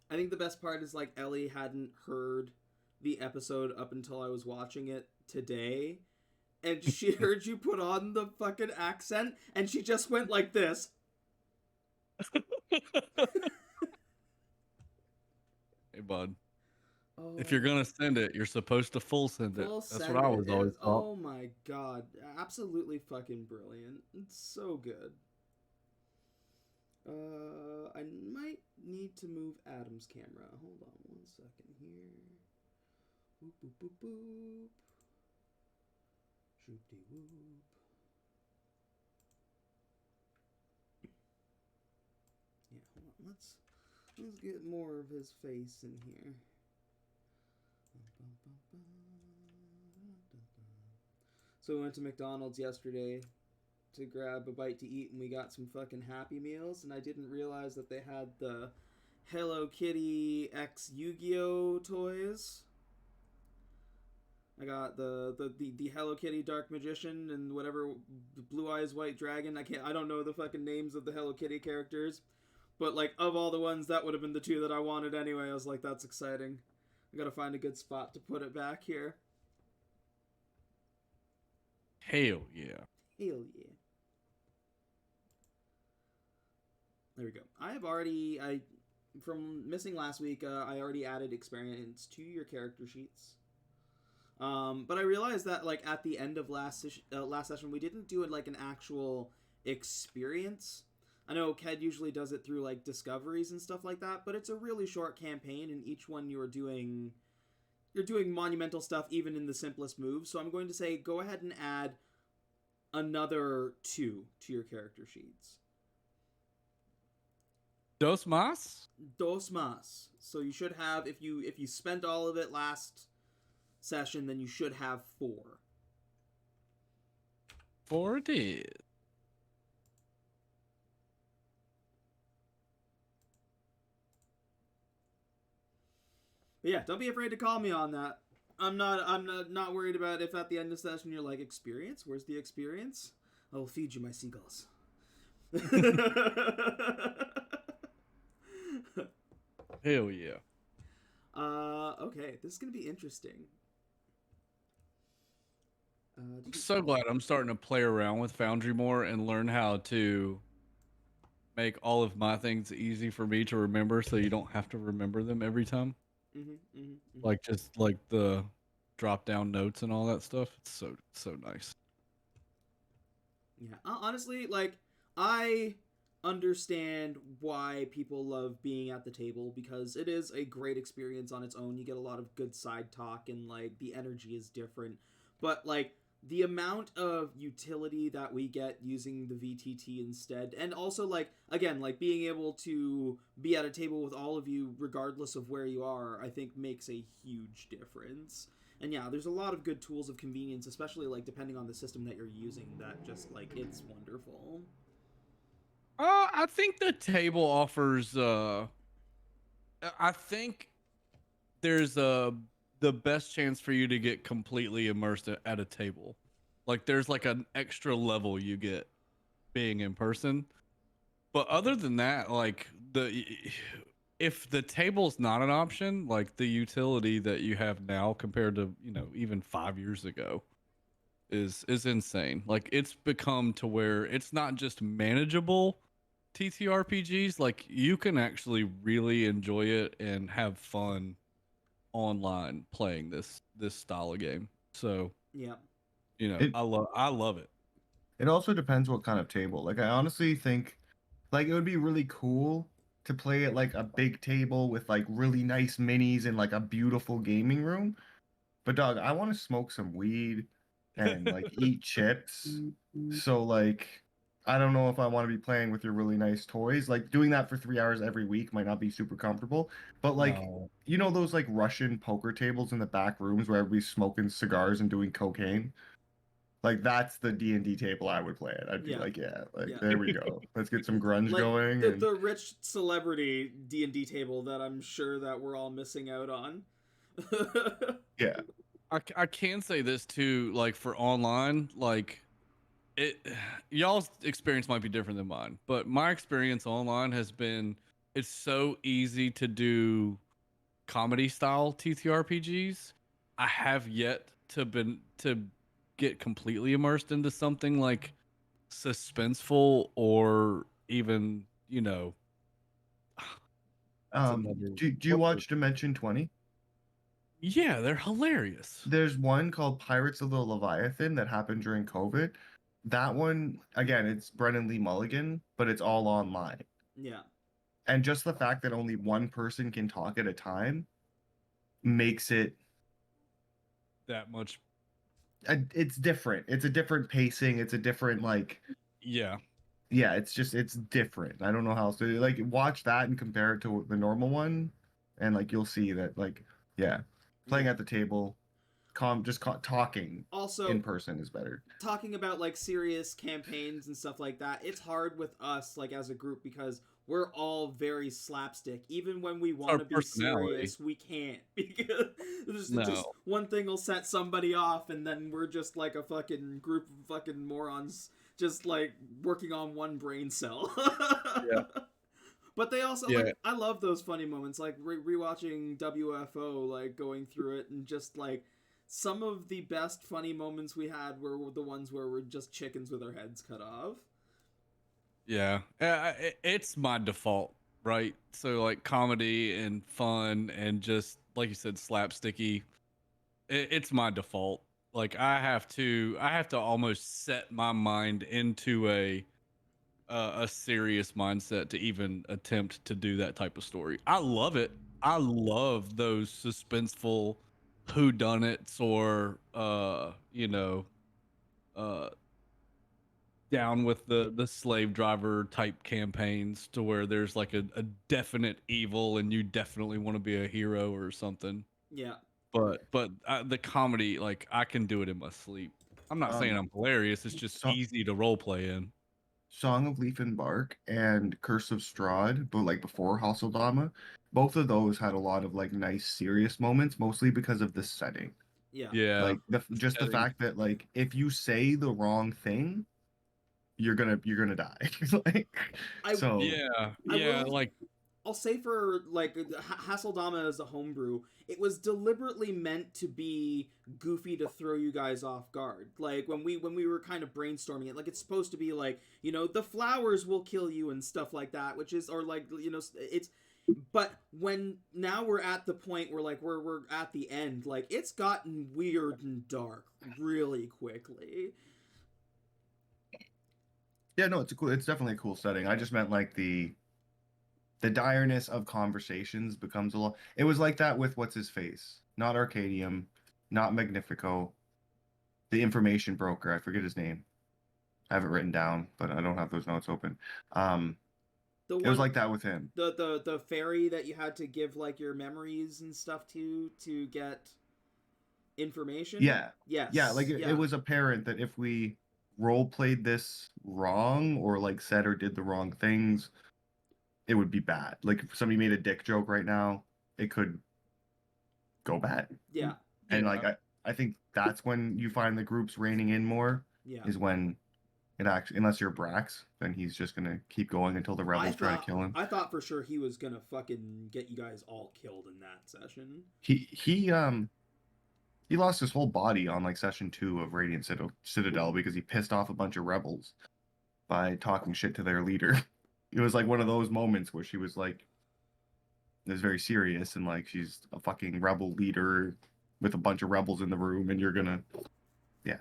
I think the best part is like Ellie hadn't heard the episode up until I was watching it today, and she heard you put on the fucking accent, and she just went like this. Hey, bud. If you're Oh, gonna send it, you're supposed to full send it. full That's what send I it was always is. taught. Oh my god, absolutely fucking brilliant. It's so good. I might need to move Adam's camera. Hold on one second here. Boop boop boop boop. Shoop de whoop. Yeah, hold on. Let's get more of his face in here. So we went to McDonald's yesterday to grab a bite to eat, and we got some fucking Happy Meals, and I didn't realize that they had the Hello Kitty X Yu-Gi-Oh toys. I got the Hello Kitty Dark Magician and whatever Blue Eyes White Dragon. I don't know the fucking names of the Hello Kitty characters, but like of all the ones, that would have been the two that I wanted anyway. I was like, that's exciting. I gotta find a good spot to put it back here. Hell yeah. Hell yeah. There we go. From missing last week, I already added experience to your character sheets. But I realized that like at the end of last session, we didn't do it like an actual experience. I know Ked usually does it through like discoveries and stuff like that, but it's a really short campaign, and each one you're doing monumental stuff even in the simplest moves. So I'm going to say go ahead and add another 2 to your character sheets. Dos mas? Dos más. So you should have, if you spent all of it last session, then you should have 4. 4 it is. But yeah, don't be afraid to call me on that. I'm not worried about if at the end of the session you're like, experience? Where's the experience? I will feed you my seagulls. Hell yeah. Okay, this is gonna be interesting. I'm so glad I'm starting to play around with Foundry more and learn how to make all of my things easy for me to remember so you don't have to remember them every time. Like just like the drop down notes and all that stuff. It's so nice. Yeah, honestly, like I understand why people love being at the table because it is a great experience on its own. You get a lot of good side talk and like the energy is different. But like the amount of utility that we get using the VTT instead, and also like again like being able to be at a table with all of you regardless of where you are, I think makes a huge difference. And yeah, there's a lot of good tools of convenience, especially like depending on the system that you're using, that just like it's wonderful. I think the table offers I think there's the best chance for you to get completely immersed at a table. Like there's like an extra level you get being in person. But other than that, like if the table's not an option, like the utility that you have now compared to, even 5 years ago is insane. Like it's become to where it's not just manageable TTRPGs, like you can actually really enjoy it and have fun online playing this style of game. So, Yeah. It I love it. it also depends what kind of table. Like I honestly think like it would be really cool to play at like a big table with like really nice minis and like a beautiful gaming room. But dog, I want to smoke some weed and like eat chips. So like I don't know if I want to be playing with your really nice toys. Like doing that for 3 hours every week might not be super comfortable. But like No. you know those like Russian poker tables in the back rooms where everybody's smoking cigars and doing cocaine? Like that's the D&D table I would play at. I'd be Yeah. like, yeah, like Yeah. there we go. Let's get some grunge Like going the and the rich celebrity D&D table that I'm sure that we're all missing out on. yeah. I can say this too, like for online, like it y'all's experience might be different than mine, but my experience online has been it's so easy to do comedy style TTRPGs. I have yet to get completely immersed into something like suspenseful or even, what's another Do you what's a, watch Dimension 20? yeah, they're hilarious. There's one called Pirates of the Leviathan that happened during COVID. That one, again, it's Brennan Lee Mulligan, but it's all online. Yeah. And just the fact that only one person can talk at a time makes it That much. it's different. It's a different pacing. It's a different Yeah. yeah, it's different. I don't know how else to like watch that and compare it to the normal one, and like you'll see that yeah, playing Yeah. at the table, talking Also, in person is better. talking about like serious campaigns and stuff like that, it's hard with us like as a group because we're all very slapstick. Even when we want Our to be personality. serious, we can't because just No. one thing will set somebody off, and then we're just like a fucking group of fucking morons, just like working on one brain cell. Yeah. But they also Yeah. like I love those funny moments, like rewatching WFO, like going through it and just like some of the best funny moments we had were the ones where we're just chickens with our heads cut off. Yeah. It's my default, right? So like comedy and fun and just like you said, slapsticky. It's my default. Like I have to almost set my mind into a serious mindset to even attempt to do that type of story. I love it. I love those suspenseful whodunits or uh down with the slave driver type campaigns to where there's like a definite evil and you definitely want to be a hero or something. Yeah. But the comedy, like I can do it in my sleep. I'm not saying Um, I'm hilarious. It's just so, easy to role play in. Song of Leaf and Bark and Curse of Strahd, but like before Hasseldama, both of those had a lot of like nice serious moments, mostly because of the setting. Yeah. Yeah, Like just the setting. fact that like if you say the wrong thing, you're gonna die. like I so Yeah, I yeah. will Like I'll say for like Hasseldama as a homebrew, it was deliberately meant to be goofy to throw you guys off guard. Like when we were kind of brainstorming it, like it's supposed to be like the flowers will kill you and stuff like that, which is or like it's. But when now we're at the point where like we're at the end, like it's gotten weird and dark really quickly. yeah, no, it's definitely a cool setting. I just meant like the direness of conversations becomes a lot. It was like that with what's his face, not Arcadium, not Magnifico, the information broker. I forget his name. I have it written down, but I don't have those notes open. Um, The it was one like that with him. the fairy that you had to give like your memories and stuff to get information. Yeah, yeah, like Yes, it yeah, was apparent that if we role played this wrong or like said or did the wrong things, it would be bad. Like if somebody made a dick joke right now, it could go bad. yeah, And yeah, like I think that's when you find the groups reining in more yeah. is when it actually unless you're Brax, then he's just gonna keep going until the I rebels try to thought kill him. I thought for sure he was gonna fucking get you guys all killed in that session. He lost his whole body on like session 2 of Radiant Citadel because he pissed off a bunch of rebels by talking shit to their leader. It was like one of those moments where she was like, it was very serious and like she's a fucking rebel leader with a bunch of rebels in the room and you're gonna, yeah.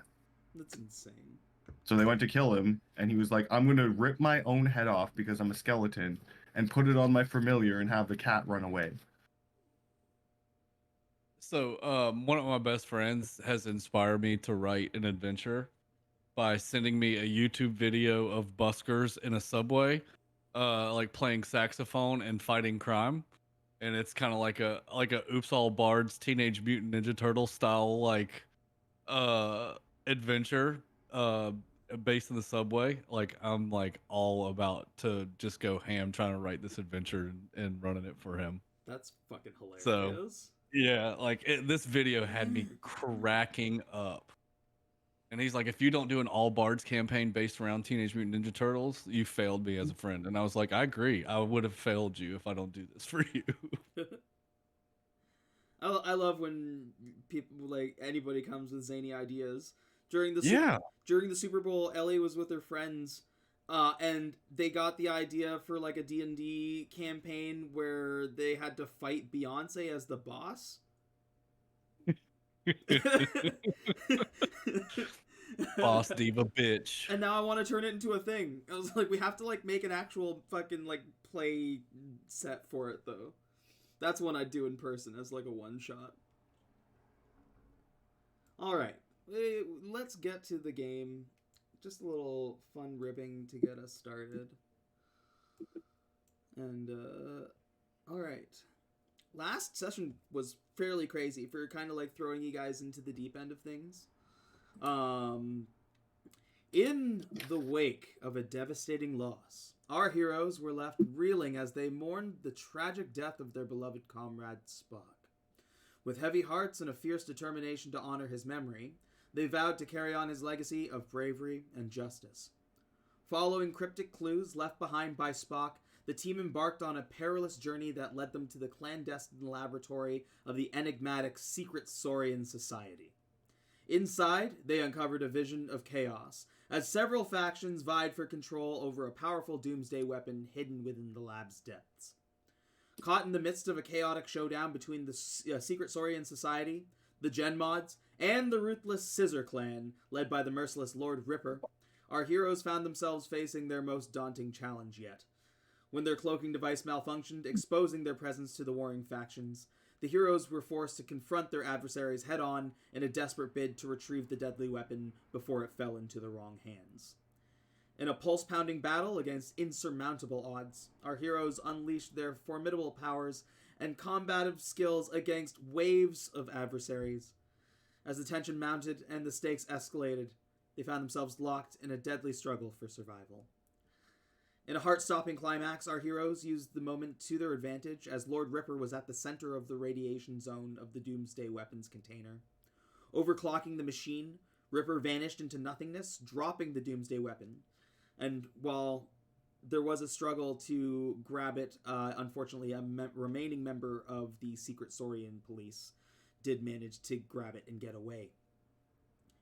That's insane. So they went to kill him and he was like, I'm gonna rip my own head off because I'm a skeleton and put it on my familiar and have the cat run away. So, one of my best friends has inspired me to write an adventure by sending me a YouTube video of buskers in a subway, like playing saxophone and fighting crime. And it's kind of like a Oops All Bards Teenage Mutant Ninja Turtle style uh adventure based in the subway. Like I'm like all about to just go ham trying to write this adventure and running it for him. That's fucking So hilarious. yeah, like this video had me cracking up. And he's like, if you don't do an all bards campaign based around Teenage Mutant Ninja Turtles, you failed me as a friend. And I was like, I agree. I would have failed you if I don't do this for you. I love when people like anybody comes with zany ideas. During the Yeah. during the Super Bowl, Ellie was with her friends, and they got the idea for like a D&D campaign where they had to fight Beyonce as the boss. Boss diva bitch. And now I want to turn it into a thing. I was like, we have to like make an actual fucking like play set for it though. That's one I'd do in person as like a one shot. All right, let's get to the game. Just a little fun ribbing to get us started. And all right, last session was fairly crazy for kind of like throwing you guys into the deep end of things. In the wake of a devastating loss, our heroes were left reeling as they mourned the tragic death of their beloved comrade Spock. With heavy hearts and a fierce determination to honor his memory, they vowed to carry on his legacy of bravery and justice. Following cryptic clues left behind by Spock, the team embarked on a perilous journey that led them to the clandestine laboratory of the enigmatic Secret Saurian Society. Inside, they uncovered a vision of chaos, as several factions vied for control over a powerful doomsday weapon hidden within the lab's depths. Caught in the midst of a chaotic showdown between the Secret Saurian Society, the Gen Mods, and the ruthless Scissor Clan, led by the merciless Lord Ripper, our heroes found themselves facing their most daunting challenge yet. When their cloaking device malfunctioned, exposing their presence to the warring factions, the heroes were forced to confront their adversaries head-on in a desperate bid to retrieve the deadly weapon before it fell into the wrong hands. In a pulse-pounding battle against insurmountable odds, our heroes unleashed their formidable powers and combative skills against waves of adversaries. As the tension mounted and the stakes escalated, they found themselves locked in a deadly struggle for survival. In a heart-stopping climax, our heroes used the moment to their advantage as Lord Ripper was at the center of the radiation zone of the Doomsday weapons container. Overclocking the machine, Ripper vanished into nothingness, dropping the Doomsday weapon. And while there was a struggle to grab it, unfortunately a remaining member of the Secret Saurian police did manage to grab it and get away.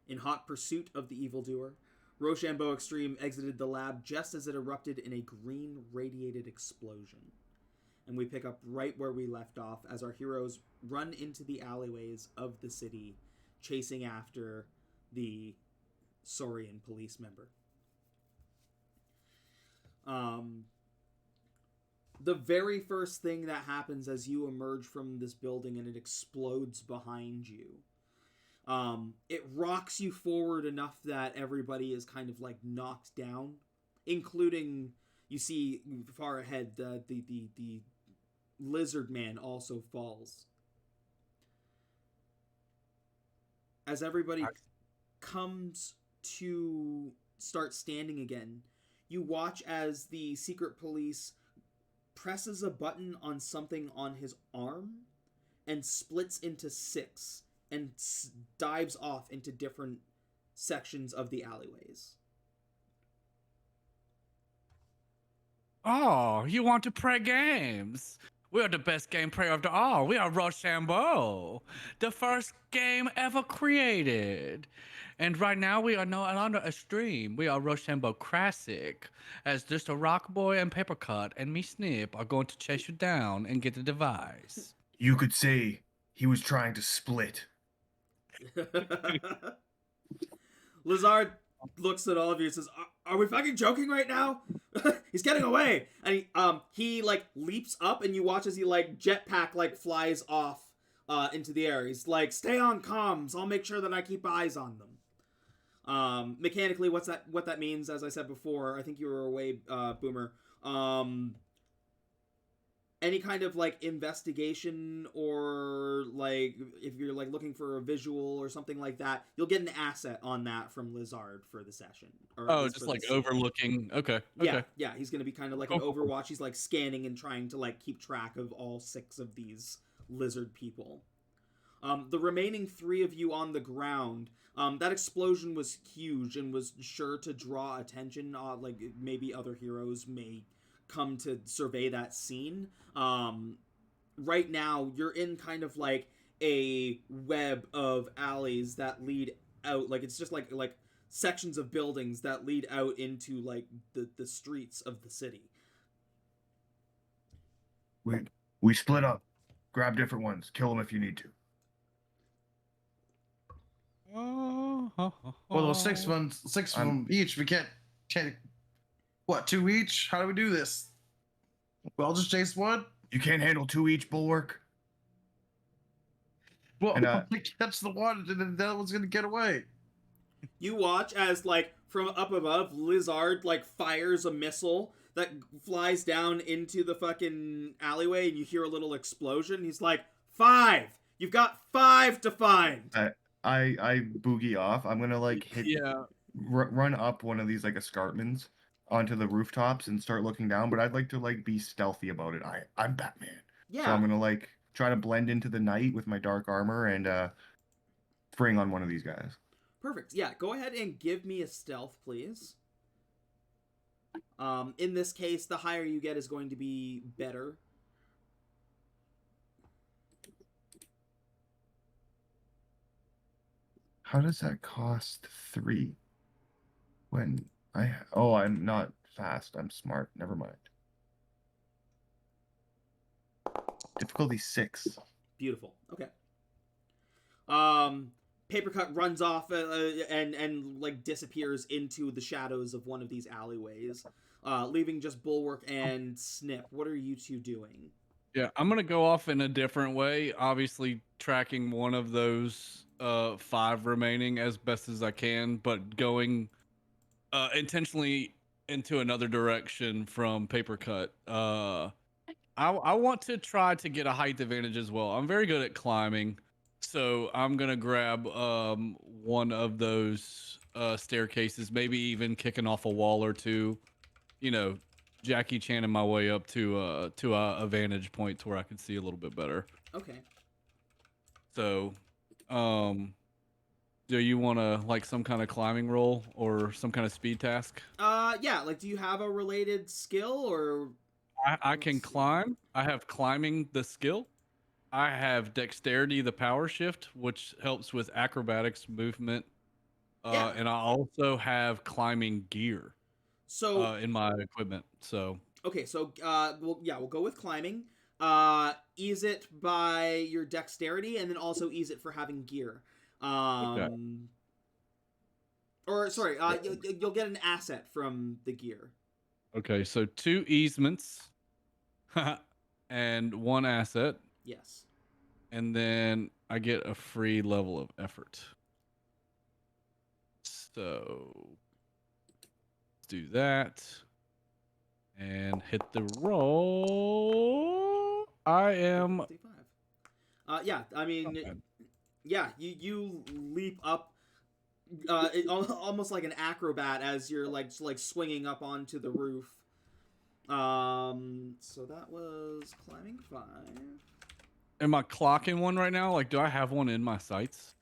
In hot pursuit of the evildoer, Roshambo Extreme exited the lab just as it erupted in a green radiated explosion. And we pick up right where we left off as our heroes run into the alleyways of the city, chasing after the Saurian police member. The very first thing that happens as you emerge from this building and it explodes behind you, it rocks you forward enough that everybody is kind of like knocked down, including, you see far ahead, the lizard man also falls. As everybody comes to start standing again, you watch as the secret police presses a button on something on his arm and splits into 6 and dives off into different sections of the alleyways. Oh, you want to play games? We are the best game player of all. We are Roshambo, the first game ever created. And right now we are no longer a stream. We are Roshambo Classic, as just a Rock Boy and Papercut and me Snip are going to chase you down and get the device. You could say he was trying to split. Lizard looks at all of you and says, are we fucking joking right now? He's getting away. And he like leaps up and you watch as he like jetpack like flies off into the air. He's like, stay on comms. I'll make sure that I keep eyes on them. Mechanically, what that means, as I said before, I think you were away, Boomer. Any kind of like investigation or like if you're like looking for a visual or something like that, you'll get an asset on that from Lizard for the session. Or just like overlooking. Okay. Yeah. He's gonna be kind of like an Overwatch. He's like scanning and trying to like keep track of all 6 of these lizard people. The remaining 3 of you on the ground, that explosion was huge and was sure to draw attention. Like maybe other heroes may come to survey that scene. Right now, you're in kind of like a web of alleys that lead out. Like it's just like sections of buildings that lead out into like the streets of the city. We split up. Grab different ones. Kill them if you need to. Well, those 6 of them each. We can't take what, 2 each? How do we do this? Well, I'll just chase one. You can't handle 2 each, Bulwark. Well, I catch the one, and then the other one's gonna get away. You watch as like from up above, Lizard like fires a missile that flies down into the fucking alleyway, and you hear a little explosion. He's like, 5. You've got 5 to find. I boogie off. I'm gonna like hit, run up one of these like escarpments onto the rooftops and start looking down. But I'd like to like be stealthy about it. I'm Batman. Yeah. So I'm gonna like try to blend into the night with my dark armor and spring on one of these guys. Perfect. Yeah. Go ahead and give me a stealth, please. In this case, the higher you get is going to be better. How does that cost 3? When I'm not fast. I'm smart. Never mind. Difficulty 6. Beautiful. Okay. Papercut runs off and like disappears into the shadows of one of these alleyways, leaving just Bulwark and Snip. What are you two doing? Yeah, I'm gonna go off in a different way. Obviously, tracking one of those 5 remaining as best as I can, but going intentionally into another direction from Papercut. I want to try to get a height advantage as well. I'm very good at climbing, so I'm gonna grab one of those staircases, maybe even kicking off a wall or two. You know, Jackie Channing my way up to a vantage point to where I can see a little bit better. Okay. So, do you want to like some kind of climbing roll or some kind of speed task? Yeah. Like, do you have a related skill or? I can climb. I have climbing the skill. I have dexterity, the power shift, which helps with acrobatics, movement, and I also have climbing gear. So in my equipment. So okay. So we'll go with climbing. Ease it by your dexterity, and then also ease it for having gear. Okay. Or sorry, you'll get an asset from the gear. Okay, so 2 easements and 1 asset. Yes. And then I get a free level of effort. So let's do that. And hit the roll. I am 55. Yeah, I mean, yeah, you leap up almost like an acrobat as you're like swinging up onto the roof. So that was climbing 5. Am I clocking one right now? Like, do I have one in my sights?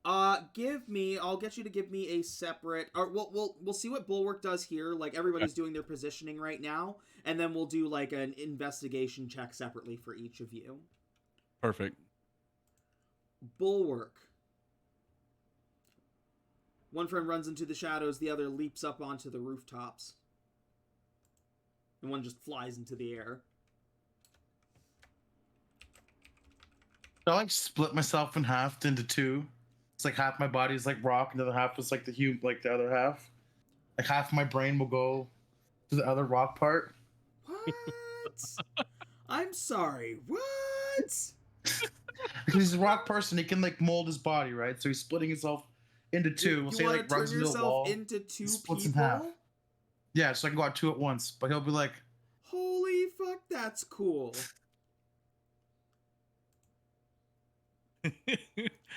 I'll get you to give me a separate, or we'll see what Bulwark does here. Like, everybody's doing their positioning right now, and then we'll do like an investigation check separately for each of you. Perfect. Bulwark. One friend runs into the shadows, the other leaps up onto the rooftops. And one just flies into the air. I like split myself in half into 2. It's like half my body is like rock, and the other half is like the other half. Like half my brain will go to the other rock part. What? I'm sorry. What? Because he's a rock person, he can like mold his body, right? So he's splitting himself into 2. We'll say you like runs turn into a wall, yourself into 2 splits people? in half. Yeah, so I can go out 2 at once, but he'll be like, holy fuck, that's cool. I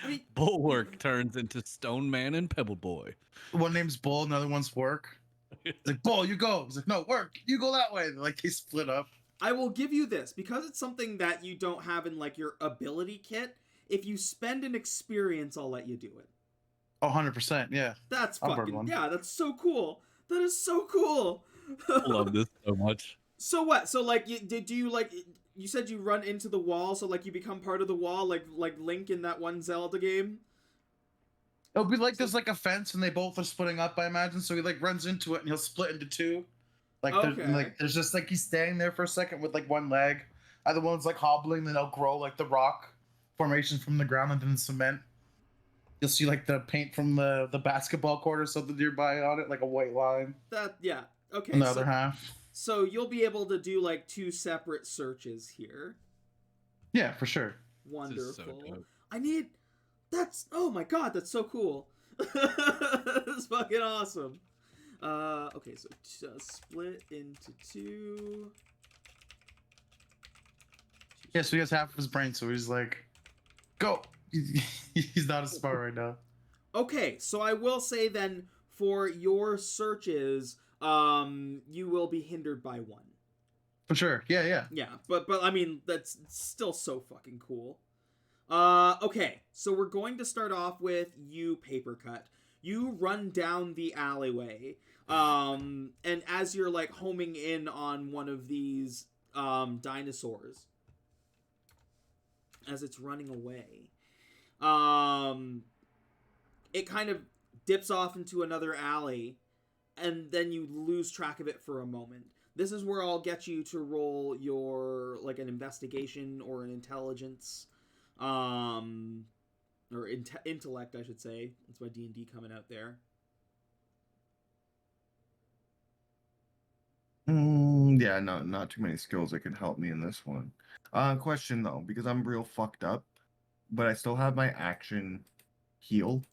mean, Bulwark turns into Stone Man and Pebble Boy. one name's Bull, and the other one's Work. He's like, Bull, you go. He's like, no, Work, you go that way. Like, they split up. I will give you this because it's something that you don't have in like your ability kit. If you spend an experience, I'll let you do it. 100%. Yeah. That's I'll burn fucking one. yeah. That's so cool. That is so cool. I love this so much. So what? So like, do you like? You said you run into the wall, so like you become part of the wall, like Link in that one Zelda game. It'll be like there's like a fence and they both are splitting up, I imagine. So he like runs into it and he'll split into two. Okay. There's just like he's standing there for a second with like one leg. Other one's like hobbling, then they'll grow like the rock formations from the ground and then cement. You'll see like the paint from the basketball court or something nearby on it, like a white line. That yeah. Okay. On the other half. So you'll be able to do like 2 separate searches here. Yeah, for sure. Wonderful. So dope. I need. That's oh my god. That's so cool. That's fucking awesome. Okay, so split into 2. Yeah, so he has half of his brain, so he's like, go. He's not as smart right now. Okay, so I will say then for your searches, you will be hindered by 1. For sure. Yeah. Yeah, but I mean that's still so fucking cool. Okay, so we're going to start off with you, Papercut. You run down the alleyway, and as you're like homing in on one of these dinosaurs, as it's running away, it kind of dips off into another alley, and then you lose track of it for a moment. This is where I'll get you to roll your like an investigation or an intelligence, or intellect, I should say. That's my D&D coming out there. Yeah, not too many skills that could help me in this one. Question though, because I'm real fucked up, but I still have my action heal.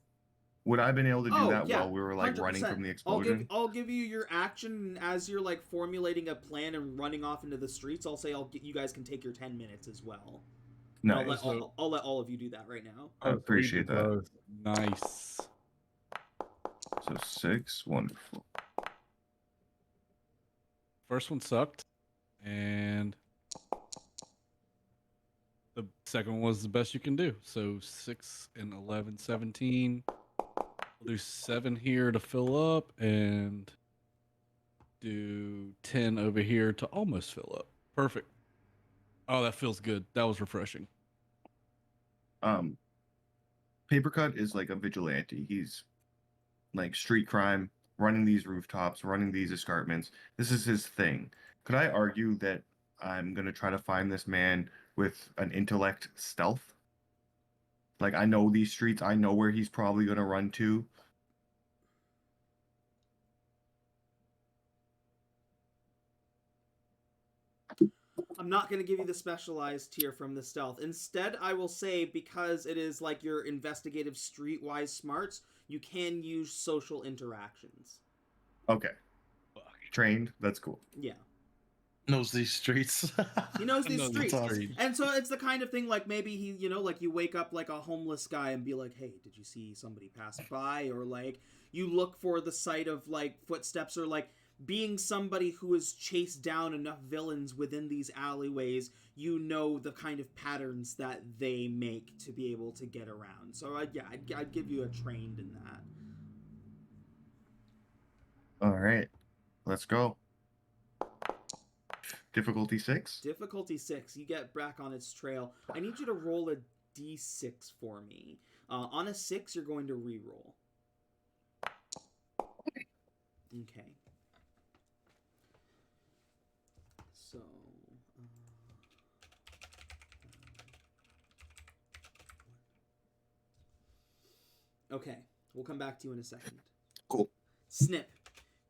Would I have been able to do that while we were like 100%. running from the explosion? I'll give you your action, and as you're like formulating a plan and running off into the streets, I'll say you guys can take your 10 minutes as well. No, I'll let all of you do that right now. I appreciate that. Nice. So 6, wonderful. First one sucked, and the second one was the best you can do. So 6 and 11, 17. We'll do 7 here to fill up, and do 10 over here to almost fill up. Perfect. Oh, that feels good. That was refreshing. Papercut is like a vigilante. He's like street crime, running these rooftops, running these escarpments. This is his thing. Could I argue that I'm gonna try to find this man with an intellect stealth? Like, I know these streets, I know where he's probably gonna run to. I'm not going to give you the specialized tier from the stealth. Instead, I will say, because it is like your investigative streetwise smarts, you can use social interactions. Okay. Trained, that's cool. Yeah. Knows these streets. He knows these streets. Awesome. And so it's the kind of thing like maybe he, like you wake up like a homeless guy and be like, hey, did you see somebody pass by? Or like you look for the sight of like footsteps, or like being somebody who has chased down enough villains within these alleyways, you know the kind of patterns that they make to be able to get around. So I'd give you a trained in that. All right, let's go. Difficulty 6? Difficulty 6. You get back on its trail. I need you to roll a d6 for me. On a 6, you're going to re-roll. Okay. So, okay, we'll come back to you in a second. Cool. Snip.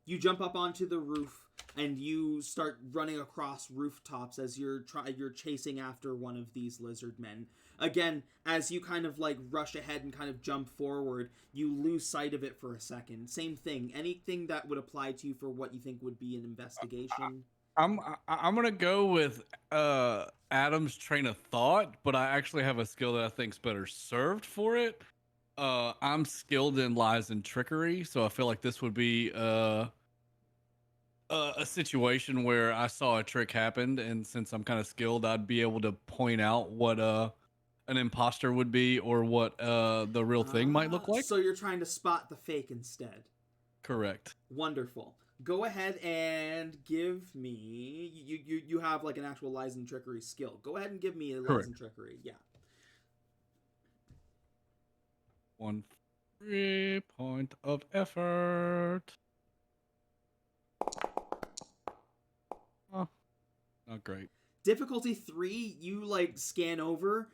You jump up onto the roof and you start running across rooftops as you're chasing after one of these lizard men. Again, as you kind of like rush ahead and kind of jump forward, you lose sight of it for a second. Same thing. Anything that would apply to you for what you think would be an investigation? I'm gonna go with Adam's train of thought, but I actually have a skill that I think's better served for it. I'm skilled in lies and trickery, so I feel like this would be a situation where I saw a trick happen, and since I'm kind of skilled, I'd be able to point out what an imposter would be or what the real thing might look like. So you're trying to spot the fake instead. Correct. Wonderful. Go ahead and give me. You have like an actual lies and trickery skill. Go ahead and give me a lies Correct. and trickery. Yeah. 1 free point of effort. Oh, not great. Difficulty 3. You like scan over.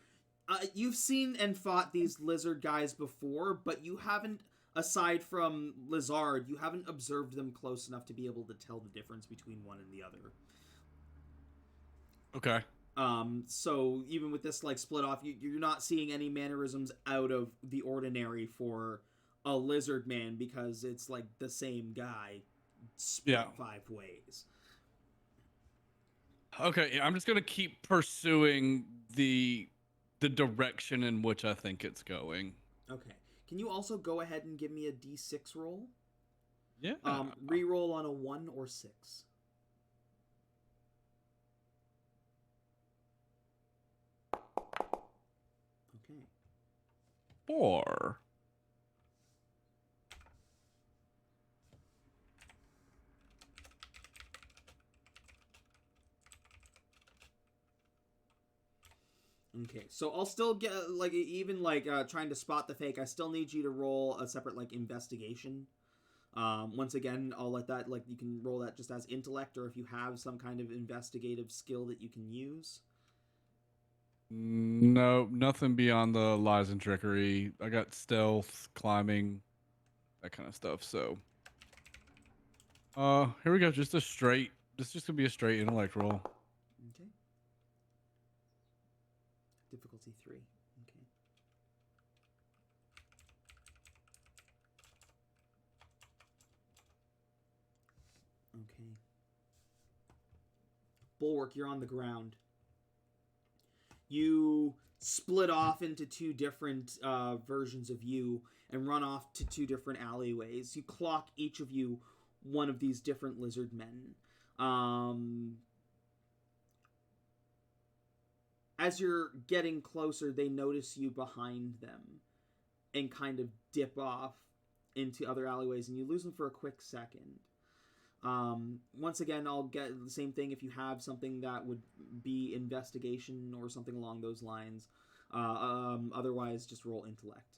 You've seen and fought these lizard guys before, but you haven't. Aside from Lizard, you haven't observed them close enough to be able to tell the difference between one and the other. Okay. So even with this like split off, you're not seeing any mannerisms out of the ordinary for a lizard man because it's like the same guy split 5 ways. Okay, yeah, I'm just gonna keep pursuing the direction in which I think it's going. Okay. Can you also go ahead and give me a d6 roll? Yeah. Reroll on a 1 or 6. Okay. 4. Okay, so I'll still get like even like trying to spot the fake. I still need you to roll a separate like investigation. Once again, I'll let that like you can roll that just as intellect, or if you have some kind of investigative skill that you can use. No, nothing beyond the lies and trickery. I got stealth, climbing, that kind of stuff. So, here we go. Just a straight. This is just gonna be a straight intellect roll. Okay. Difficulty 3. Okay. Okay. Bulwark, you're on the ground. You split off into 2 different versions of you and run off to 2 different alleyways. You clock each of you one of these different lizard men. As you're getting closer, they notice you behind them and kind of dip off into other alleyways, and you lose them for a quick second. Once again, I'll get the same thing if you have something that would be investigation or something along those lines. Otherwise, just roll intellect.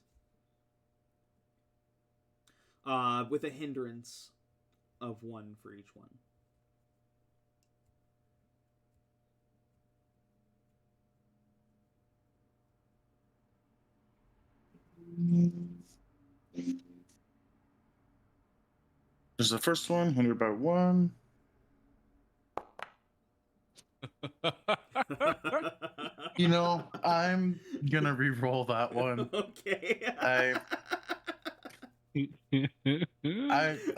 With a hindrance of 1 for each one. There's the first one, 100 by 1. You know, I'm gonna re-roll that one. Okay. I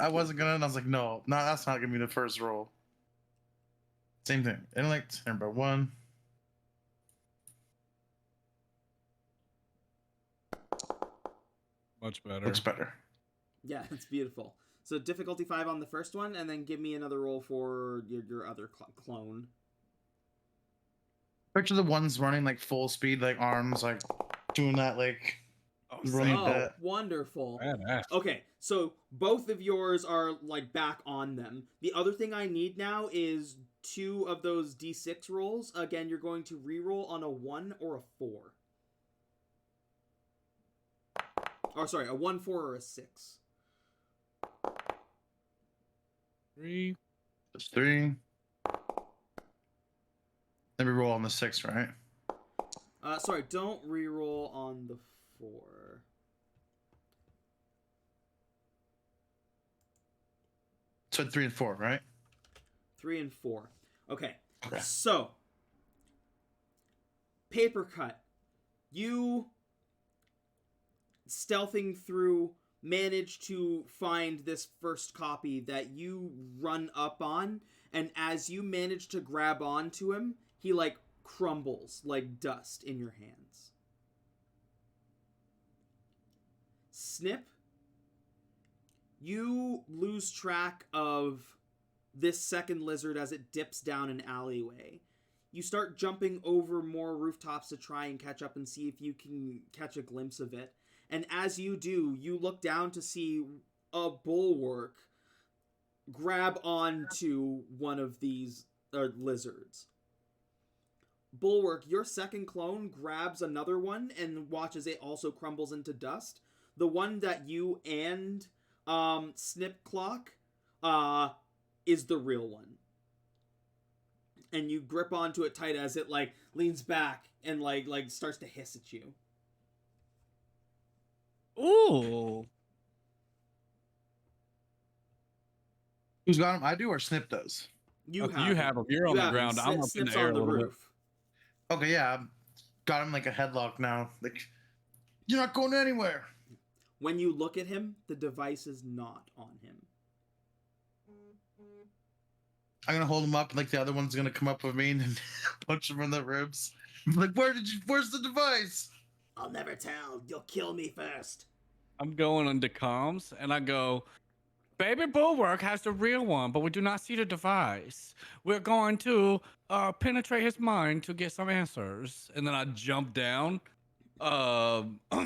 wasn't gonna, and I was like, no, that's not gonna be the first roll. Same thing. Intellect, 100 by 1. Much better. Looks better. Yeah, it's beautiful. So difficulty 5 on the first one, and then give me another roll for your other clone. Picture the ones running like full speed, like arms, like doing that, like running that. Wonderful. Badass. Okay, so both of yours are like back on them. The other thing I need now is 2 of those d6 rolls. Again, you're going to re-roll on a 1 or a 4. Oh, sorry, a 1, 4, or a 6. 3. Just 3. Then we roll on the 6, right? Sorry, don't re-roll on the 4. So 3 and 4, right? 3 and 4. Okay. Okay. So, paper cut. You stealthing through manage to find this first copy that you run up on, and as you manage to grab onto him, he like crumbles like dust in your hands. Snip, you lose track of this second lizard as it dips down an alleyway. You start jumping over more rooftops to try and catch up and see if you can catch a glimpse of it. And as you do, you look down to see a bulwark grab onto one of these lizards. Bulwark, your second clone grabs another one and watches it also crumbles into dust. The one that you and Snip Clock is the real one. And you grip onto it tight as it like leans back and like starts to hiss at you. Ooh. Who's got him? I do or Snip does? You Okay, have you have him. You're on the ground. I'm up in Snip's the air on the a little bit. roof. Okay, yeah. Got him like a headlock now. Like, you're not going anywhere. When you look at him, the device is not on him. I'm gonna hold him up, and like the other one's gonna come up with me and punch him in the ribs. Like, where's the device? I'll never tell. You'll kill me first. I'm going into comms and I go, Baby Bulwark has the real one, but we do not see the device. We're going to penetrate his mind to get some answers. And then I jump down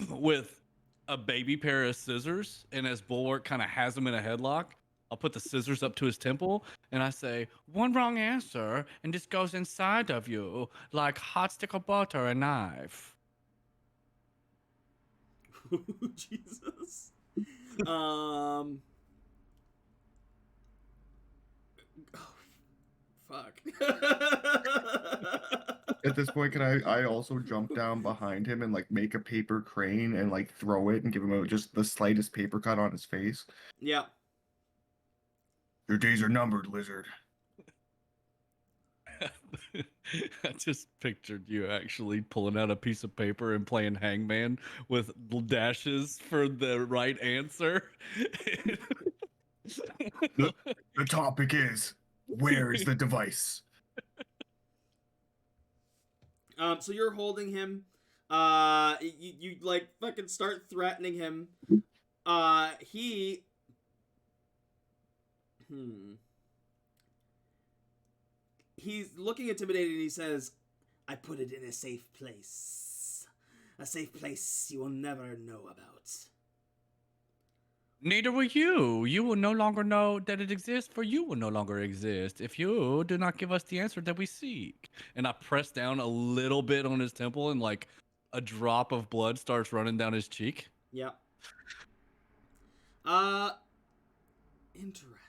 with a baby pair of scissors. And as Bulwark kind of has him in a headlock, I'll put the scissors up to his temple and I say, one wrong answer, and this goes inside of you like hot stick of butter and knife. Jesus. Oh, fuck. At this point, can I also jump down behind him and like make a paper crane and like throw it and give him just the slightest paper cut on his face? Yeah. Your days are numbered, lizard. I just pictured you actually pulling out a piece of paper and playing hangman with dashes for the right answer. The topic is, where is the device? So you're holding him. You like fucking start threatening him. He's looking intimidated and he says, I put it in a safe place. A safe place you will never know about. Neither will you. You will no longer know that it exists, for you will no longer exist if you do not give us the answer that we seek. And I press down a little bit on his temple and like a drop of blood starts running down his cheek. Yeah. Interesting.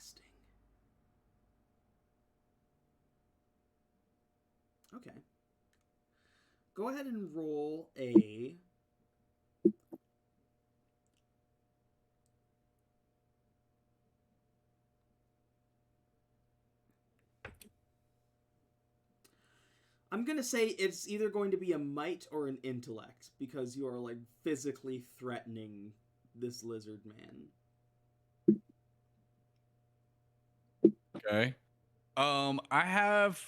Okay. Go ahead and roll a... I'm going to say it's either going to be a might or an intellect, because you are, like, physically threatening this lizard man. Okay. I have...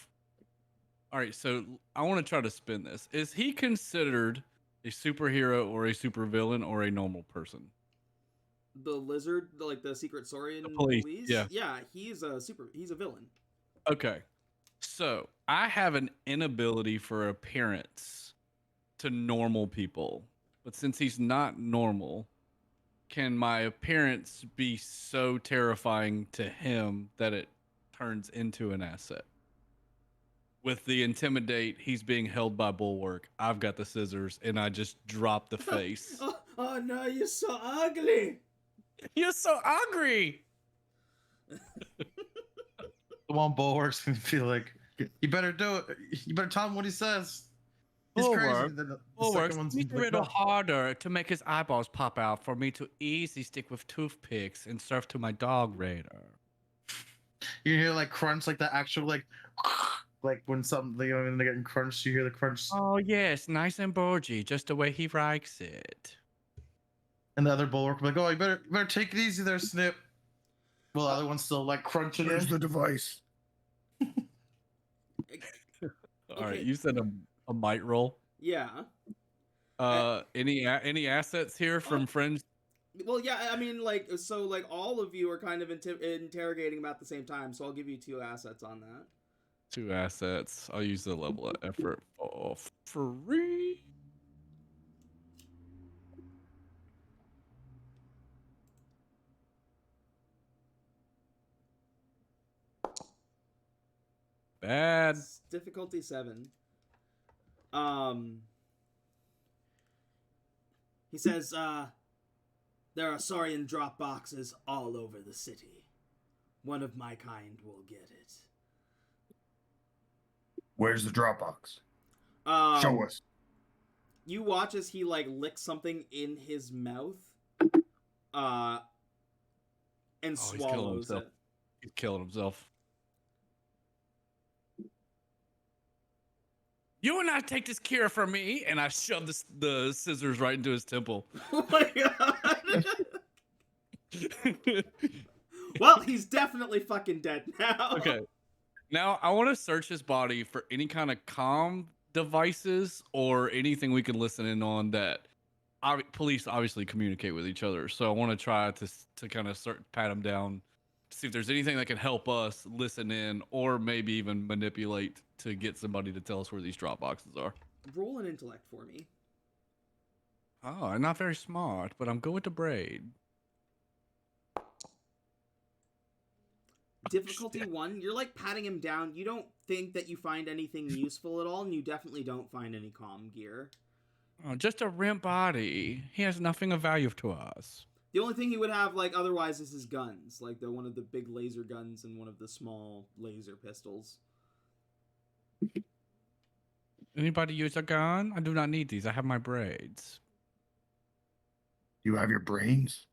All right, so I want to try to spin this. Is he considered a superhero or a supervillain or a normal person? The lizard, like the Secret Saurian police, police? yeah. Yeah, he's a villain. Okay. So I have an inability for appearance to normal people. But since he's not normal, can my appearance be so terrifying to him that it turns into an asset? With the intimidate, he's being held by Bulwark. I've got the scissors, and I just drop the face. Oh no, you're so ugly! You're so ugly! The one Bulwark's gonna feel like, you better do it. You better tell him what he says. He's crazy. The Bulwark, second one's make it a like, little "No." harder to make his eyeballs pop out for me to easily stick with toothpicks and serve to my dog raider. You hear like crunch, like the actual like when something, you know, when they're getting crunched, you hear the crunch. Oh yes, nice and burgy, just the way he likes it. And the other Bulwark will be like, oh, you better take it easy there, Snip. Well, the other one's still like crunching Where's it. the device? All right, Okay. you said a might roll. Yeah. Any assets here from friends? Well, yeah, I mean, like, so, like, all of you are kind of interrogating him at the same time, so I'll give you 2 assets on that. 2 assets. I'll use the level of effort for free. Bad. It's difficulty 7. He says, there are Saurian drop boxes all over the city. One of my kind will get it. Where's the Dropbox? Show us. You watch as he, like, licks something in his mouth, and swallows it. He's killing himself. You will not take this cure from me, and I shove the scissors right into his temple. Oh my god! Well, he's definitely fucking dead now. Okay. Now, I want to search his body for any kind of comm devices or anything we can listen in on that police obviously communicate with each other. So I want to try to kind of pat him down, see if there's anything that can help us listen in or maybe even manipulate to get somebody to tell us where these drop boxes are. Roll an intellect for me. Oh, I'm not very smart, but I'm good with the braid. Difficulty 1, you're like patting him down. You don't think that you find anything useful at all, and you definitely don't find any comm gear. Oh, just a rimp body. He has nothing of value to us. The only thing he would have, like, otherwise is his guns. Like, one of the big laser guns and one of the small laser pistols. Anybody use a gun? I do not need these. I have my braids. You have your brains?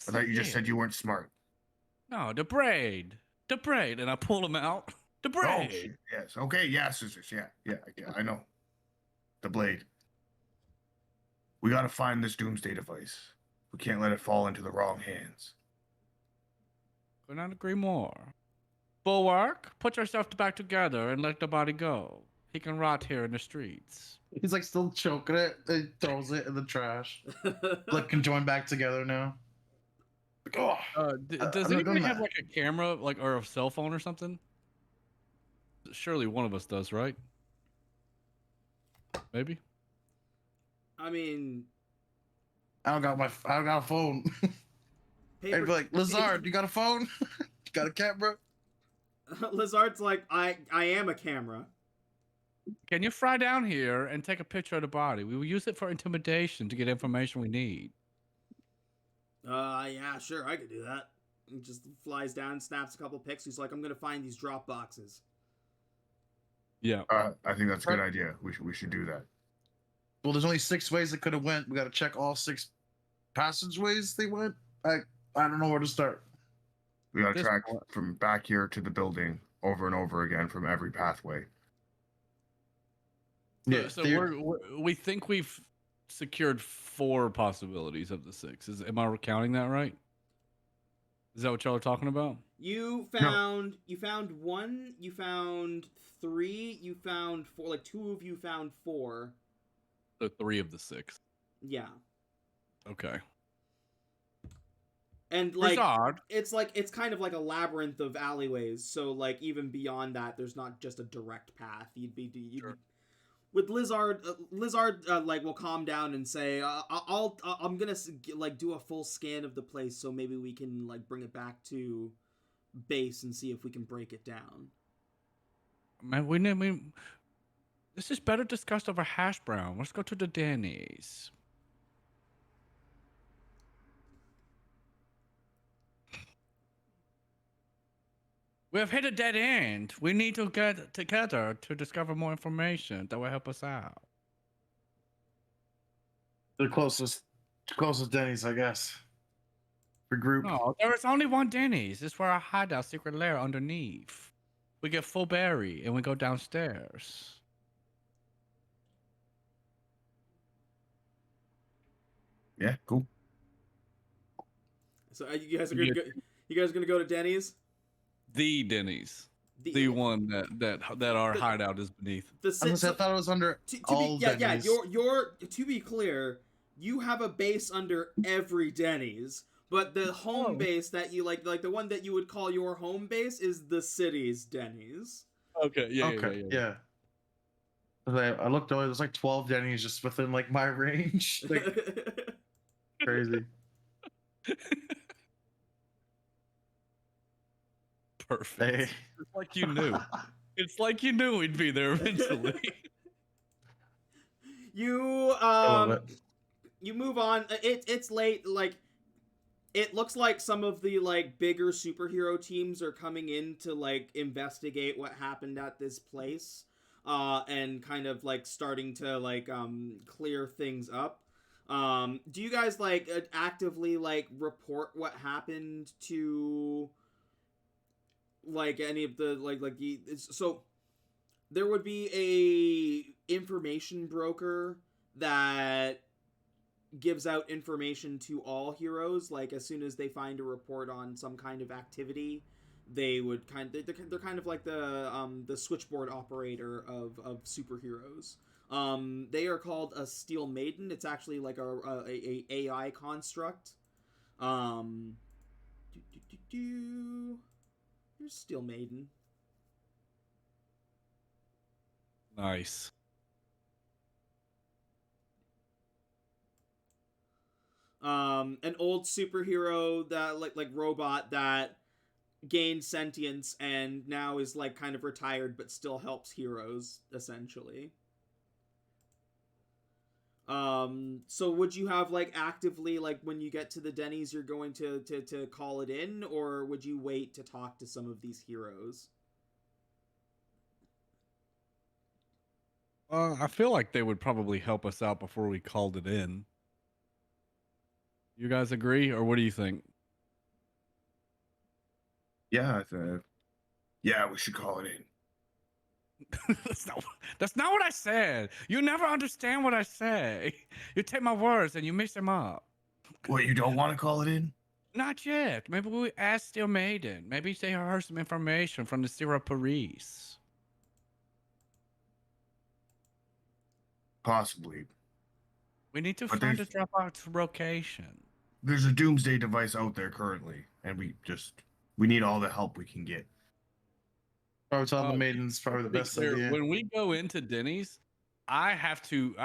I thought you just said you weren't smart. No, the braid. The braid. And I pull them out. The braid. Oh, yes. Okay, yeah, scissors. Yeah, I know. The blade. We gotta find this Doomsday Device. We can't let it fall into the wrong hands. Could not agree more. Bulwark, put yourself back together and let the body go. He can rot here in the streets. He's like still choking it. He throws it in the trash. Like can join back together now. Like, oh, does anybody have like a camera, like or a cell phone or something? Surely one of us does, right? Maybe. I mean, I don't got a phone. I'd be like, Lizard, you got a phone? You got a camera? Lizard's like, I am a camera. Can you fly down here and take a picture of the body? We will use it for intimidation to get information we need. Yeah, sure, I could do that. He just flies down, snaps a couple pics. He's like, I'm gonna find these drop boxes. Yeah. I think that's a good idea. We should do that. Well, there's only 6 ways it could have went. We got to check all 6 passageways they went. I don't know where to start. We got to track from back here to the building over and over again from every pathway. Yeah. So we think we've secured 4 possibilities of the 6. Am I counting that right? Is that what y'all are talking about? You found 1, you found 3, you found 4, like 2 of you found 4. So 3 of the 6. Yeah. Okay. And like Lizard. it's kind of like a labyrinth of alleyways, so like even beyond that there's not just a direct path. With Lizard like will calm down and say, I'm gonna like do a full scan of the place, so maybe we can like bring it back to base and see if we can break it down. Man, this is better discussed over hash brown. Let's go to the Dennys. We have hit a dead end. We need to get together to discover more information that will help us out. The closest Dennys, I guess. For group. No, there is only one Dennys. It's where our hideout secret lair underneath. We get full berry and we go downstairs. Yeah, cool. So you guys are gonna go to Dennys? The Dennys. The one that our hideout is beneath. I thought it was under all Dennys. Yeah. You're to be clear, you have a base under every Dennys, but the home base that you like the one that you would call your home base is the city's Dennys. Okay, yeah, Okay, yeah. I looked over. There's like 12 Dennys just within like my range. Like crazy. Perfect. Hey. It's like you knew. It's like you knew we'd be there eventually. You I love it. you move on. It's late. Like, it looks like some of the like bigger superhero teams are coming in to like investigate what happened at this place, and kind of like starting to like clear things up. Do you guys like actively like report what happened to like any of the so there would be a information broker that gives out information to all heroes. Like, as soon as they find a report on some kind of activity, they would they're kind of like the switchboard operator of superheroes. They are called a Steel Maiden. It's actually like a AI construct. Here's Steel Maiden. Nice. An old superhero that like robot that gained sentience and now is like kind of retired but still helps heroes essentially. So would you have like actively like when you get to the Dennys you're going to call it in, or would you wait to talk to some of these heroes? I feel like they would probably help us out before we called it in. You guys agree, or what do you think? Yeah, yeah, we should call it in. That's not what I said. You never understand what I say. You take my words and you mix them up. What, you don't want to call it in? Not yet. Maybe we ask Steel Maiden. Maybe they heard some information from the Sierra Paris. Possibly. We need to But find a there's- dropout location. There's a Doomsday Device out there currently, and we need all the help we can get. Probably tell the maidens probably the Be best clear, idea. when we go into Denny's, I have to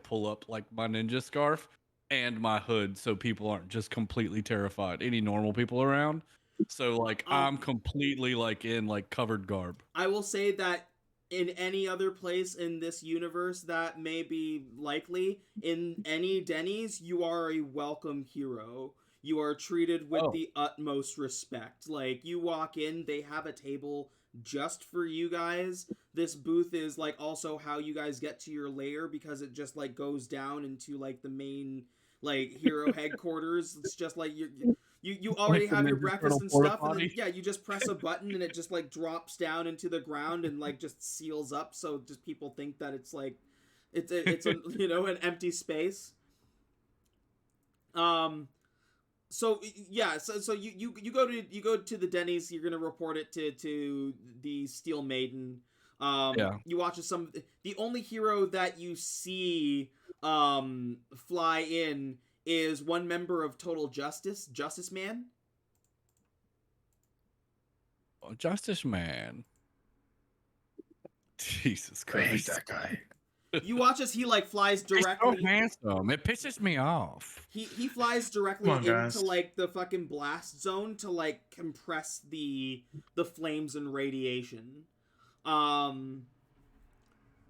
pull up like my ninja scarf and my hood so people aren't just completely terrified. Any normal people around. So like I'm completely like in like covered garb. I will say that in any other place in this universe that may be likely, in any Denny's, you are a welcome hero. You are treated with the utmost respect. Like, you walk in, they have a table just for you guys. This booth is like also how you guys get to your lair, because it just like goes down into like the main like hero headquarters. It's just like you already have your breakfast and stuff, and then, yeah, you just press a button and it just like drops down into the ground and like just seals up, so just people think that it's like it's a you know, an empty space. So yeah, so you go to the Dennys. You're gonna report it to the Steel Maiden. Yeah. You watch some. The only hero that you see fly in is one member of Total Justice, Justice Man. Oh, Justice Man. Jesus I Christ. hate that guy. You watch as he like flies directly. He's so handsome. It pisses me off. He flies directly Come on, guys. into like the fucking blast zone to like compress the flames and radiation.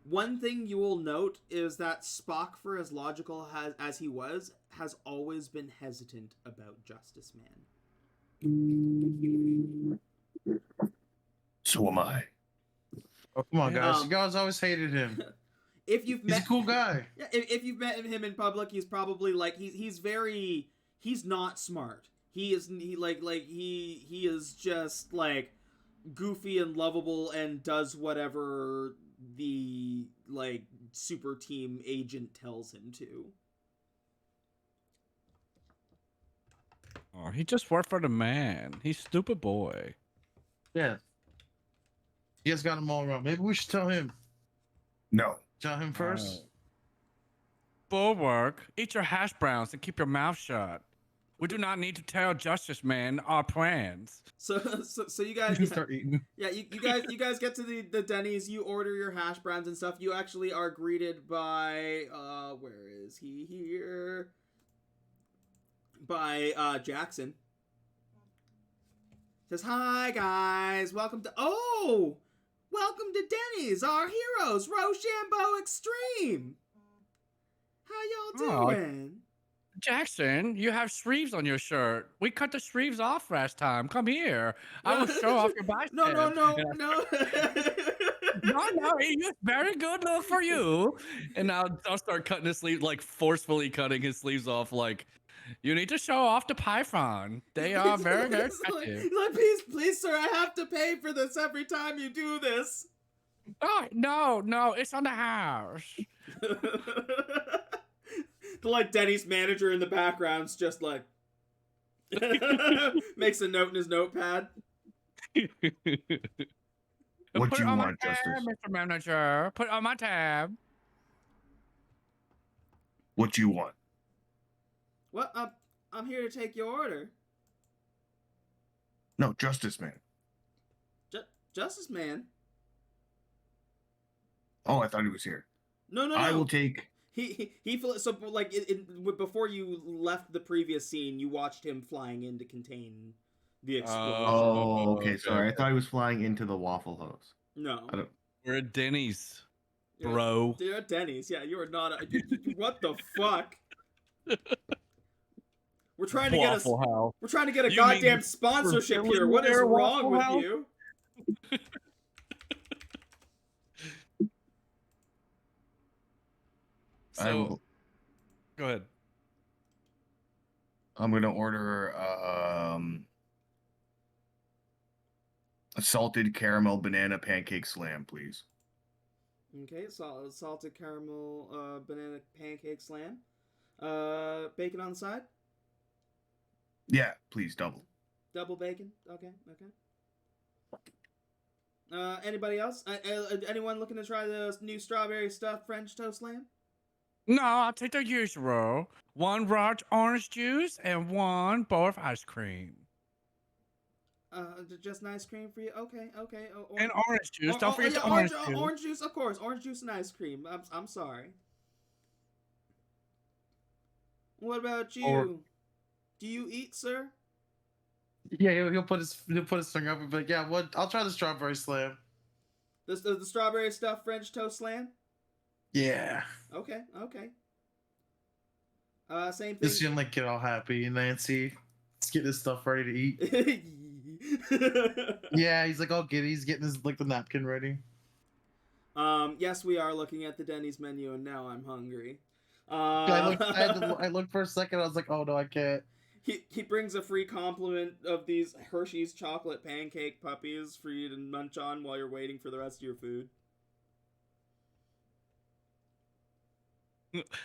One thing you will note is that Spock, for as logical as he was, has always been hesitant about Justice Man. So am I. Oh, come on, guys. You guys always hated him. If you've He's met a cool guy. Yeah, if you've met him in public, he's probably like he's not smart. He is just like goofy and lovable and does whatever the like super team agent tells him to. Oh, he just worked for the man. He's stupid boy. Yeah. You guys got him all wrong. Maybe we should tell him. No. Tell him first. Bulwark, eat your hash browns and keep your mouth shut. We do not need to tell Justice Man our plans. So you You guys, can start eating. yeah, you guys get to the Denny's. You order your hash browns and stuff. You actually are greeted by where is he here? By Jackson. Says, "Hi guys, welcome to Denny's. Our heroes, Roshambo Extreme. How y'all doing?" Jackson, you have sleeves on your shirt. We cut the sleeves off last time. Come here. I will show off your bicep. No. No, it's very good look for you. And I'll start cutting his sleeves, like forcefully cutting his sleeves off. Like, you need to show off the python. They are very, very effective. Please, sir, I have to pay for this every time you do this. Oh, no, it's on the house. The like Denny's manager in the background's just like makes a note in his notepad. What Put do it you on my want, tab, Justice? Mr. Manager. Put it on my tab. What do you want? What? I'm here to take your order. No, Justice Man. Justice Man. Oh, I thought he was here. No. I will take. So like before you left the previous scene, you watched him flying in to contain the explosion. Oh, okay. okay, Sorry, I thought he was flying into the Waffle House. No. We're at Denny's, You're- bro. You're at Denny's. Yeah, you are not. What the fuck? We're trying to Waffle House. We're trying to get a You goddamn mean sponsorship here. What is Billionaire wrong with Waffle House? you? So, go ahead. I'm gonna order a salted caramel banana pancake slam, please. Okay, salted caramel banana pancake slam. Bacon on the side. Yeah, please double. Double bacon. Okay. Anybody else? Anyone looking to try the new strawberry stuffed French toast slam? No, I'll take the usual. 1 large orange juice and 1 bowl of ice cream. Just an ice cream for you. Okay. And orange juice. Don't forget the orange juice. Orange juice, of course. Orange juice and ice cream. I'm sorry. What about you? Do you eat, sir? Yeah, he'll put his tongue up and be like, yeah, what? I'll try the strawberry slam. The strawberry stuffed French toast slam. Yeah. Okay. Same Just thing. him like get all happy, Nancy. Let's get his stuff ready to eat. Yeah, he's like all giddy. He's getting his like the napkin ready. Yes, we are looking at the Denny's menu, and now I'm hungry. I looked for a second. I was like, oh no, I can't. He brings a free compliment of these Hershey's chocolate pancake puppies for you to munch on while you're waiting for the rest of your food.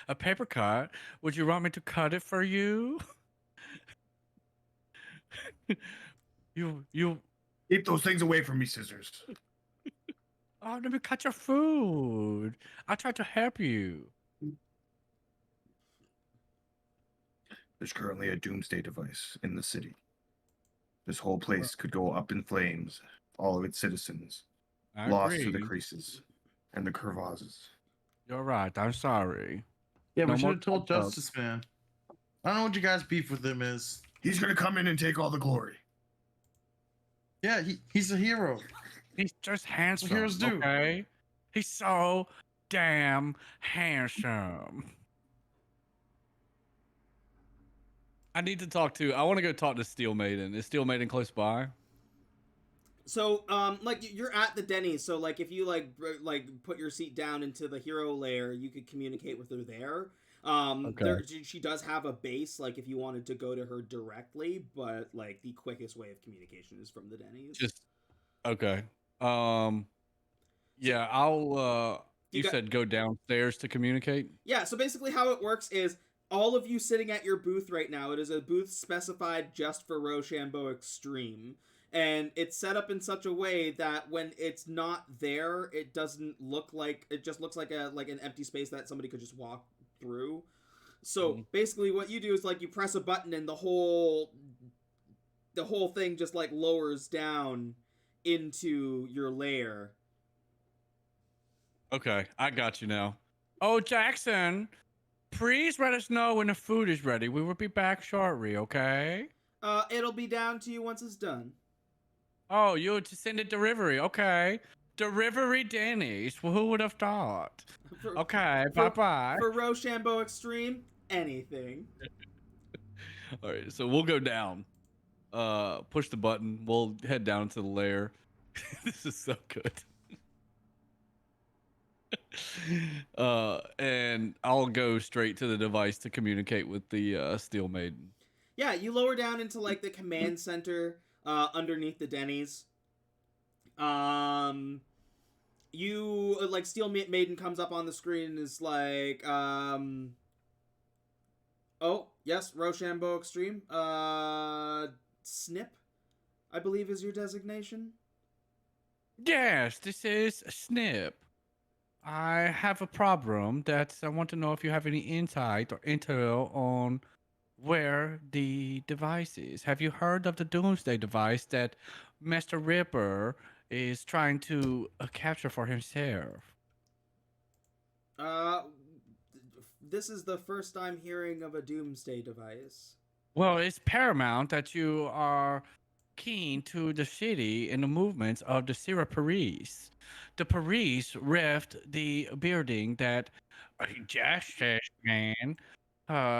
A paper cut? Would you want me to cut it for you? you. Keep those things away from me, scissors. Oh, let me cut your food. I tried to help you. There's currently a Doomsday Device in the city. This whole place could go up in flames. All of its citizens I lost to the agree. creases and the crevasses. You're right. I'm sorry. Yeah, No we should more have told cut-ups. Justice Man. I don't know what you guys' beef with him is. He's gonna come in and take all the glory. Yeah, he's a hero. He's just handsome. heroes do. Okay? He's so damn handsome. I need to talk to. I want to go talk to Steel Maiden. Is Steel Maiden close by? So, like you're at the Denny's, so like if you like put your seat down into the hero layer, you could communicate with her there. Okay. She does have a base, like if you wanted to go to her directly, but like the quickest way of communication is from the Denny's. Just okay. Yeah, I'll. You said go downstairs to communicate. Yeah. So basically, how it works is all of you sitting at your booth right now. It is a booth specified just for Roshambo Extreme. And it's set up in such a way that when it's not there, it doesn't look like, it just looks like an empty space that somebody could just walk through. So Mhm. basically, what you do is like you press a button and the whole thing just like lowers down into your lair. Okay, I got you now. Oh, Jackson, please let us know when the food is ready. We will be back shortly, okay? It'll be down to you once it's done. Oh, you to send a delivery, okay? Delivery Dennys. Well, who would have thought? for, Okay, for, bye-bye. for Roshambo Extreme, anything. All right, so we'll go down. Push the button. We'll head down to the lair. This is so good. And I'll go straight to the device to communicate with the Steel Maiden. Yeah, you lower down into like the command center underneath the Dennys. You like Steel Maiden comes up on the screen and is like, oh yes, Roshambo Extreme. Snip, I believe is your designation. Yes, this is Snip. I have a problem that I want to know if you have any insight or intel on where the device is. Have you heard of the Doomsday Device that Master Ripper is trying to capture for himself? Uh, this is the first I'm hearing of a Doomsday Device. Well, it's paramount that you are keen to the city and the movements of the Sierra Paris. The Paris left the building that Justice Man.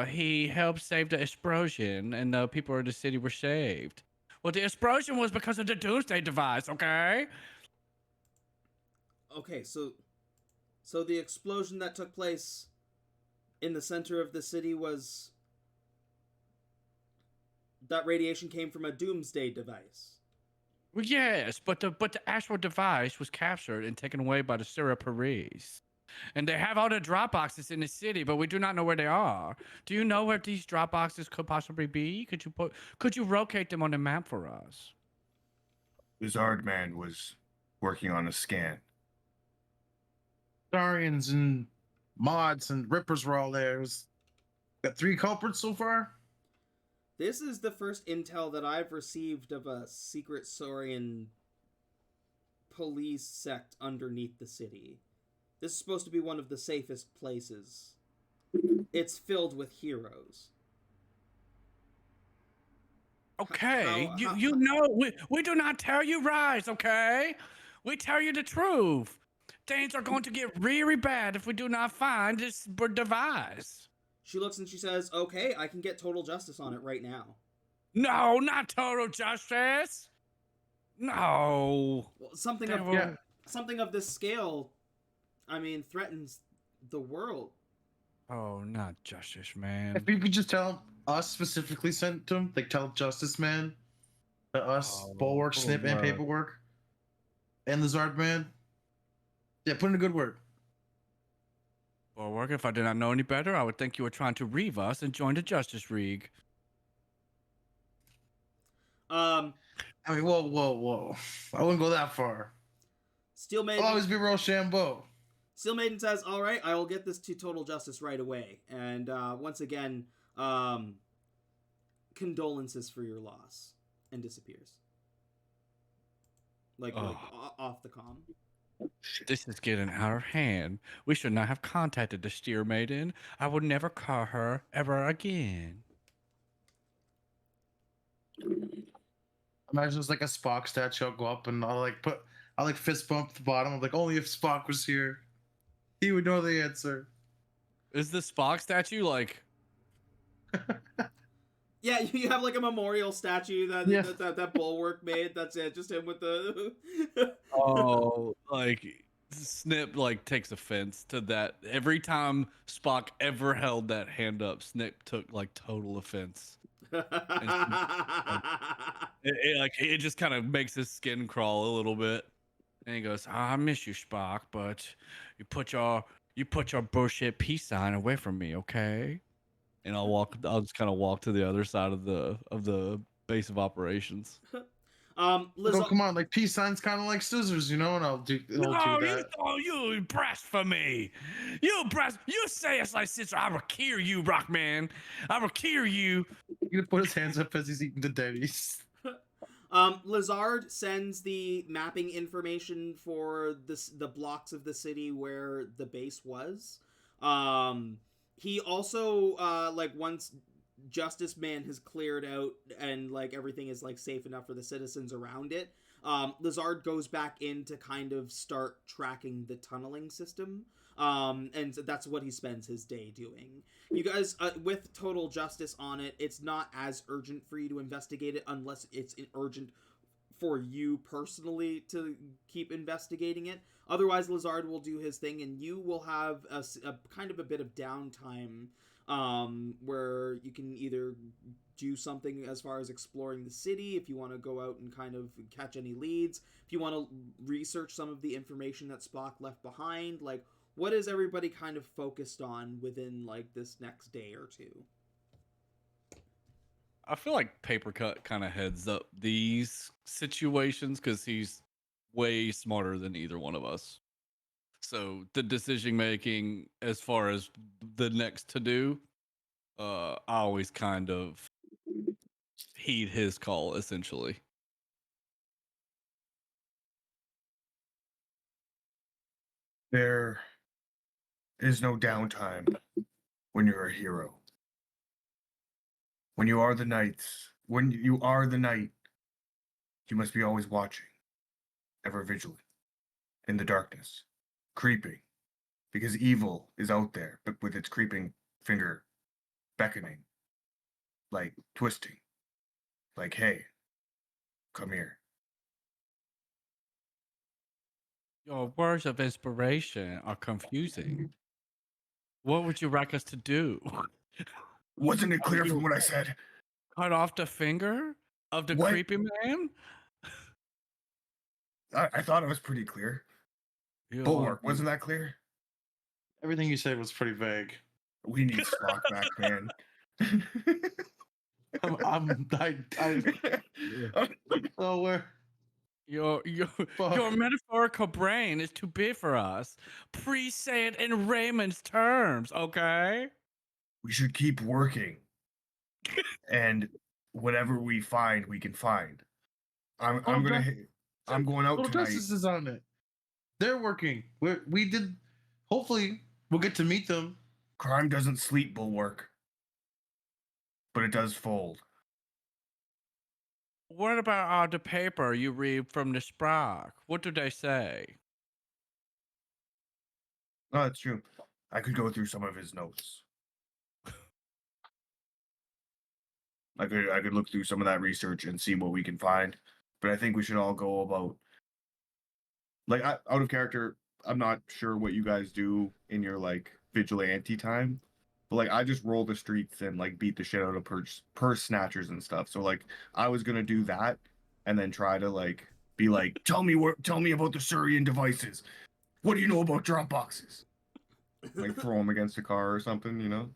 He helped save the explosion, and the people of the city were saved. Well, the explosion was because of the Doomsday Device, okay? Okay, so the explosion that took place in the center of the city was that radiation came from a Doomsday Device. Well, yes, but the actual device was captured and taken away by the Sierra Paris. And they have all the drop boxes in the city, but we do not know where they are. Do you know where these drop boxes could possibly be? Could you locate them on the map for us? The Zardman was working on a scan. Starians and mods and rippers were all there. Got 3 culprits so far. This is the first intel that I've received of a secret Saurian police sect underneath the city. This is supposed to be one of the safest places. It's filled with heroes. Okay, you know we do not tell you lies, okay? We tell you the truth. Things are going to get really bad if we do not find this device. She looks and she says, okay, I can get total justice on it right now. No, not total justice. No. Well, something of this scale, I mean, threatens the world. Oh, not Justice Man. If you could just tell us specifically sent him, like tell Justice Man, to us, Bulwark, Snip, and Paperwork, and the Zard Man. Yeah, put in a good word. Bulwark, if I did not know any better, I would think you were trying to reave us and join the Justice League. I mean, whoa. I wouldn't go that far. Steel Maiden. I'll always be Roshambo. Steel Maiden says, all right, I will get this to total justice right away. And once again, condolences for your loss. And disappears. Like off the comm. This is getting out of hand. We should not have contacted the Steer Maiden. I would never call her ever again. Imagine it's like a Spock statue. I'll go up and I'll fist bump the bottom. I'm like, only if Spock was here, he would know the answer. Is the Spock statue like? Yeah, you have like a memorial statue that Bulwark made. That's it, just him with the. Oh, like Snip like takes offense to that. Every time Spock ever held that hand up, Snip took like total offense. It just kind of makes his skin crawl a little bit, and he goes, "I miss you, Spock, but you put your bullshit peace sign away from me, okay?" And I'll just kind of walk to the other side of the base of operations. Oh, Lizard. come on, like peace signs kind of like scissors, and I'll do No, that. you blasphemy! You say it's like sister. I will kill you, Rockman. I will kill you. He's gonna put his hands up as he's eating the Dennys. Lizard sends the mapping information for the blocks of the city where the base was. He also like once Justice Man has cleared out and like everything is like safe enough for the citizens around it. Lizard goes back in to kind of start tracking the tunneling system. And that's what he spends his day doing. You guys, with Total Justice on it, it's not as urgent for you to investigate it unless it's urgent for you personally to keep investigating it. Otherwise, Lizard will do his thing, and you will have a kind of a bit of downtime where you can either do something as far as exploring the city, if you want to go out and kind of catch any leads, if you want to research some of the information that Spock left behind, like, what is everybody kind of focused on within, like, this next day or two? I feel like Papercut kind of heads up these situations because he's way smarter than either one of us. So the decision making as far as the next to do, I always kind of heed his call essentially. There is no downtime when you're a hero. When you are the knights, when you are the knight, you must be always watching, ever vigilant, in the darkness, creeping, because evil is out there, but with its creeping finger beckoning, like twisting, like, hey, come here. Your words of inspiration are confusing. What would you like us to do? Wasn't it clear from what I said? Cut off the finger of the What? creepy man? I thought it was pretty clear. Bulwark, wasn't that clear? Everything you said was pretty vague. We need Spock back, man. Oh, where? Your metaphorical brain is too big for us. Please say it in Raymond's terms, okay? We should keep working. And whatever we find, we can find. I'm going out Total tonight. Justice is on it. They're working. We did. Hopefully, we'll get to meet them. Crime doesn't sleep, Bulwark. But it does fold. What about the paper you read from the Spock? What do they say? No, that's true. I could go through some of his notes. I could look through some of that research and see what we can find. But I think we should all go about, like, out of character. I'm not sure what you guys do in your like vigilante time, but like I just roll the streets and like beat the shit out of purse snatchers and stuff. So like I was gonna do that and then try to like be like, tell me about the Surian devices. What do you know about drop boxes? Like throw them against a car or something.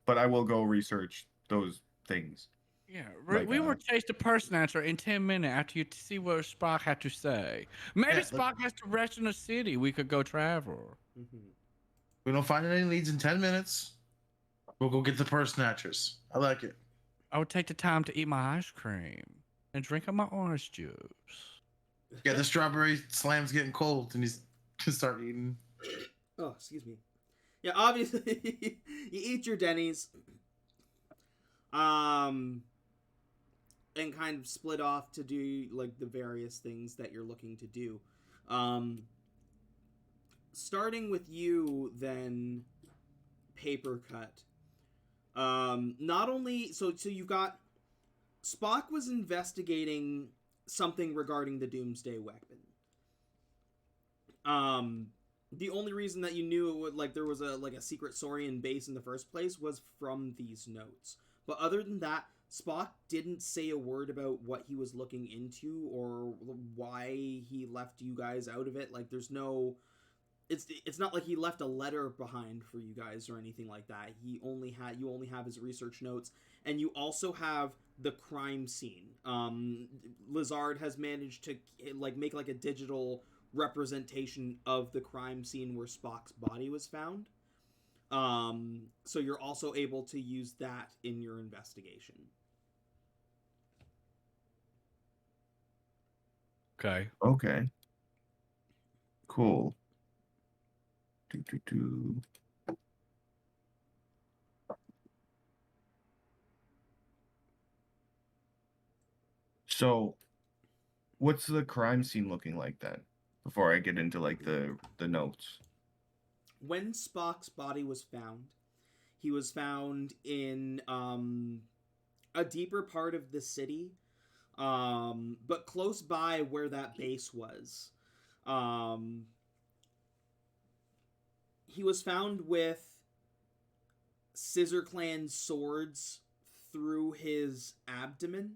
But I will go research those things. Yeah, Like, we will chase the purse snatcher in 10 minutes after you see what Spock had to say. Maybe Spock has to rest in the city. We could go travel. Mm-hmm. We don't find any leads in 10 minutes. We'll go get the purse snatchers. I like it. I would take the time to eat my ice cream and drink up my orange juice. Yeah, the strawberry slam's getting cold, and he's to start eating. Oh, excuse me. Yeah, obviously, you eat your Dennys. And kind of split off to do like the various things that you're looking to do. Starting with you, then Paper Cut. Not only so you've got Spock was investigating something regarding the Doomsday weapon. The only reason that you knew it would, like, there was a secret Saurian base in the first place was from these notes. But other than that, Spock didn't say a word about what he was looking into or why he left you guys out of it. Like, there's no it's not like he left a letter behind for you guys or anything like that. You only have his research notes, and you also have the crime scene. Lizard has managed to like make like a digital representation of the crime scene where Spock's body was found. So you're also able to use that in your investigation. Okay. Okay. Cool. Do. So, what's the crime scene looking like then? Before I get into like the notes. When Spock's body was found, he was found in a deeper part of the city, but close by where that base was. He was found with Scissor Clan swords through his abdomen.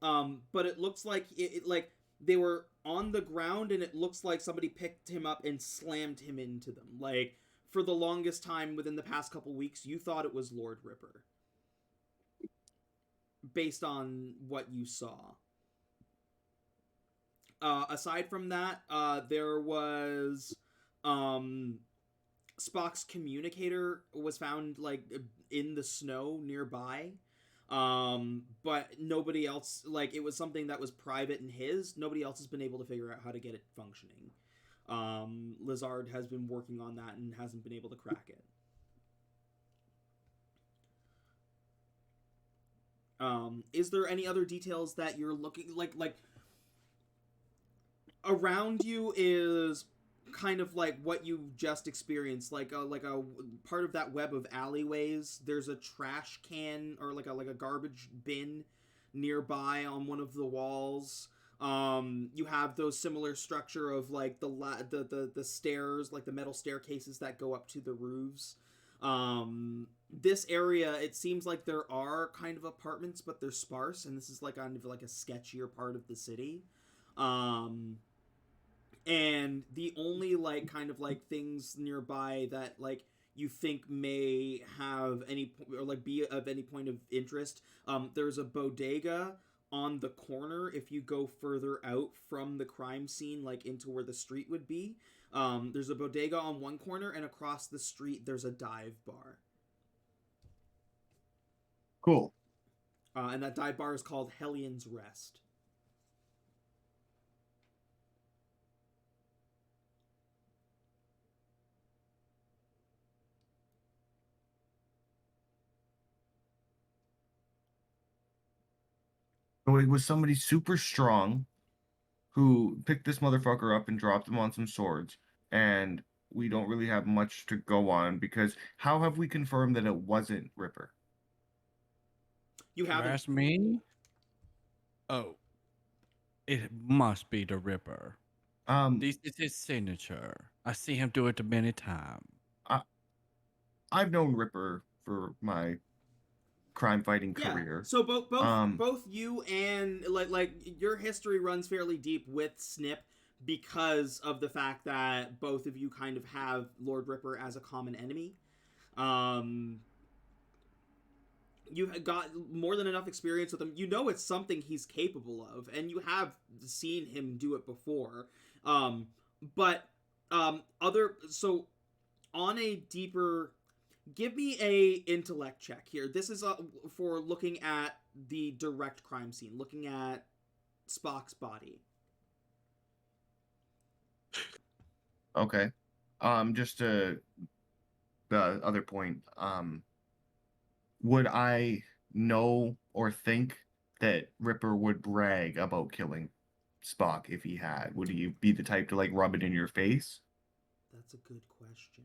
But it looks like it like they were on the ground, and it looks like somebody picked him up and slammed him into them. Like, for the longest time within the past couple weeks, you thought it was Lord Ripper, based on what you saw. Aside from that, there was Spock's communicator was found like in the snow nearby. But nobody else, like, it was something that was private in his. Nobody else has been able to figure out how to get it functioning. Lizard has been working on that and hasn't been able to crack it. Is there any other details that you're looking like around you is kind of like what you've just experienced, like a part of that web of alleyways. There's a trash can or like a garbage bin nearby on one of the walls. You have those similar structure of like the stairs, like the metal staircases that go up to the roofs. This area, it seems like there are kind of apartments, but they're sparse, and this is like kind of like a sketchier part of the city. And the only like kind of like things nearby that like you think may have any or like be of any point of interest, there's a bodega on the corner if you go further out from the crime scene, like into where the street would be. There's a bodega on one corner, and across the street there's a dive bar. Cool. And that dive bar is called Hellions Rest. So it was somebody super strong who picked this motherfucker up and dropped him on some swords, and we don't really have much to go on because how have we confirmed that it wasn't Ripper? You You haven't. ask me? Oh, it must be the Ripper. This is his signature. I see him do it many times. I've known Ripper for my crime fighting career. So both you and like your history runs fairly deep with Snip because of the fact that both of you kind of have Lord Ripper as a common enemy. You got more than enough experience with him. You know it's something he's capable of, and you have seen him do it before. But other so on a deeper, give me a intellect check here. This is for looking at the direct crime scene, looking at Spock's body. Okay. Just to the other point, would I know or think that Ripper would brag about killing Spock if he had? Would he be the type to like rub it in your face? That's a good question.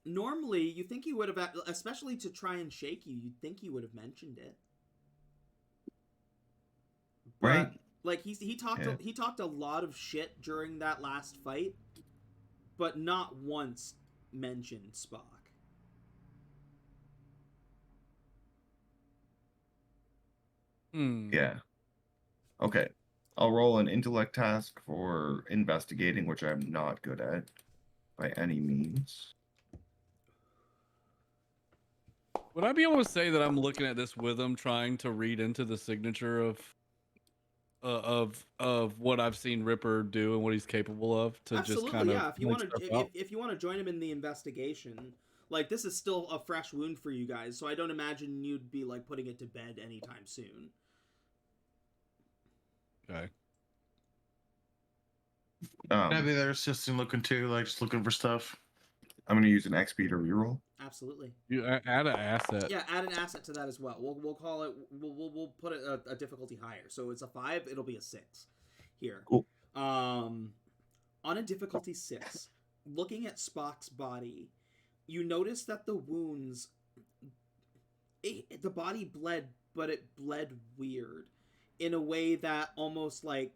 Normally you think he would have, especially to try and shake you, you'd think he would have mentioned it. But, right? Like he talked a lot of shit during that last fight, but not once mentioned Spock. Yeah. Okay. I'll roll an intellect task for investigating, which I'm not good at by any means. Would I be able to say that I'm looking at this with him, trying to read into the signature of what I've seen Ripper do and what he's capable of to just Absolutely, kind of yeah. If you point want stuff to, out? if you want to join him in the investigation, like this is still a fresh wound for you guys, so I don't imagine you'd be like putting it to bed anytime soon. Okay. Can I be there assisting, looking too, like just looking for stuff? I'm going to use an XP to reroll. Absolutely. You add an asset. Yeah, add an asset to that as well. We'll call it. We'll put it a difficulty higher. So it's a 5. It'll be a 6. Here. Cool. On a difficulty 6, looking at Spock's body, you notice that the wounds, the body bled, but it bled weird, in a way that almost like,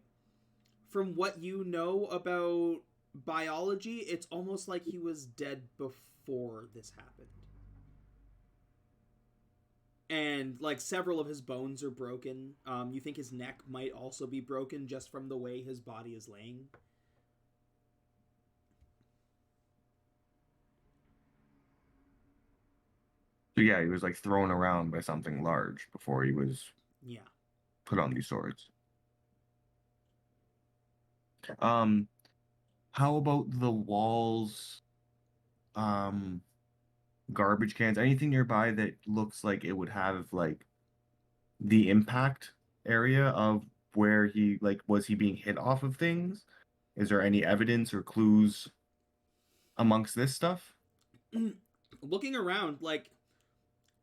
from what you know about biology, it's almost like he was dead before this happened. And like several of his bones are broken. You think his neck might also be broken just from the way his body is laying. So yeah, he was like thrown around by something large before he was put on these swords. How about the walls? Garbage cans, anything nearby that looks like it would have like the impact area of where he like was he being hit off of things? Is there any evidence or clues amongst this stuff? Looking around, like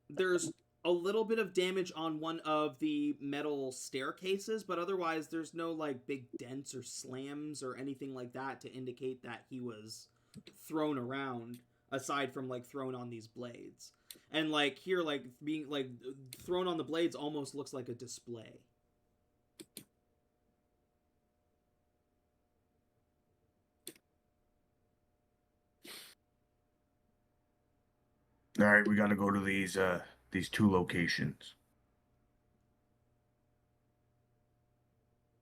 there's a little bit of damage on one of the metal staircases, but otherwise there's no like big dents or slams or anything like that to indicate that he was thrown around, aside from like thrown on these blades. And like here, like being like thrown on the blades almost looks like a display. All right, we got to go to these 2 locations.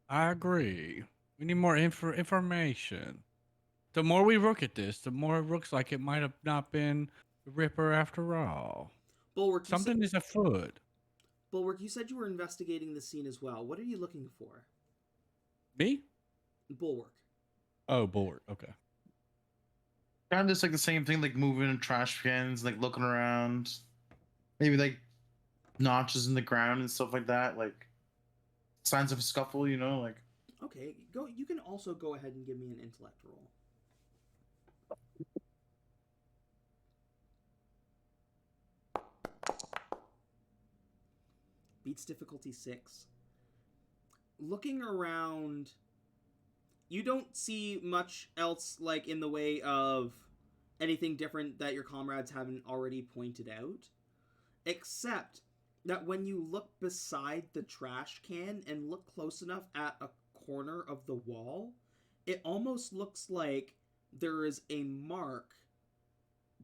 I agree. We need more information. The more we look at this, the more it looks like it might have not been the Ripper after all. Bulwark, Something is afoot. Bulwark, you said you were investigating the scene as well. What are you looking for? Me? Bulwark. Oh, Bulwark. Okay. Kind of just like the same thing, like moving trash cans, like looking around, maybe like notches in the ground and stuff like that, like signs of a scuffle, you know, like. Okay, go. You can also go ahead and give me an intellect roll. Beats difficulty 6. Looking around, you don't see much else like in the way of anything different that your comrades haven't already pointed out, except that when you look beside the trash can and look close enough at a corner of the wall, it almost looks like there is a mark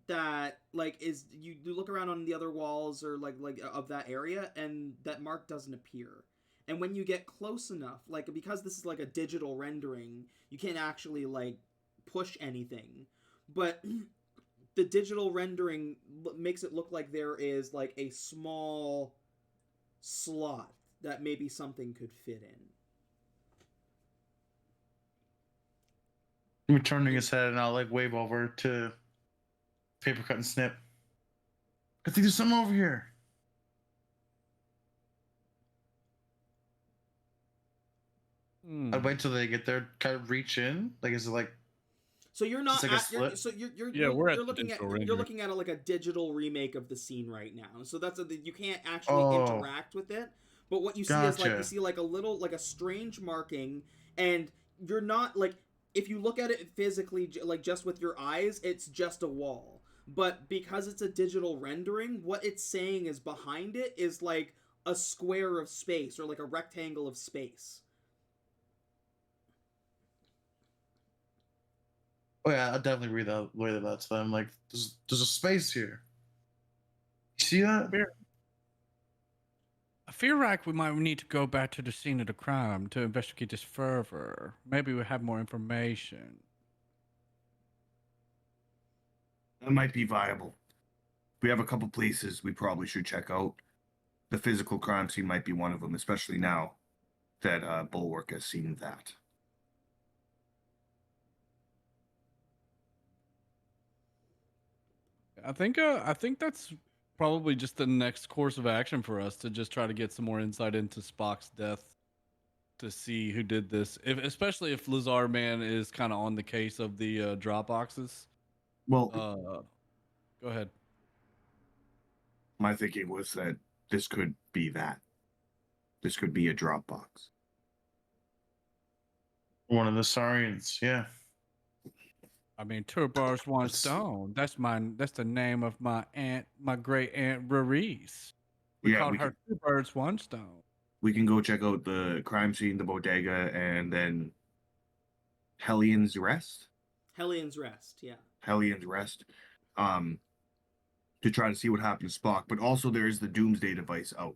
that like is you look around on the other walls or like of that area, and that mark doesn't appear. And when you get close enough, like because this is like a digital rendering, you can't actually like push anything, but the digital rendering makes it look like there is like a small slot that maybe something could fit in. I'm turning his head and I'll like wave over to Paper Cut and Snip. I think there's something over here. I'd wait till they get there, kind of reach in. Like, is it like? So you're not like at, you're looking at looking at like a digital remake of the scene right now. So that's you can't actually interact with it. But what you see is like you see like a little like a strange marking, and you're not like if you look at it physically like just with your eyes, it's just a wall. But because it's a digital rendering, what it's saying is behind it is like a square of space or like a rectangle of space. Oh yeah, I'll definitely read that to them. Like, there's a space here. You see that? I feel like we might need to go back to the scene of the crime to investigate this further. Maybe we'll have more information. That might be viable. We have a couple places we probably should check out. The physical crime scene might be one of them, especially now that Bulwark has seen that. I think that's probably just the next course of action for us to just try to get some more insight into Spock's death to see who did this. Especially if Lazar Man is kind of on the case of the drop boxes. Well, Go ahead. my thinking was that this could be that. This could be a Dropbox. One of the Saurians, yeah. I mean, two birds, one stone. That's the name of my great aunt Rarice. We called her two birds, one stone. We can go check out the crime scene, the bodega, and then Hellions Rest. Hellions Rest, yeah. Hellions Rest. To try to see what happened to Spock. But also there is the Doomsday Device out.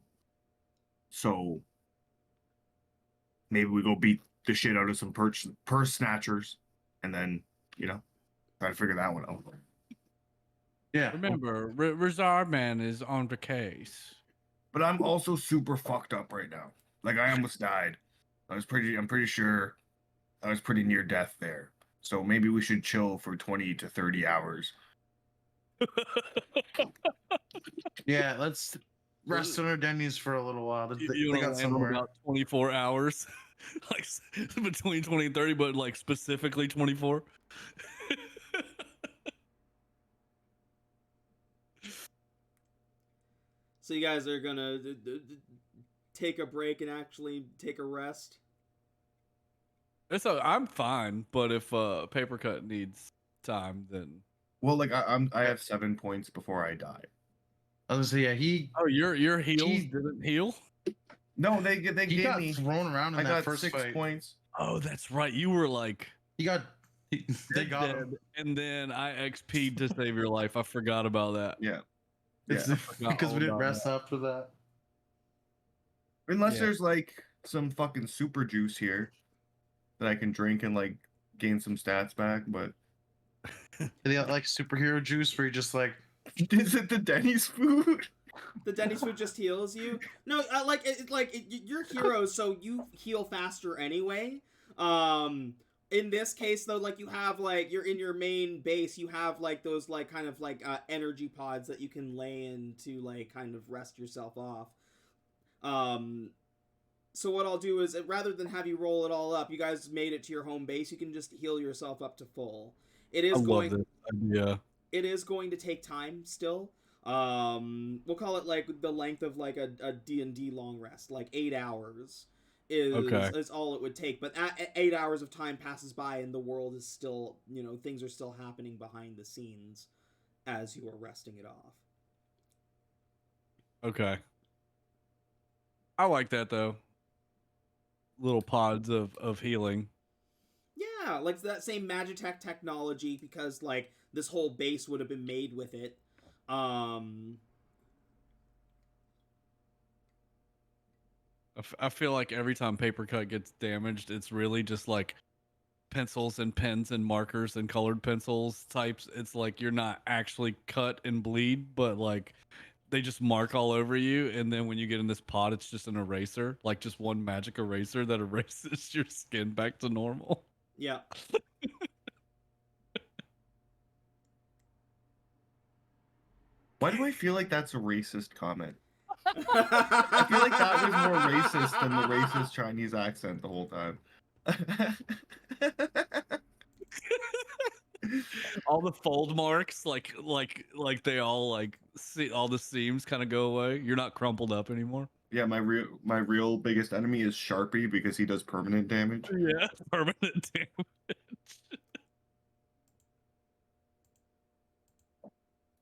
So maybe we go beat the shit out of some purse snatchers and then, try to figure that one out. Yeah. Remember, Razar Man is on the case. But I'm also super fucked up right now. Like, I almost died. I'm pretty sure I was pretty near death there. So maybe we should chill for 20 to 30 hours. Yeah, let's rest on our Dennys for a little while. You They got got somewhere. about 24 hours. Like between 20 and 30, but like specifically 24. So you guys are gonna take a break and actually take a rest? I'm fine, but if Paper Cut needs time, then Well, like I have 7 points before I die. I was gonna say, yeah, Oh, your heals didn't heal? No, they he gave got me. thrown around in I that got first 6 fight. points. Oh, that's right. You were like They got him. and then I XP'd to save your life. I forgot about that. Yeah. It's because we didn't rest after that. Unless Yeah. there's like some fucking super juice here that I can drink and like gain some stats back, but They got like superhero juice where you just like, is it the Denny's food? The Dennys food just heals you. No, you're heroes, so you heal faster anyway. In this case, though, like you have like you're in your main base, you have like those like kind of like energy pods that you can lay in to like kind of rest yourself off. So what I'll do is rather than have you roll it all up, you guys made it to your home base. You can just heal yourself up to full. It is love this idea. It is going to take time still. We'll call it like the length of like a D&D long rest, like 8 hours is all it would take. But 8 hours of time passes by and the world is still, things are still happening behind the scenes as you are resting it off. Okay. I like that though. Little pods of healing. Yeah, like that same Magitech technology, because like this whole base would have been made with it. I feel like every time Paper Cut gets damaged, it's really just like pencils and pens and markers and colored pencils types. It's like you're not actually cut and bleed, but like they just mark all over you. And then when you get in this pod, it's just an eraser, like just one magic eraser that erases your skin back to normal. Yeah. Why do I feel like that's a racist comment? I feel like that was more racist than the racist Chinese accent the whole time. All the fold marks, like they all like see all the seams kind of go away. You're not crumpled up anymore. Yeah, my real biggest enemy is Sharpie because he does permanent damage. Yeah, permanent damage.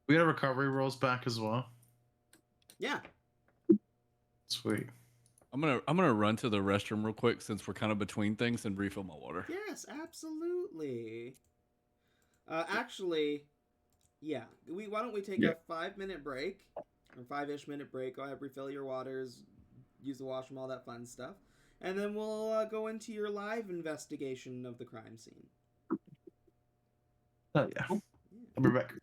we got recovery rolls back as well. Yeah. Sweet. I'm gonna run to the restroom real quick since we're kind of between things and refill my water. Yes, absolutely. Actually, yeah. Why don't we take a 5-minute break, or 5-ish minute break? Go ahead, refill your waters, use the washroom, all that fun stuff. And then we'll go into your live investigation of the crime scene. Oh yeah. I'll be back.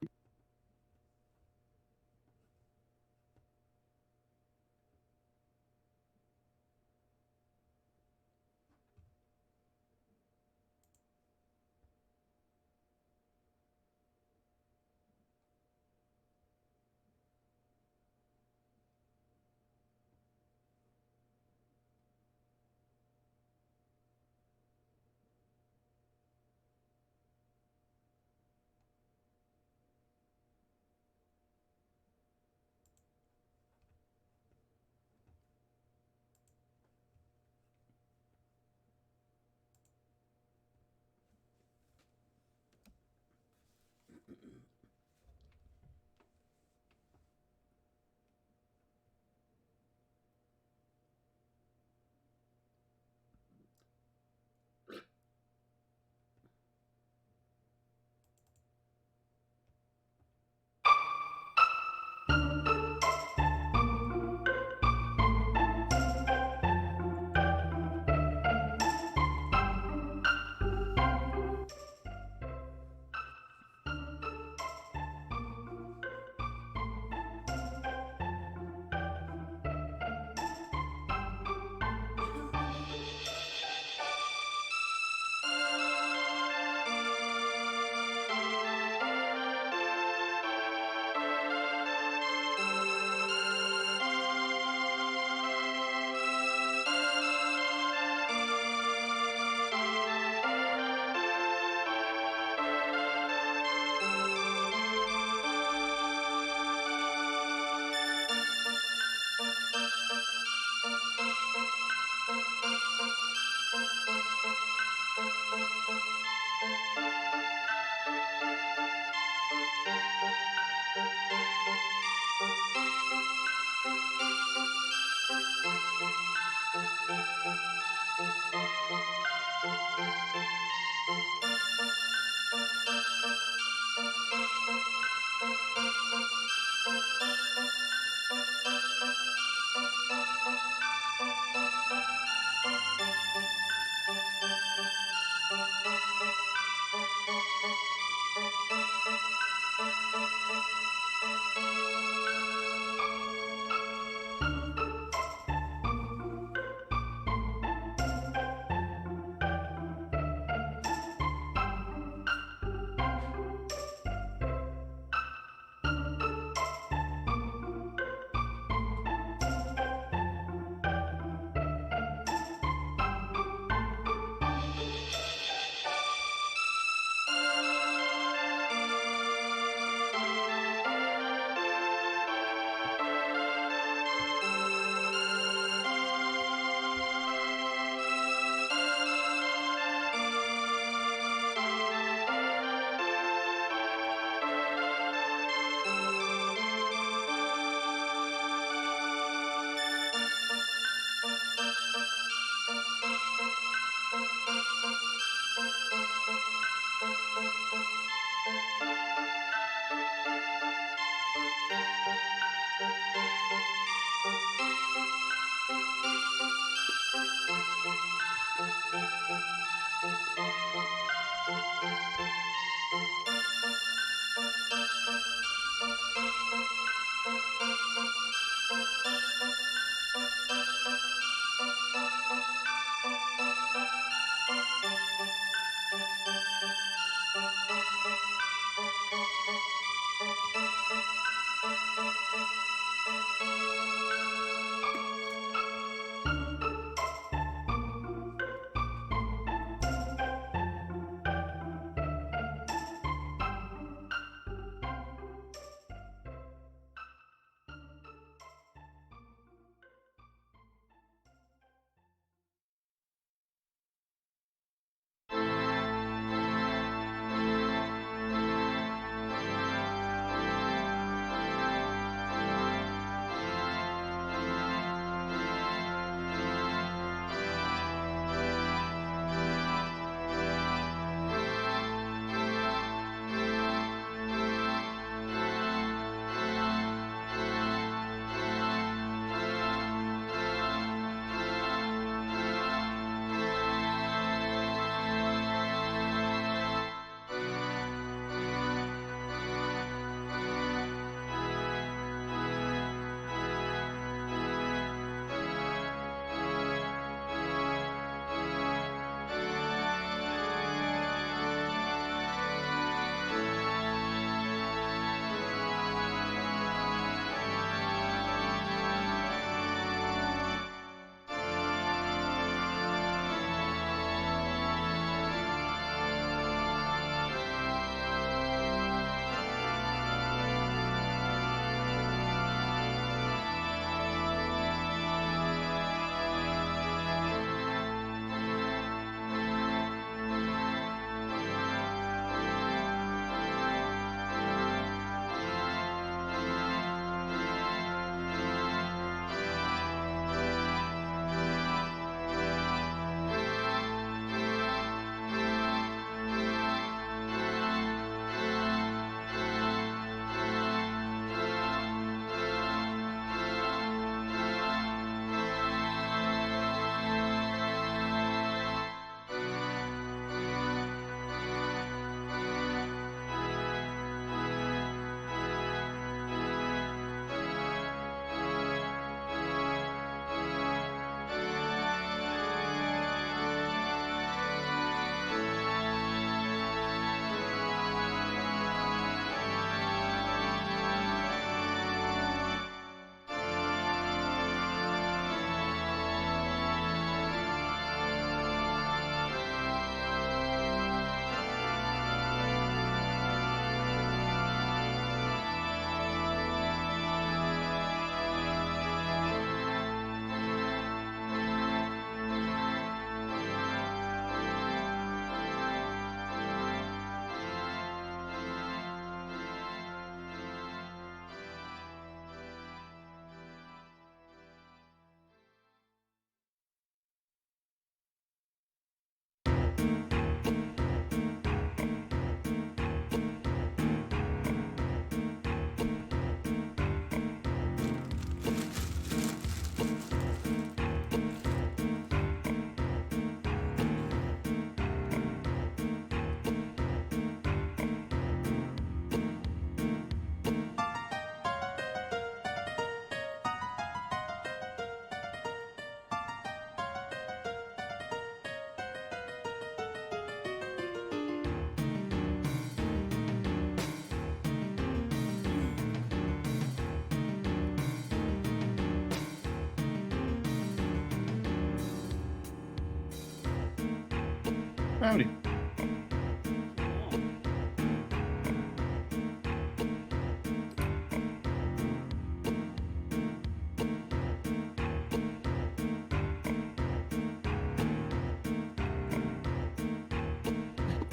Howdy.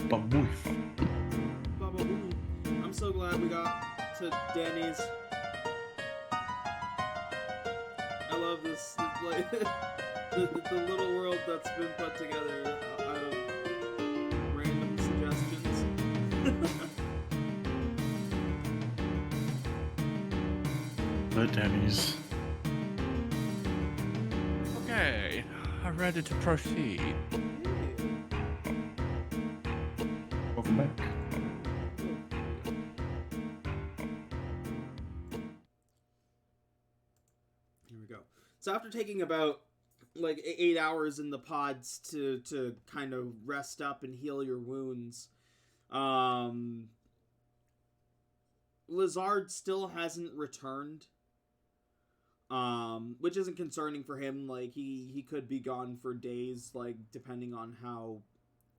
Baboy. Baba Boo. I'm so glad we got to Dennys. I love this, like, the little world that's been put together out of random suggestions. The Dennys. Okay, I'm ready to proceed. Welcome back. Here we go. So after taking about like 8 hours in the pods to kind of rest up and heal your wounds, Lazard still hasn't returned. Which isn't concerning for him. Like he could be gone for days, like depending on how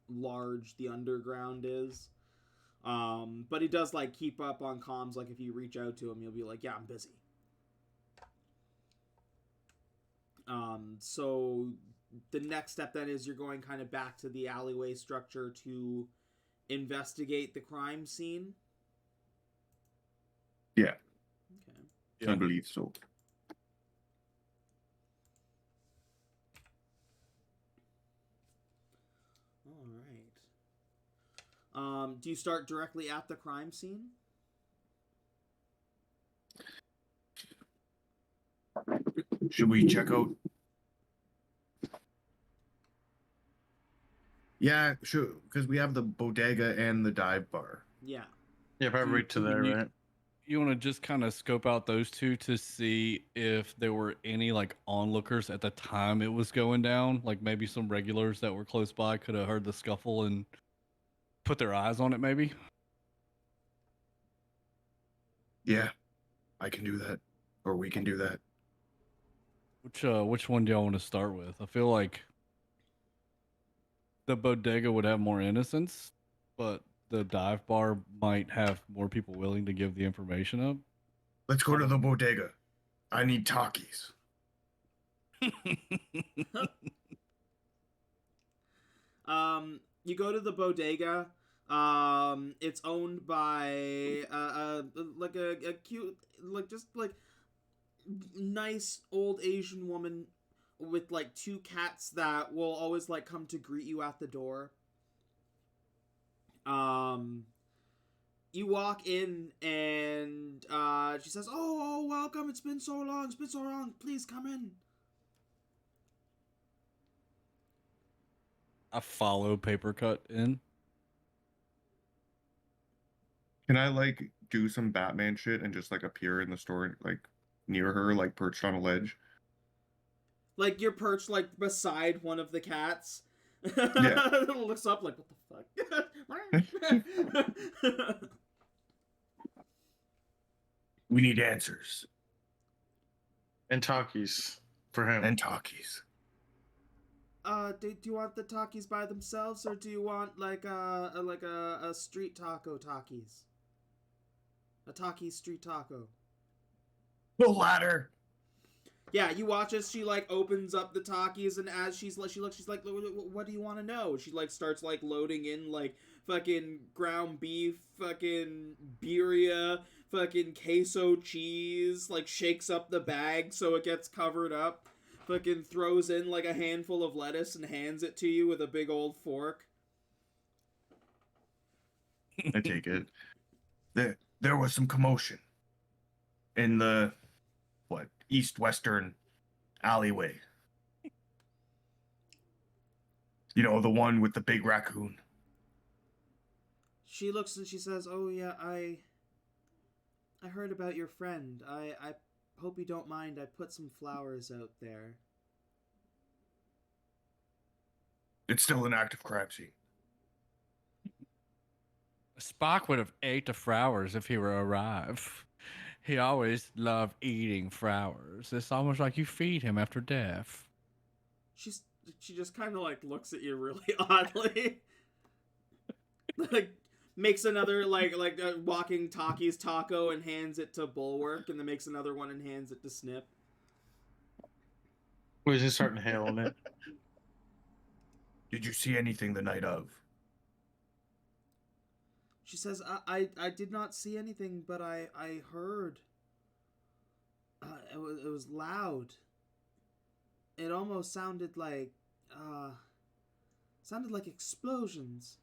large the underground is. But he does like keep up on comms. Like if you reach out to him, he'll be like, "Yeah, I'm busy." So the next step then is you're going kind of back to the alleyway structure to investigate the crime scene. Yeah, Okay. I believe so. All right. Do you start directly at the crime scene? Should we check out? Yeah, sure. Because we have the bodega and the dive bar. Yeah. Yeah, probably right to there, right? You want to just kind of scope out those two to see if there were any like onlookers at the time it was going down. Like maybe some regulars that were close by could have heard the scuffle and put their eyes on it, maybe. Yeah, I can do that, or we can do that. Which one do y'all want to start with? I feel like the bodega would have more innocence, but the dive bar might have more people willing to give the information up. Let's go to the bodega. I need Takis. You go to the bodega. It's owned by like a cute, like just like nice old Asian woman with like two cats that will always like come to greet you at the door. You walk in and she says, "Oh, welcome. It's been so long. It's been so long. Please come in." I follow Paper Cut in. Can I like do some Batman shit and just like appear in the store, like near her, like perched on a ledge? Like you're perched like beside one of the cats. Yeah. It looks up like, what the fuck? We need answers And Takis for him. and Takis. Do you want the Takis by themselves, or do you want like a street taco Takis? A Taki street taco. The ladder. Yeah, you watch as she like opens up the Takis, and as she looks, she's like, "What do you want to know?" She like starts like loading in like fucking ground beef, fucking birria, fucking queso cheese, like shakes up the bag so it gets covered up, fucking throws in like a handful of lettuce and hands it to you with a big old fork. I take it. There was some commotion in the east-western alleyway. You know, the one with the big raccoon. She looks and she says, "Oh yeah, I heard about your friend. I hope you don't mind. I put some flowers out there." It's still an active crime scene. Spock would have ate the flowers if he were alive. He always loved eating flowers. It's almost like you feed him after death. She just kind of like looks at you really oddly. like makes another like walking Taki's taco and hands it to Bulwark, and then makes another one and hands it to Snip. We're just starting hailing it. Did you see anything the night of? She says, I did not see anything, but I heard. It was loud. It almost sounded like explosions.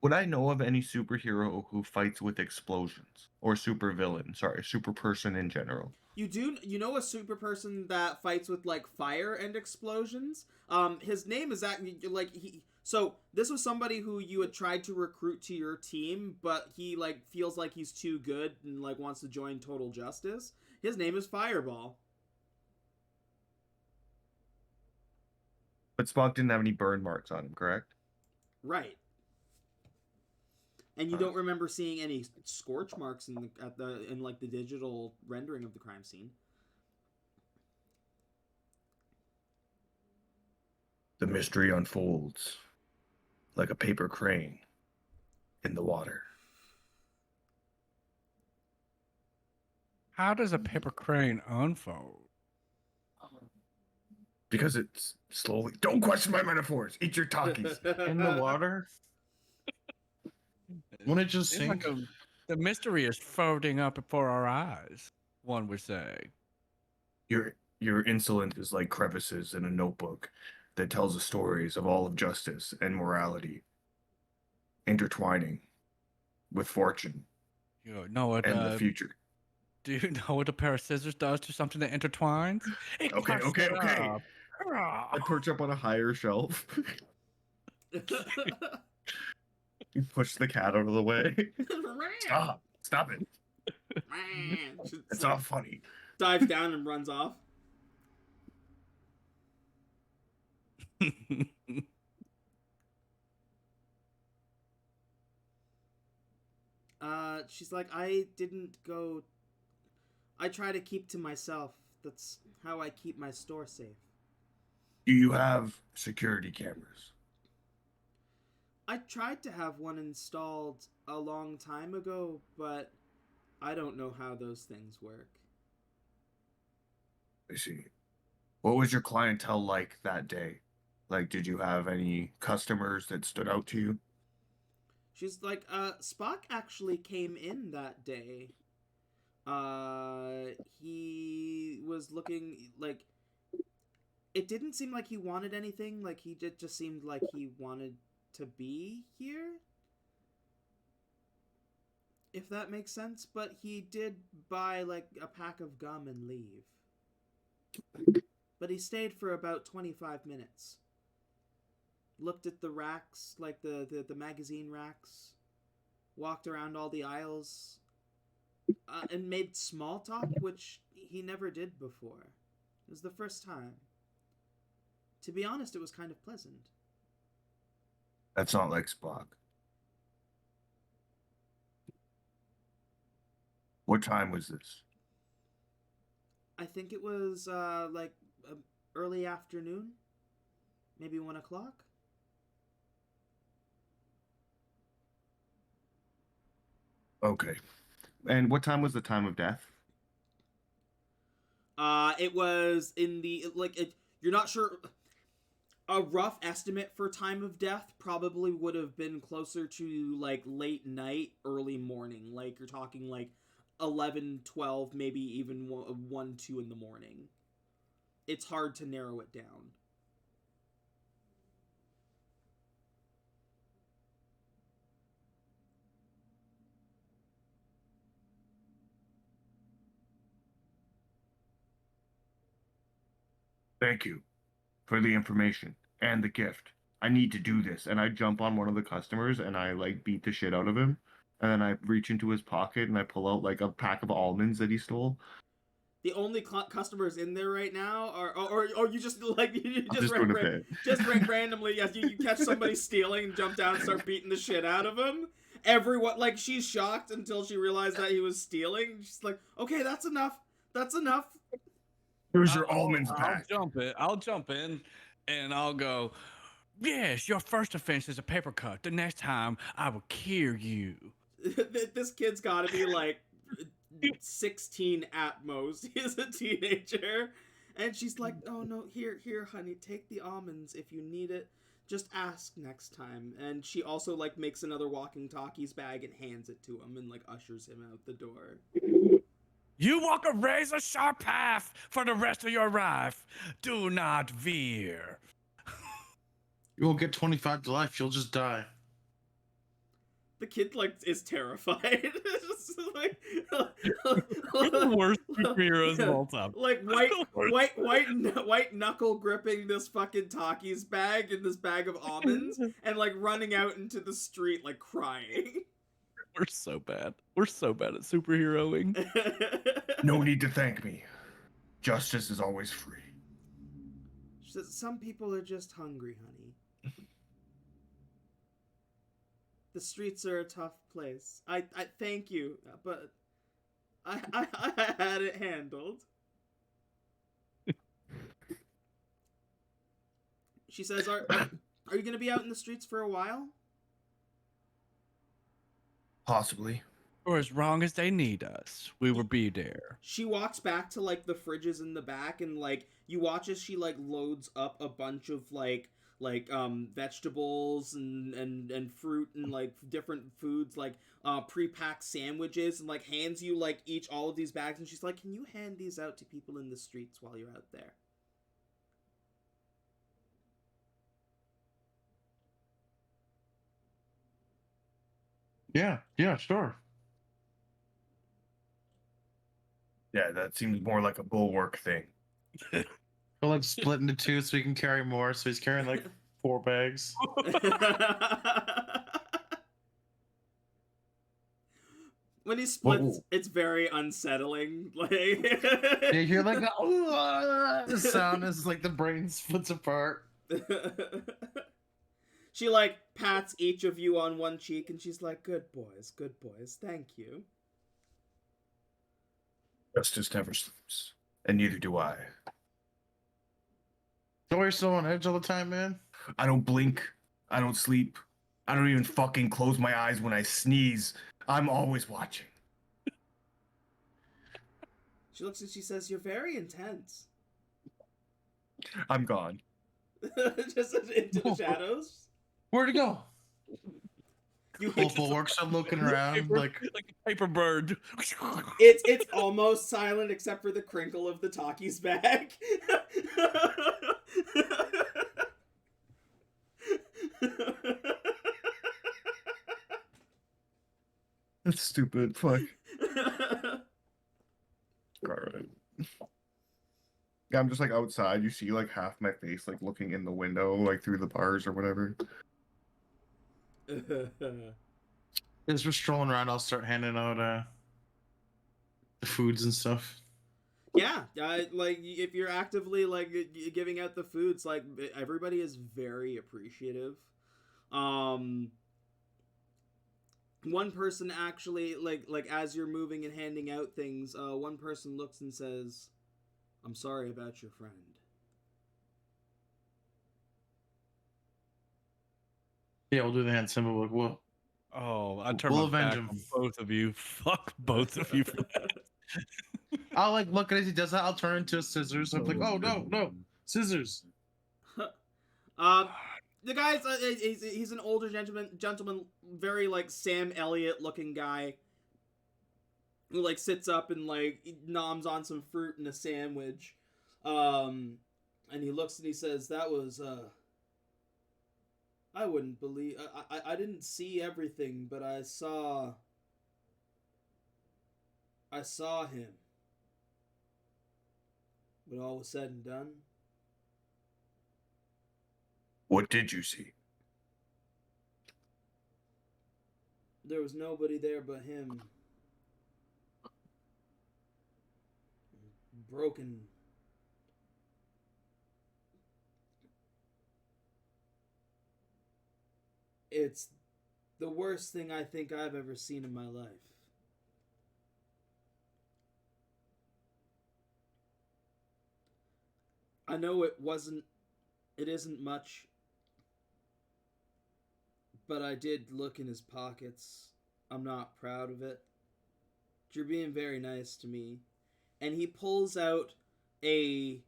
Would I know of any superhero who fights with explosions? Or supervillain, sorry, super person in general. You know a super person that fights with like fire and explosions? His name is so this was somebody who you had tried to recruit to your team, but he like feels like he's too good and like wants to join Total Justice. His name is Fireball. But Spock didn't have any burn marks on him, correct? Right. And you don't remember seeing any scorch marks in the digital rendering of the crime scene. The mystery unfolds like a paper crane in the water. How does a paper crane unfold? Because it's slowly. Don't question my metaphors. Eat your Takis. In the water? Wouldn't it just Seems sink? like the mystery is folding up before our eyes, one would say. Your insolence is like crevices in a notebook that tells the stories of all of justice and morality, intertwining with fortune You know what? and the future. Do you know what a pair of scissors does to something that intertwines? It Okay. cuts it I up. perch up on a higher shelf. You push the cat out of the way. Stop it. It's not funny. Dives down and runs off. She's like, I didn't go. I try to keep to myself. That's how I keep my store safe. Do you have security cameras? I tried to have one installed a long time ago, but I don't know how those things work. I see. What was your clientele like that day? Like, did you have any customers that stood out to you? She's like, Spock actually came in that day. He was looking like, it didn't seem like he wanted anything. Like, just seemed like he wanted to be here, if that makes sense. But he did buy like a pack of gum and leave. But he stayed for about 25 minutes. Looked at the racks, like the magazine racks. Walked around all the aisles. And made small talk, which he never did before. It was the first time. To be honest, it was kind of pleasant. That's not like Spock. What time was this? I think it was early afternoon, maybe 1 o'clock. Okay. And what time was the time of death? It was in the you're not sure. A rough estimate for time of death probably would have been closer to like late night, early morning. Like you're talking like 11, 12, maybe even 1, 2 in the morning. It's hard to narrow it down. Thank you for the information and the gift. I need to do this. And I jump on one of the customers and I like beat the shit out of him. And then I reach into his pocket and I pull out like a pack of almonds that he stole. The only customers in there right now are, or you just like you just randomly, yes, you catch somebody stealing and jump down and start beating the shit out of him. Everyone, like, she's shocked until she realized that he was stealing. She's like, okay, that's enough. That's enough. Here's your almonds back. I'll jump in. And I'll go, yes, your first offense is a paper cut. The next time I will kill you. This kid's got to be like 16 at most. He's a teenager. And she's like, oh no, here, honey, take the almonds if you need it. Just ask next time. And she also like makes another walking talkies bag and hands it to him and like ushers him out the door. You walk a razor sharp path for the rest of your life. Do not veer. You won't get 25 to life. You'll just die. The kid like is terrified. It's just, like, We're the worst superheroes of all time. Like white knuckle gripping this fucking talkies bag and this bag of almonds and like running out into the street like crying. We're so bad. We're so bad at superheroing. No need to thank me. Justice is always free. She says, some people are just hungry, honey. The streets are a tough place. I thank you, but I had it handled. She says, are you going to be out in the streets for a while? Possibly. For as long as they need us, we will be there. She walks back to like the fridges in the back and like you watch as she like loads up a bunch of like vegetables and fruit and like different foods like pre-packed sandwiches and like hands you like each all of these bags and she's like, can you hand these out to people in the streets while you're out there? Yeah, sure. Yeah, that seems more like a bulwark thing. We'll like split into two so we can carry more. So he's carrying like 4 bags. When he splits, Whoa. it's very unsettling. Like Yeah, you hear like the sound as like the brain splits apart. She like pats each of you on one cheek and she's like, good boys, thank you. Justice never sleeps, and neither do I. Don't you're so on edge all the time, man. I don't blink. I don't sleep. I don't even fucking close my eyes when I sneeze. I'm always watching. She looks and she says, you're very intense. I'm gone. Just into the shadows. Where'd it go? You Full works. I'm looking around like a paper bird. it's almost silent except for the crinkle of the talkies bag. That's stupid. Fuck. Alright. Yeah, I'm just like outside. You see like half my face like looking in the window, like through the bars or whatever. as we're strolling around, I'll start handing out the foods and stuff. Yeah, like if you're actively like giving out the foods, like everybody is very appreciative. One person actually like as you're moving and handing out things, one person looks and says, "I'm sorry about your friend." Yeah, we'll do the hand symbol. Like, well, Oh, I turn We'll my back avenge on him. both of you. Fuck both of you for that. I'll like look at it as he does that. I'll turn into a scissors. I'm like, oh no, scissors. The guy's he's an older gentleman, very like Sam Elliott looking guy, who like sits up and like noms on some fruit and a sandwich, and he looks and he says, "That was I wouldn't believe I didn't see everything, but I saw him. When all was said and done." What did you see? There was nobody there but him. Broken. It's the worst thing I think I've ever seen in my life. I know it wasn't It isn't much, but I did look in his pockets. I'm not proud of it. You're being very nice to me. And he pulls out a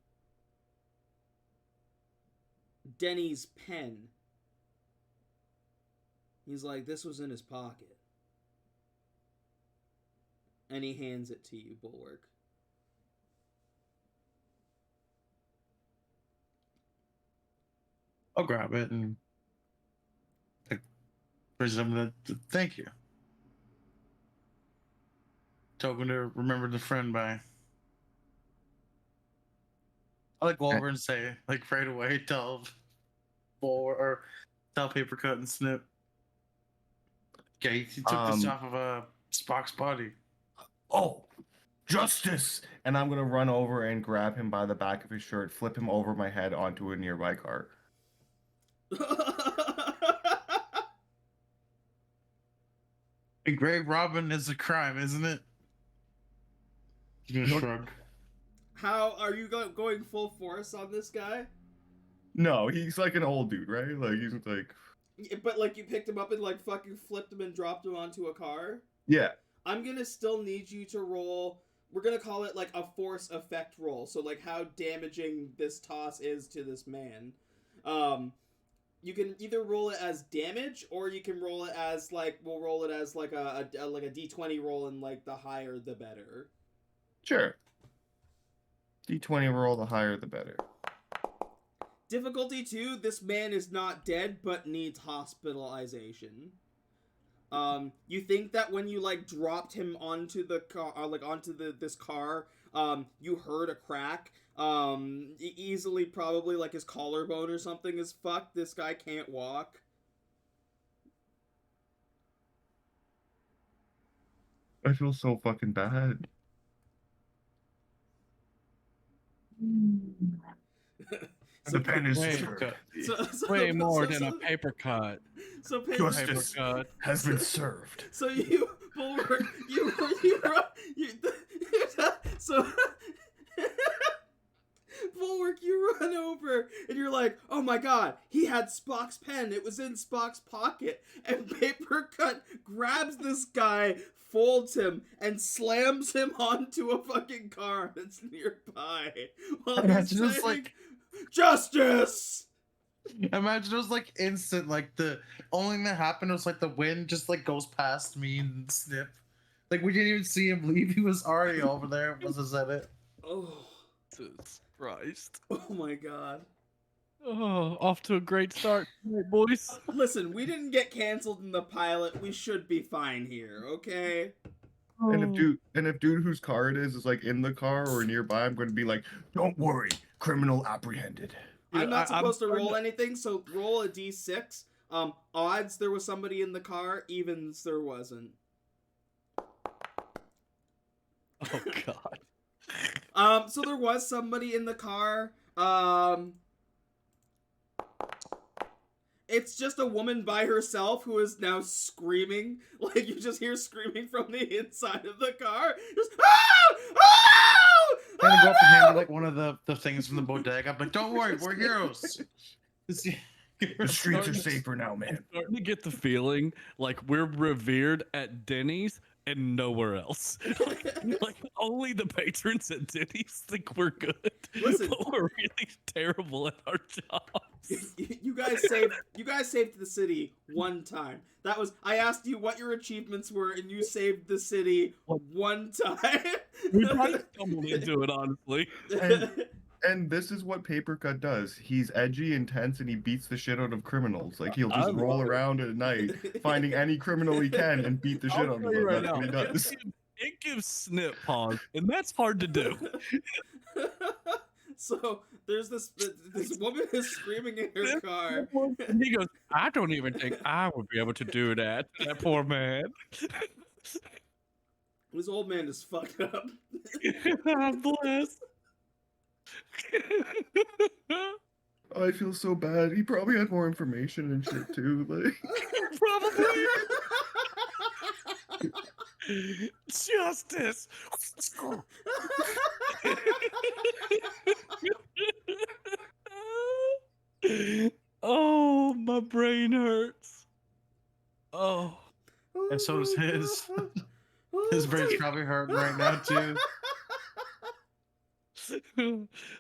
Dennys pen. He's like, this was in his pocket. And he hands it to you, Bulwark. I'll grab it and present the thank you. Token to remember the friend by. I like go over and say, like right away, tell Paper Cut and Snip. Okay, he took this off of Spock's body. Oh, justice! And I'm gonna run over and grab him by the back of his shirt, flip him over my head onto a nearby car. A grave robin is a crime, isn't it? He's gonna shrug. How are you going full force on this guy? No, he's like an old dude, right? Like he's like. But like you picked him up and like fucking flipped him and dropped him onto a car? Yeah. I'm gonna still need you to roll. We're gonna call it like a force effect roll. So like how damaging this toss is to this man. You can either roll it as damage, or you can roll it as like we'll roll it as like a d20 roll, and like the higher the better. Sure. D20 roll, the higher the better. Difficulty 2, this man is not dead, but needs hospitalization. You think that when you, like, dropped him onto the car, this car, you heard a crack, easily probably, like, his collarbone or something is fucked, this guy can't walk. I feel so fucking bad. The pen is served. Way more than a paper cut. So Justice has been served. So you, Bulwark, so Bulwark, you run over and you're like, oh my god, he had Spock's pen. It was in Spock's pocket. And Paper Cut grabs this guy, folds him, and slams him onto a fucking car that's nearby. While he's just saying, like justice! Imagine it was like instant, like the only thing that happened was like the wind just like goes past me and Snip. Like we didn't even see him leave. He was already over there. Was it? Oh, Jesus Christ. oh my god. Oh, off to a great start, boys. Listen, we didn't get canceled in the pilot. We should be fine here, okay? And if dude whose car it is like in the car or nearby, I'm going to be like, don't worry, criminal apprehended. I'm not supposed to roll anything, so roll a d6. Odds there was somebody in the car, evens there wasn't. Oh god. So there was somebody in the car. It's just a woman by herself who is now screaming. Like, you just hear screaming from the inside of the car. Just, ah! Ah! I'm gonna go up and hand like one of the things from the bodega. I'm like, don't worry, we're heroes. The streets are safer now, man. I'm starting to get the feeling like we're revered at Dennys and nowhere else. like only the patrons at Dennys think we're good. Listen, but we're really terrible at our jobs. You guys saved the city one time. That was, I asked you what your achievements were, and you saved the city one time. We probably stumbled into it, honestly. And this is what Paper Cut does. He's edgy, intense, and he beats the shit out of criminals. Like, he'll just roll around at night, finding any criminal he can and beat the shit out of them. Right That's what he does. It gives Snip pause, and that's hard to do. So there's this woman is screaming in her car. And he goes, I don't even think I would be able to do that. That poor man. This old man is fucked up. I'm blessed. I feel so bad. He probably had more information and shit too. Like, Probably. Justice. brain hurts. Oh. And so does my his. God. His Oh brain's my- probably hurting right now too.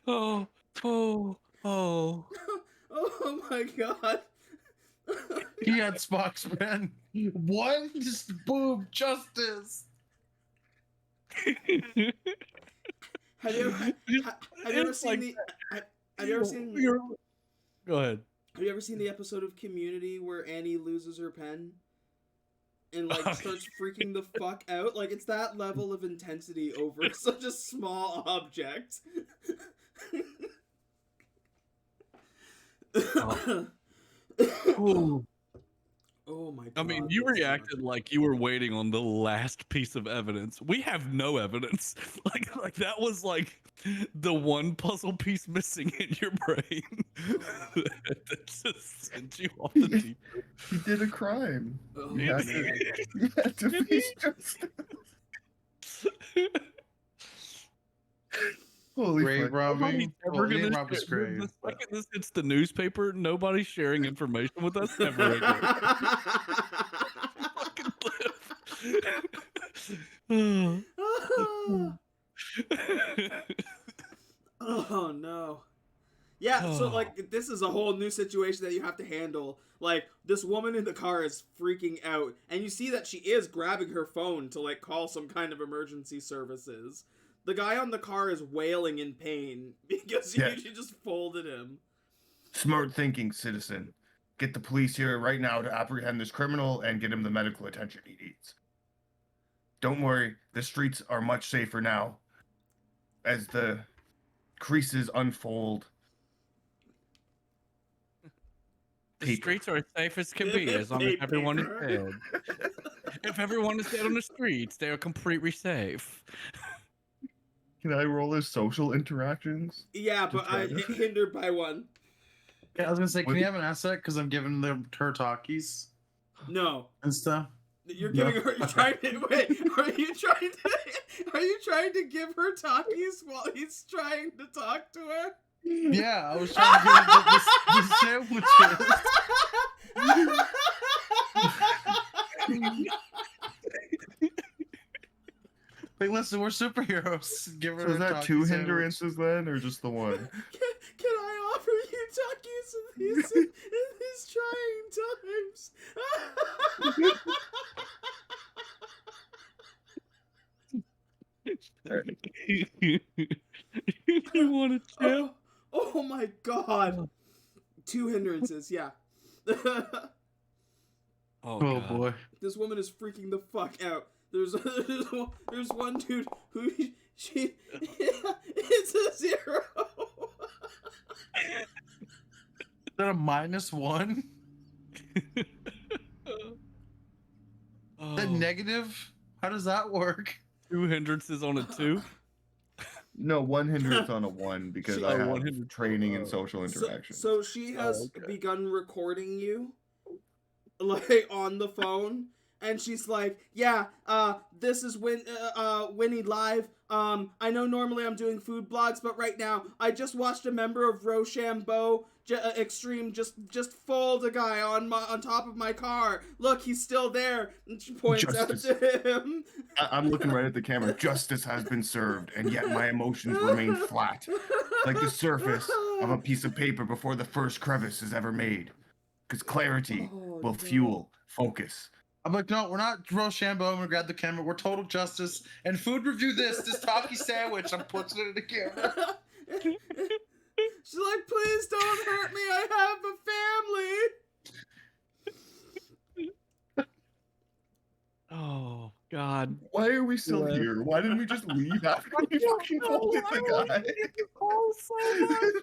Oh. Oh. Oh. Oh my God. He had Spock's pen. One, just boom, justice. Have you ever, have you ever It's seen like the? Have you ever seen? Go ahead. Have you ever seen the episode of Community where Annie loses her pen and like starts freaking the fuck out? Like it's that level of intensity over such a small object. Ooh. Oh my God. I mean, you that's reacted like you were waiting on the last piece of evidence. We have no evidence. Like that was like the one puzzle piece missing in your brain that just sent you off the deep. He did a crime. Oh, You had man. you had to face justice. Holy Grave fuck. robbing. Ever Well, he gonna didn't rob his share- grave. the but- second this hits the newspaper, nobody's sharing information with us ever again. Fucking live. Oh no. Yeah, so like this is a whole new situation that you have to handle. Like this woman in the car is freaking out and you see that she is grabbing her phone to like call some kind of emergency services. The guy on the car is wailing in pain because Yeah. you just folded him. Smart thinking, citizen. Get the police here right now to apprehend this criminal and get him the medical attention he needs. Don't worry, the streets are much safer now. As the creases unfold. The Paper. streets are as safe as can be as long as everyone is Paper. dead. If everyone is dead on the streets, they are completely safe. Can I roll his social interactions? Yeah, but I hindered by one. Yeah, I was gonna say, can What- you have an asset? Because I'm giving them her talkies No. and stuff. You're No. giving her. You're trying to wait. Are you trying to? Are you trying to give her talkies while he's trying to talk to her? Yeah, I was trying to give her the sandwiches. Like, listen, we're superheroes. Give her So is a that talkie two sandwich. hindrances then, or just the one? Can I offer you talkies in these trying times? You want to chill? Oh my God! Two hindrances. Yeah. Oh God. boy. This woman is freaking the fuck out. There's one dude who she it's a 0. Is that a -1? Oh, That negative? How does that work? 2 hindrances on a 2. No, one hindrance on a one because She- I Oh, have one hindrance. training and Oh. social interactions. So she has okay. begun recording you, like on the phone, and she's like, "Yeah, this is Winnie live. I know normally I'm doing food blogs, but right now I just watched a member of Roshambo Extreme just fold a guy on top of my car. Look, he's still there." And she points Justice. out to him. I'm looking right at the camera. Justice has been served, and yet my emotions remain flat, like the surface of a piece of paper before the first crevice is ever made. Because clarity Oh, will no. fuel focus. I'm like, no, we're not Roshambo. I'm gonna grab the camera. We're total justice and food review. This talkie sandwich. I'm putting it in the camera. She's like, "Please don't hurt me. I have a family." Oh God. Why are we still Yeah. here? Why didn't we just leave after we fucking folded the guy? Oh, so much.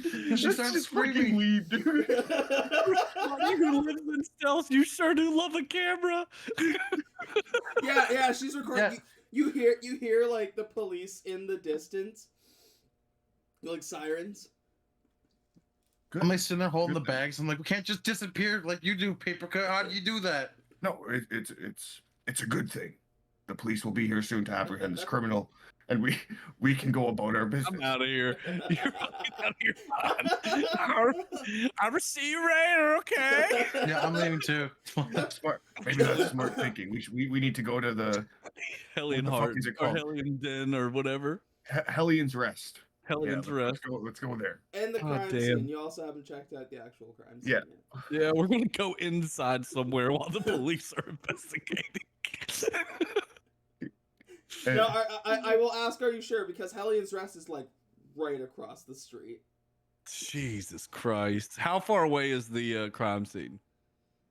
She Let's starts just screaming. fucking leave, dude. You who lives in stealth, you sure do love a camera. Yeah, she's recording. Yeah. You hear like the police in the distance, like sirens. I'm like sitting there holding the bags. I'm like, we can't just disappear like you do, Papercut. How do you do that? No, it's a good thing. The police will be here soon to apprehend this criminal and we can go about our business. I'm out of here. You're fucking out of here. I'll see you later, okay? Yeah, I'm leaving too. Smart. Maybe that's smart thinking. We need to go to the Hellion what the fuck Heart is it or called? Hellion Den or whatever. Hellions Rest. Hellion's Yeah, Rest. let's go there. And the Oh, crime damn. scene. You also haven't checked out the actual crime scene Yeah. yet. Yeah, we're gonna go inside somewhere while the police are investigating. No, I will ask, are you sure? Because Hellion's Rest is like right across the street. Jesus Christ! How far away is the crime scene?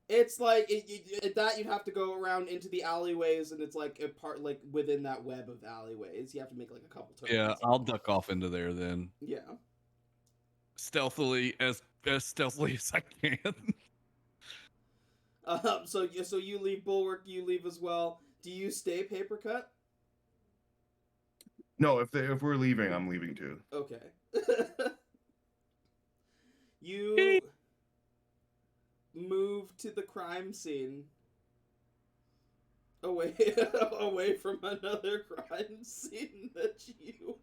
It's like that you'd have to go around into the alleyways, and it's like a part like within that web of alleyways. You have to make like a couple turns. Yeah, I'll duck off into there then, Yeah. stealthily as stealthily as I can. So you leave Bulwark. You leave as well. Do you stay Paper Cut? No, if we're leaving, I'm leaving too. Okay. You move to the crime scene. Away from another crime scene that you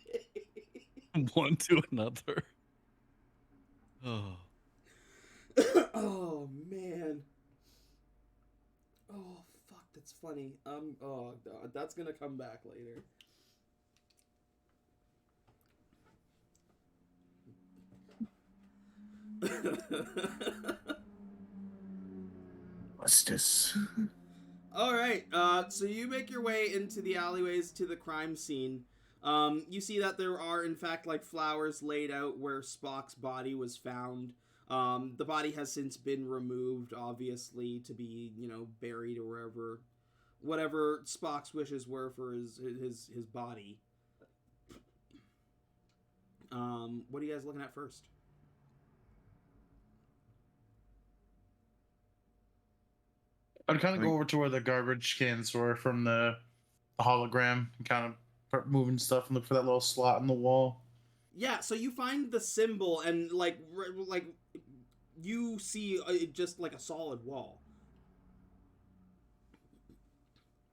made. One to another. Oh. Oh man. Oh fuck, that's funny. Oh god, that's gonna come back later. Justice. All right. So you make your way into the alleyways to the crime scene. You see that there are, in fact, like flowers laid out where Spock's body was found. The body has since been removed, obviously, to be, buried or whatever Spock's wishes were for his body. What are you guys looking at first? I'd kind of go over to where the garbage cans were from the hologram and kind of start moving stuff and look for that little slot in the wall. Yeah, so you find the symbol and like you see just like a solid wall.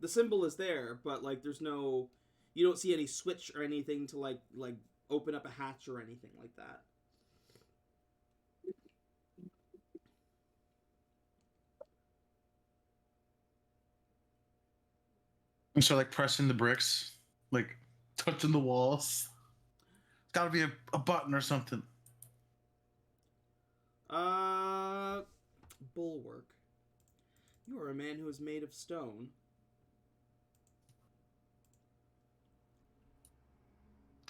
The symbol is there, but like there's no, you don't see any switch or anything to like open up a hatch or anything like that. And so like pressing the bricks, like touching the walls. It's got to be a button or something. Bulwark. You are a man who is made of stone.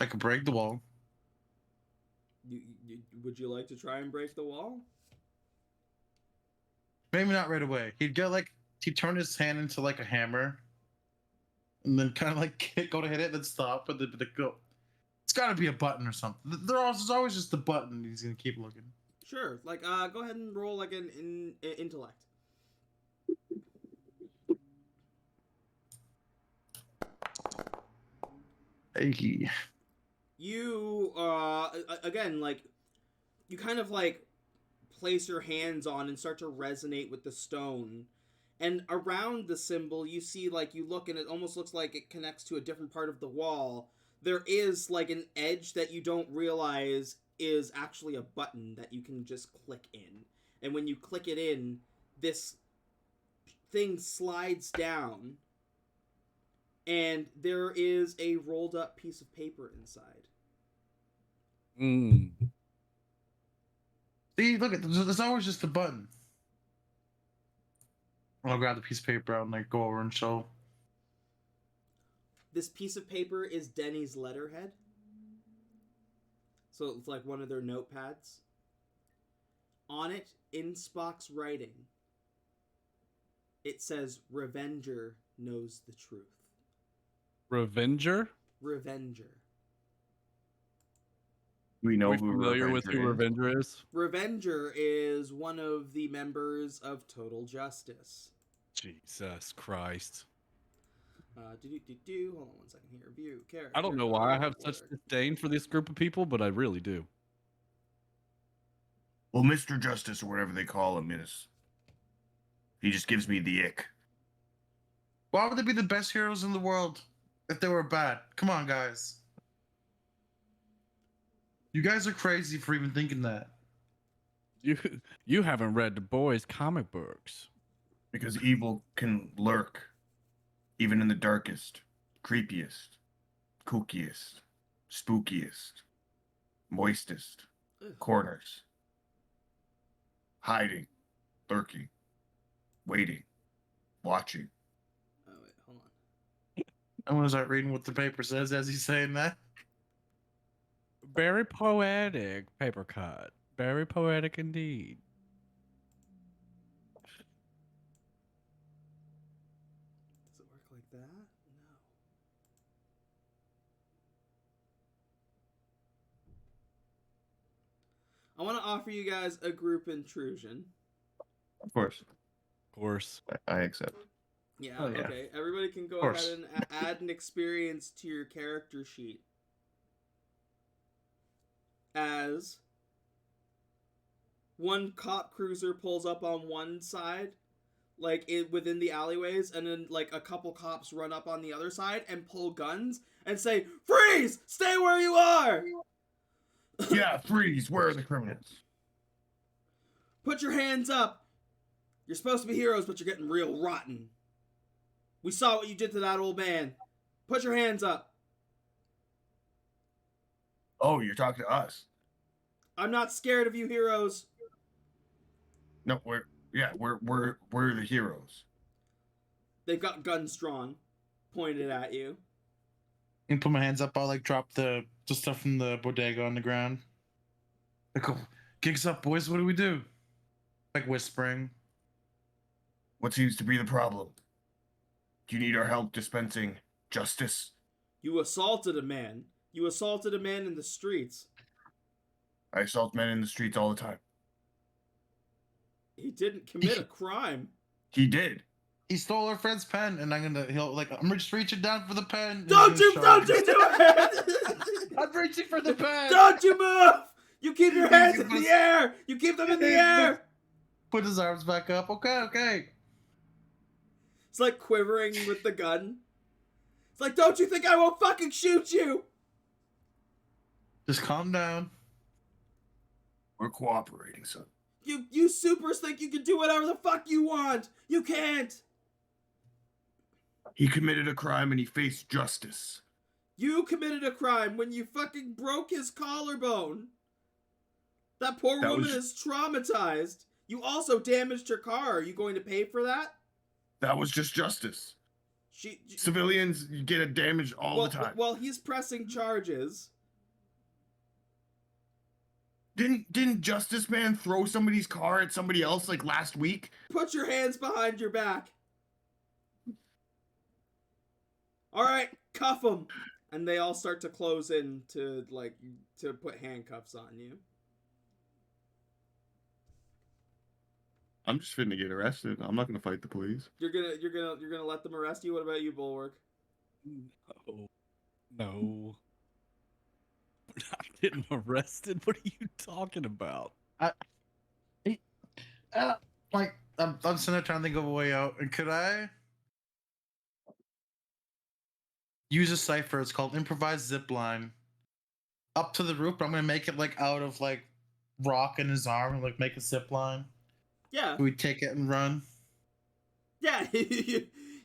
I could break the wall. Would you like to try and break the wall? Maybe not right away. He'd turn his hand into like a hammer, and then kind of like go to hit it, then stop, and then go. It's got to be a button or something. There's always just a button. He's gonna keep looking. Sure. Like, go ahead and roll like an intellect. Hey. You again, like, you kind of like place your hands on and start to resonate with the stone, and around the symbol you see, like, you look and it almost looks like it connects to a different part of the wall. There is like an edge that you don't realize is actually a button that you can just click in, and when you click it in, this thing slides down and there is a rolled up piece of paper inside. See, look, there's always just a button. I'll grab the piece of paper out and like go over and show. This piece of paper is Dennys letterhead. So it's like one of their notepads. On it, in Spock's writing, it says, "Revenger knows the truth." Revenger? Revenger. We know Are we who familiar with who Revenger is? Revenger is one of the members of Total Justice. Jesus Christ. Hold on one second here. View character. I don't know why I have such disdain for this group of people, but I really do. Well, Mr. Justice, or whatever they call him, he just gives me the ick. Why would they be the best heroes in the world? if they were bad. Come on, guys. You guys are crazy for even thinking that. You haven't read the boys' comic books. Because evil can lurk, even in the darkest, creepiest, kookiest, spookiest, moistest Ugh. corners. Hiding, lurking, waiting, watching. Oh wait, hold on. I'm gonna start reading what the paper says as he's saying that. Very poetic, paper cut. Very poetic indeed. Does it work like that? No. I want to offer you guys a group intrusion. Of course, Of course. I accept. Yeah, Oh, yeah. okay. Everybody can go Of course. ahead and add an experience to your character sheet. As one cop cruiser pulls up on one side, like within the alleyways, and then like a couple cops run up on the other side and pull guns and say, "Freeze! Stay where you are! Yeah, freeze. Where are the criminals? Put your hands up! You're supposed to be heroes, but you're getting real rotten. We saw what you did to that old man. Put your hands up. Oh, you're talking to us. I'm not scared of you heroes." No, we're the heroes. They've got guns drawn, pointed at you. And put my hands up. I'll like drop the stuff from the bodega on the ground. Like, oh, gigs up, boys. What do we do? Like whispering. What seems to be the problem? Do you need our help dispensing justice? You assaulted a man. You assaulted a man in the streets. I assault men in the streets all the time. He didn't commit a crime. He did. He stole our friend's pen, and I'm just reaching down for the pen. and Don't he's you gonna do charge. it! I'm reaching for the pen. Don't you move! You keep your hands in the air! You keep them in the air! Put his arms back up. Okay. It's like quivering with the gun. It's like, don't you think I won't fucking shoot you? Just calm down. We're cooperating, son. You supers think you can do whatever the fuck you want. You can't. He committed a crime and he faced justice. You committed a crime when you fucking broke his collarbone. That poor That woman was- is traumatized. You also damaged her car. Are you going to pay for that? That was just justice. She Civilians get damaged all well, the time. Well, he's pressing charges. Didn't Justice Man throw somebody's car at somebody else like last week? Put your hands behind your back. All right, cuff him. And they all start to close in to put handcuffs on you. I'm just fitting to get arrested. I'm not gonna fight the police. You're gonna let them arrest you. What about you, Bulwark? No. We're not getting arrested. What are you talking about? Like I'm sitting there trying to think of a way out. And could I use a cipher? It's called improvised zip line. Up to the roof, but I'm gonna make it like out of like rock in his arm and like make a zip line. Yeah. We take it and run. Yeah.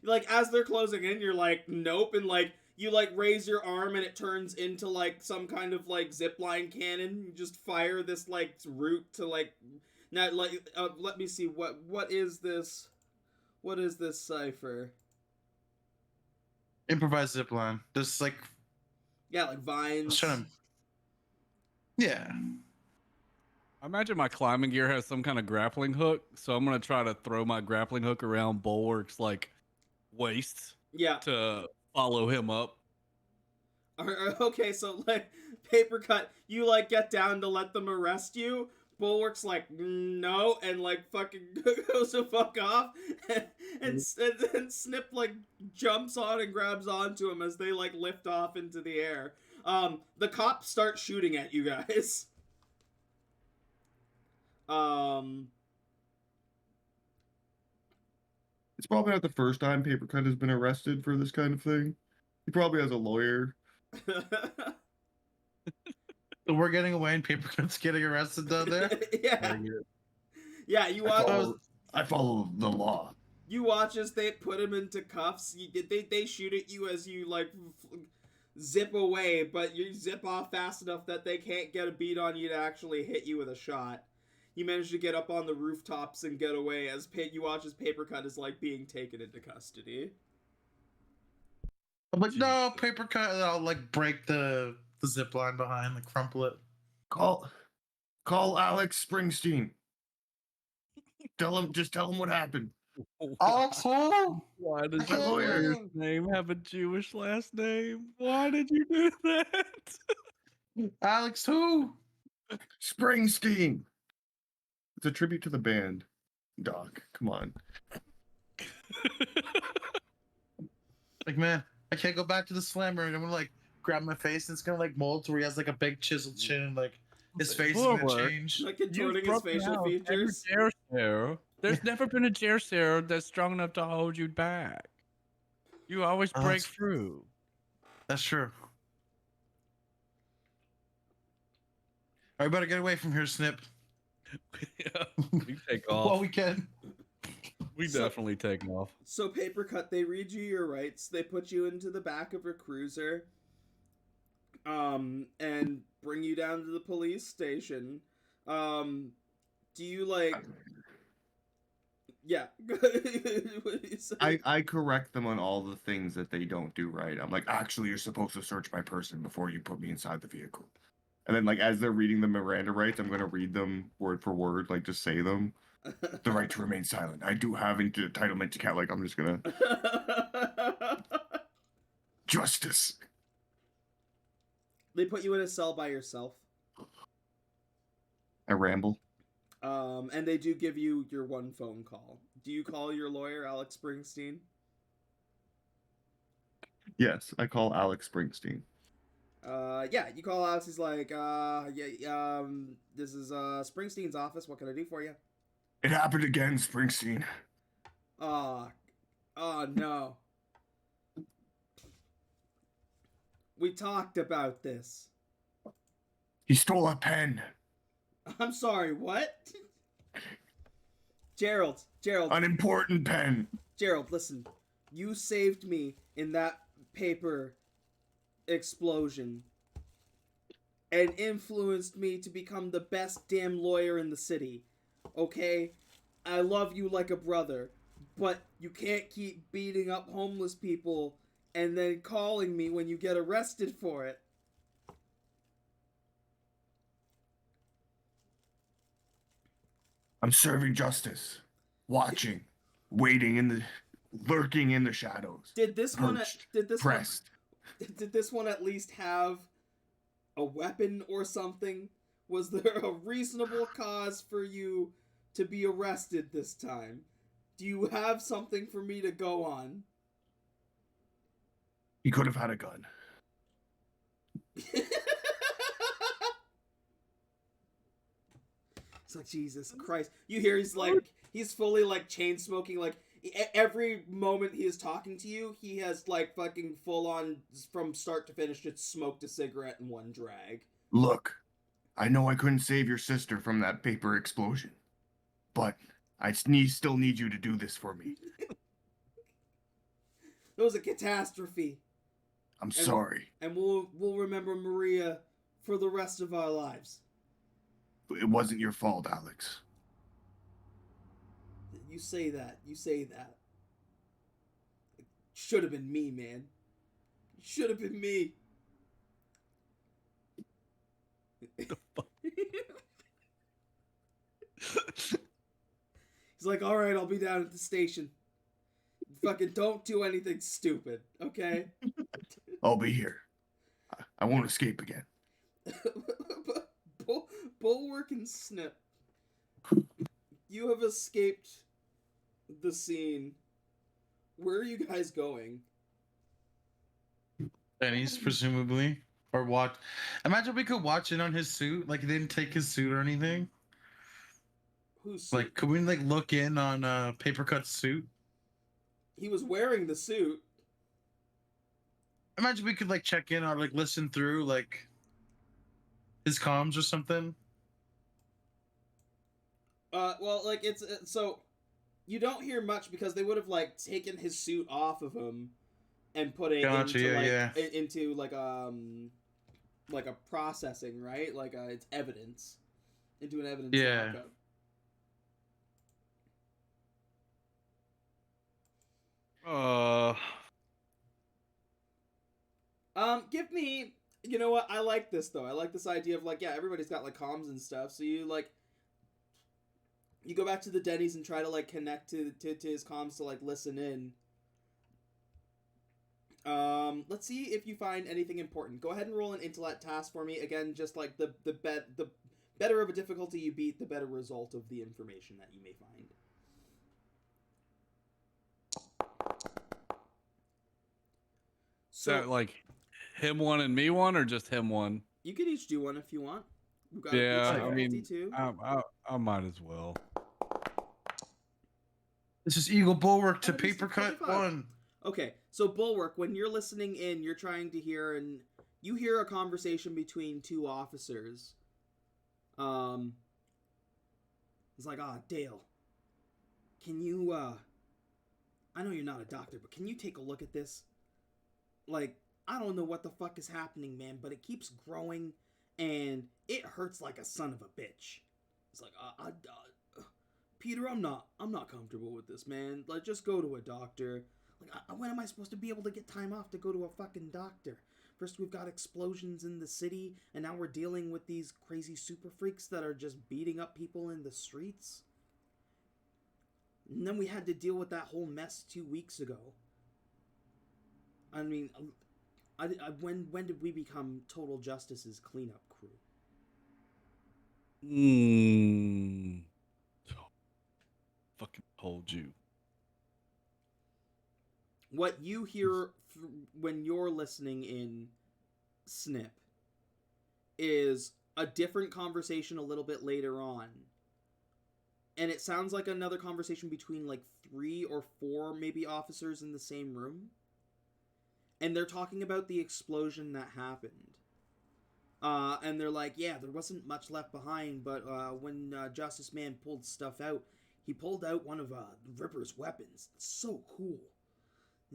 Like as they're closing in, you're like, nope, and like you like raise your arm and it turns into like some kind of like zipline cannon. You just fire this like route to like now like let me see what is this? What is this cipher? Improvised zip line. Just like Yeah, like vines. Yeah. I imagine my climbing gear has some kind of grappling hook, so I'm gonna try to throw my grappling hook around Bulwark's like waist Yeah. to follow him up. Okay, so like paper cut, you like get down to let them arrest you. Bulwark's like no, and like fucking goes to fuck off, and Snip like jumps on and grabs onto him as they like lift off into the air. The cops start shooting at you guys. It's probably not the first time Paper Cut has been arrested for this kind of thing. He probably has a lawyer. So we're getting away and Papercut's getting arrested down there. Yeah. Very good. Yeah, you I watch. follow the law. You watch as they put him into cuffs. They shoot at you as you like zip away, but you zip off fast enough that they can't get a beat on you to actually hit you with a shot. You manage to get up on the rooftops and get away as you watch as Papercut is like being taken into custody. I'm like, no, Papercut, and I'll like break the zip line behind, like crumple it. Call Alex Springsteen. Tell him what happened. Alex, who? Why does My your lawyer. lawyer's name have a Jewish last name? Why did you do that? Alex, who? Springsteen. It's a tribute to the band. Doc, come on. Like, man, I can't go back to the slammer, and I'm gonna like grab my face, and it's gonna like mold to where he has like a big chiseled chin, and like his face is gonna Forward. change. Like contorting his facial features. There's never been a Jerseer that's strong enough to hold you back. You always Oh, break that's- through. That's true. I better get away from here, Snip. Yeah, we take off. Well, we can. We definitely take off. So Papercut, they read you your rights. They put you into the back of a cruiser, and bring you down to the police station. Do you like? Yeah. What do you say? I correct them on all the things that they don't do right. I'm like, actually, you're supposed to search my person before you put me inside the vehicle. And then, like, as they're reading the Miranda rights, I'm gonna read them word for word, like, just say them. The right to remain silent. I do have entitlement to cat. Like, I'm just gonna justice. They put you in a cell by yourself. I ramble. And they do give you your one phone call. Do you call your lawyer, Alex Springsteen? Yes, I call Alex Springsteen. Yeah, you call Alex. He's like, this is Springsteen's office. What can I do for you? It happened again, Springsteen. Oh no. We talked about this. He stole a pen. I'm sorry, what? Gerald, An important pen. Gerald, listen. You saved me in that paper explosion and influenced me to become the best damn lawyer in the city. Okay? I love you like a brother, but you can't keep beating up homeless people and then calling me when you get arrested for it. I'm serving justice. Watching. Waiting lurking in the shadows. Did this Perched, pressed. Did this one at least have a weapon or something? Was there a reasonable cause for you to be arrested this time? Do you have something for me to go on? He could have had a gun. It's like, Jesus Christ. You hear he's fully like chain smoking, like every moment he is talking to you, he has like fucking full on from start to finish just smoked a cigarette in one drag. Look, I know I couldn't save your sister from that paper explosion, but I still need you to do this for me. It was a catastrophe. I'm sorry. And we'll remember Maria for the rest of our lives. It wasn't your fault, Alex. You say that. It should have been me, man. It should have been me. The fuck? He's like, all right, I'll be down at the station. Fucking don't do anything stupid, okay? I'll be here. I won't escape again. Bulwark and Snip, you have escaped the scene. Where are you guys going? Dennys, presumably, or watch. Imagine we could watch it on his suit. Like he didn't take his suit or anything. Who's Like, could we like look in on Papercut's suit? he was wearing the suit. Imagine we could like check in or like listen through like his comms or something. Well, like it's so you don't hear much because they would have like taken his suit off of him and put it Gotcha, into yeah. into like a processing, right? Like it's evidence into an evidence Yeah. lockup. Give me. You know what? I like this though. I like this idea of like, yeah, everybody's got like comms and stuff. So you like, you go back to the Dennys and try to like connect to his comms to like listen in. Let's see if you find anything important. Go ahead and roll an intellect task for me. Again, just like the better of a difficulty you beat, the better result of the information that you may find. So like him one and me one, or just him one? You could each do one if you want. We've got Yeah, each I mean, too. I might as well. This is Eagle Bulwark to Oh, this is paper cut 25. 1. Okay, so Bulwark, when you're listening in, you're trying to hear, and you hear a conversation between two officers. It's like, Dale, can you, I know you're not a doctor, but can you take a look at this? Like, I don't know what the fuck is happening, man, but it keeps growing, and it hurts like a son of a bitch. It's like, Peter, I'm not comfortable with this, man. Like, just go to a doctor. Like, when am I supposed to be able to get time off to go to a fucking doctor? First, we've got explosions in the city, and now we're dealing with these crazy super freaks that are just beating up people in the streets. And then we had to deal with that whole mess 2 weeks ago. I mean, when did we become Total Justice's cleanup crew? Fucking told you. What you hear when you're listening in Snip is a different conversation a little bit later on. And it sounds like another conversation between like 3 or 4 maybe officers in the same room. And they're talking about the explosion that happened. And they're like, yeah, there wasn't much left behind, but when Justice Man pulled stuff out, he pulled out one of Ripper's weapons. It's so cool.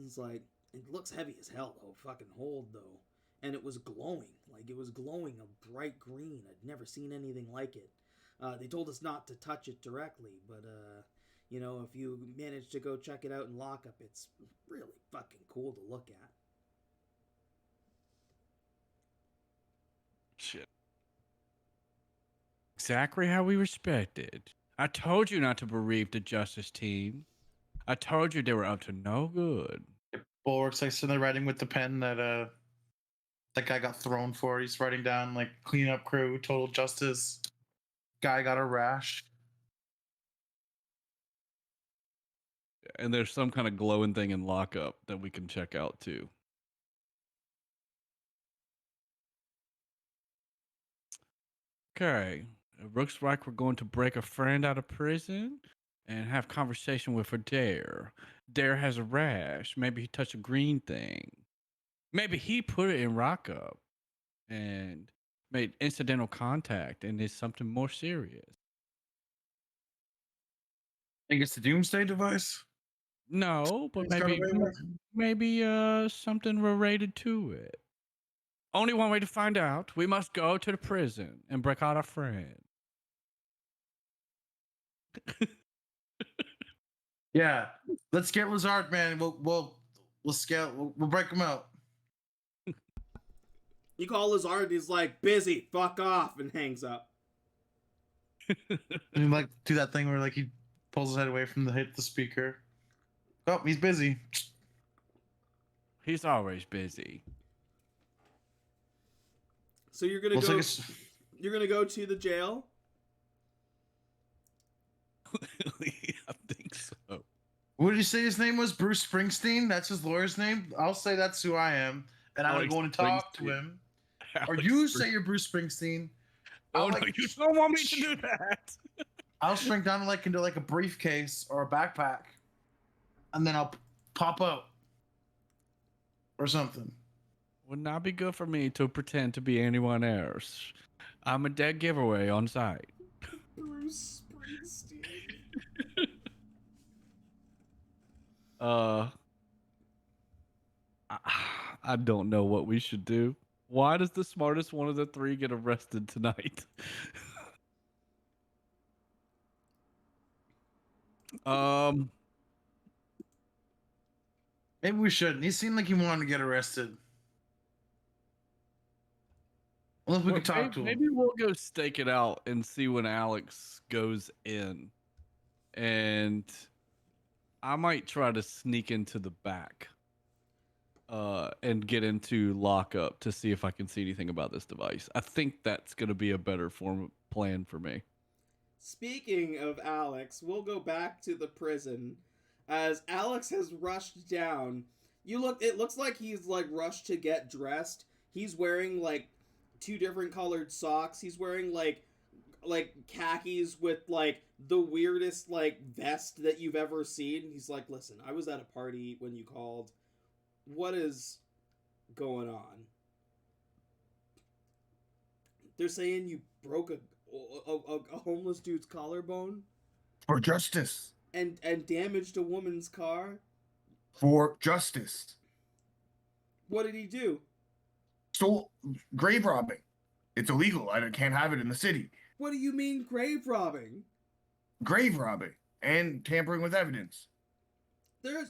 It's like, it looks heavy as hell, though. Fucking hold, though. And it was glowing. Like, it was glowing a bright green. I'd never seen anything like it. They told us not to touch it directly, but, you know, if you manage to go check it out in lockup, it's really fucking cool to look at. Shit. Exactly how we respected. I told you not to bereave the justice team. I told you they were up to no good. Bulwark's like sitting there writing with the pen that that guy got thrown for. He's writing down like cleanup crew, total justice. Guy got a rash. And there's some kind of glowing thing in lockup that we can check out too. Okay. It looks like we're going to break a friend out of prison and have conversation with her Dare. Dare has a rash. Maybe he touched a green thing. Maybe he put it in lockup and made incidental contact and is something more serious. Think it's the Doomsday Device? No, but It's got away with? maybe something related to it. Only one way to find out. We must go to the prison and break out our friend. Yeah. Let's get Lazard, man. We'll scout. We'll break him out. You call Lazard, he's like, busy, fuck off, and hangs up. And like do that thing where like he pulls his head away from the speaker. Oh, he's busy. He's always busy. So you're gonna Looks go. like it's- You're gonna go to the jail. I think so. What did you say his name was? Bruce Springsteen? That's his lawyer's name? I'll say that's who I am. And I'm Alex going to talk to Springsteen. him. Or you say you're Bruce Springsteen. Oh, I'll, no, like, you don't want me to do that. I'll shrink down like into like a briefcase or a backpack. And then I'll pop out. Or something. Would not be good for me to pretend to be anyone else. I'm a dead giveaway on site. Bruce Springsteen. I, I don't know what we should do. Why does the smartest one of the three get arrested tonight? Maybe we shouldn't. He seemed like he wanted to get arrested. Unless we could talk to him. Maybe we'll go stake it out and see when Alex goes in. And I might try to sneak into the back and get into lockup to see if I can see anything about this device. I think that's going to be a better plan for me. Speaking of Alex, we'll go back to the prison as Alex has rushed down. It looks like he's like rushed to get dressed. He's wearing like 2 different colored socks. He's wearing like khakis with like the weirdest like vest that you've ever seen. He's like, "Listen, I was at a party when you called. What is going on?" They're saying you broke a homeless dude's collarbone For justice. and damaged a woman's car. For justice. What did he do? Stole grave robbing. It's illegal. I can't have it in the city. What do you mean grave robbing? Grave robbing and tampering with evidence. There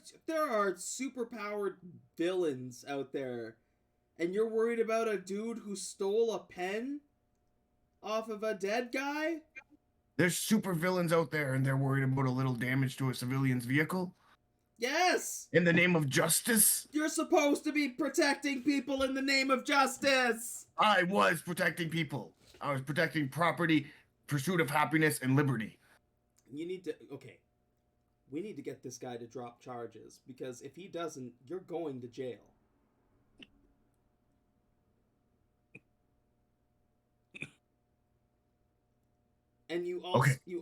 are superpowered villains out there, and you're worried about a dude who stole a pen off of a dead guy? There's super villains out there, and they're worried about a little damage to a civilian's vehicle. Yes! In the name of justice? You're supposed to be protecting people in the name of justice! I was protecting people. I was protecting property, pursuit of happiness, and liberty. Okay. We need to get this guy to drop charges, because if he doesn't, you're going to jail. And you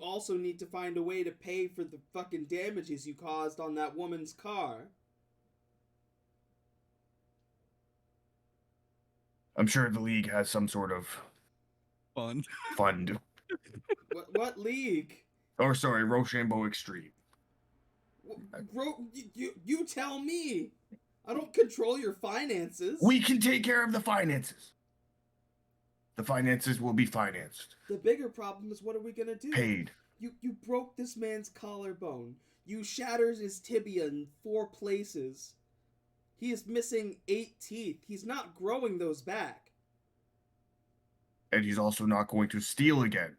also need to find a way to pay for the fucking damages you caused on that woman's car. I'm sure the league has some sort of Fund. What league? Or sorry, Roshambo Extreme. You tell me. I don't control your finances. We can take care of the finances. The finances will be financed. The bigger problem is, what are we gonna do? Paid. You broke this man's collarbone. You shattered his tibia in 4 places. He is missing 8 teeth. He's not growing those back. And he's also not going to steal again.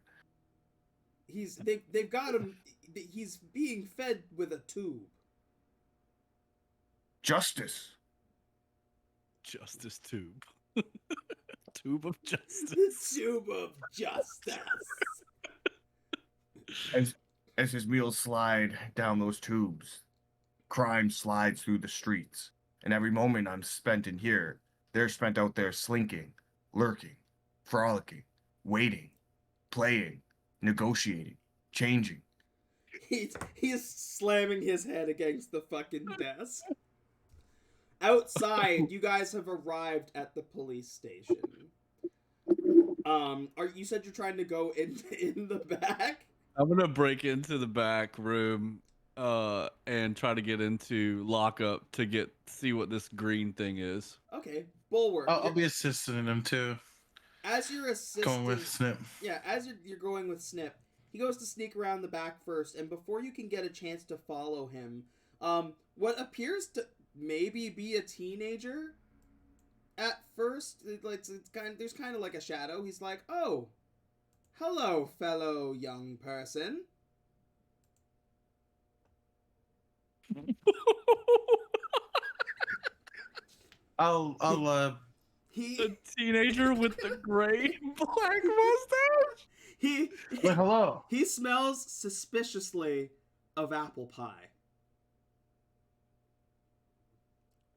They've got him. He's being fed with a tube. Justice. Justice tube. Tube of justice. The tube of justice. As his wheels slide down those tubes, crime slides through the streets. And every moment I'm spent in here, they're spent out there slinking, lurking, frolicking, waiting, playing, negotiating, changing. He's slamming his head against the fucking desk. Outside, you guys have arrived at the police station. You said you're trying to go in the back? I'm gonna break into the back room and try to get into lockup to see what this green thing is. Okay, Bulwark. I'll be assisting him too. As you're assisting, Going with Snip. Yeah, as you're going with Snip, he goes to sneak around the back first, and before you can get a chance to follow him, what appears to maybe be a teenager at first, there's kind of like a shadow. He's like, "Oh, hello, fellow young person." I'll The teenager with the gray black mustache. Well, hello. He smells suspiciously of apple pie.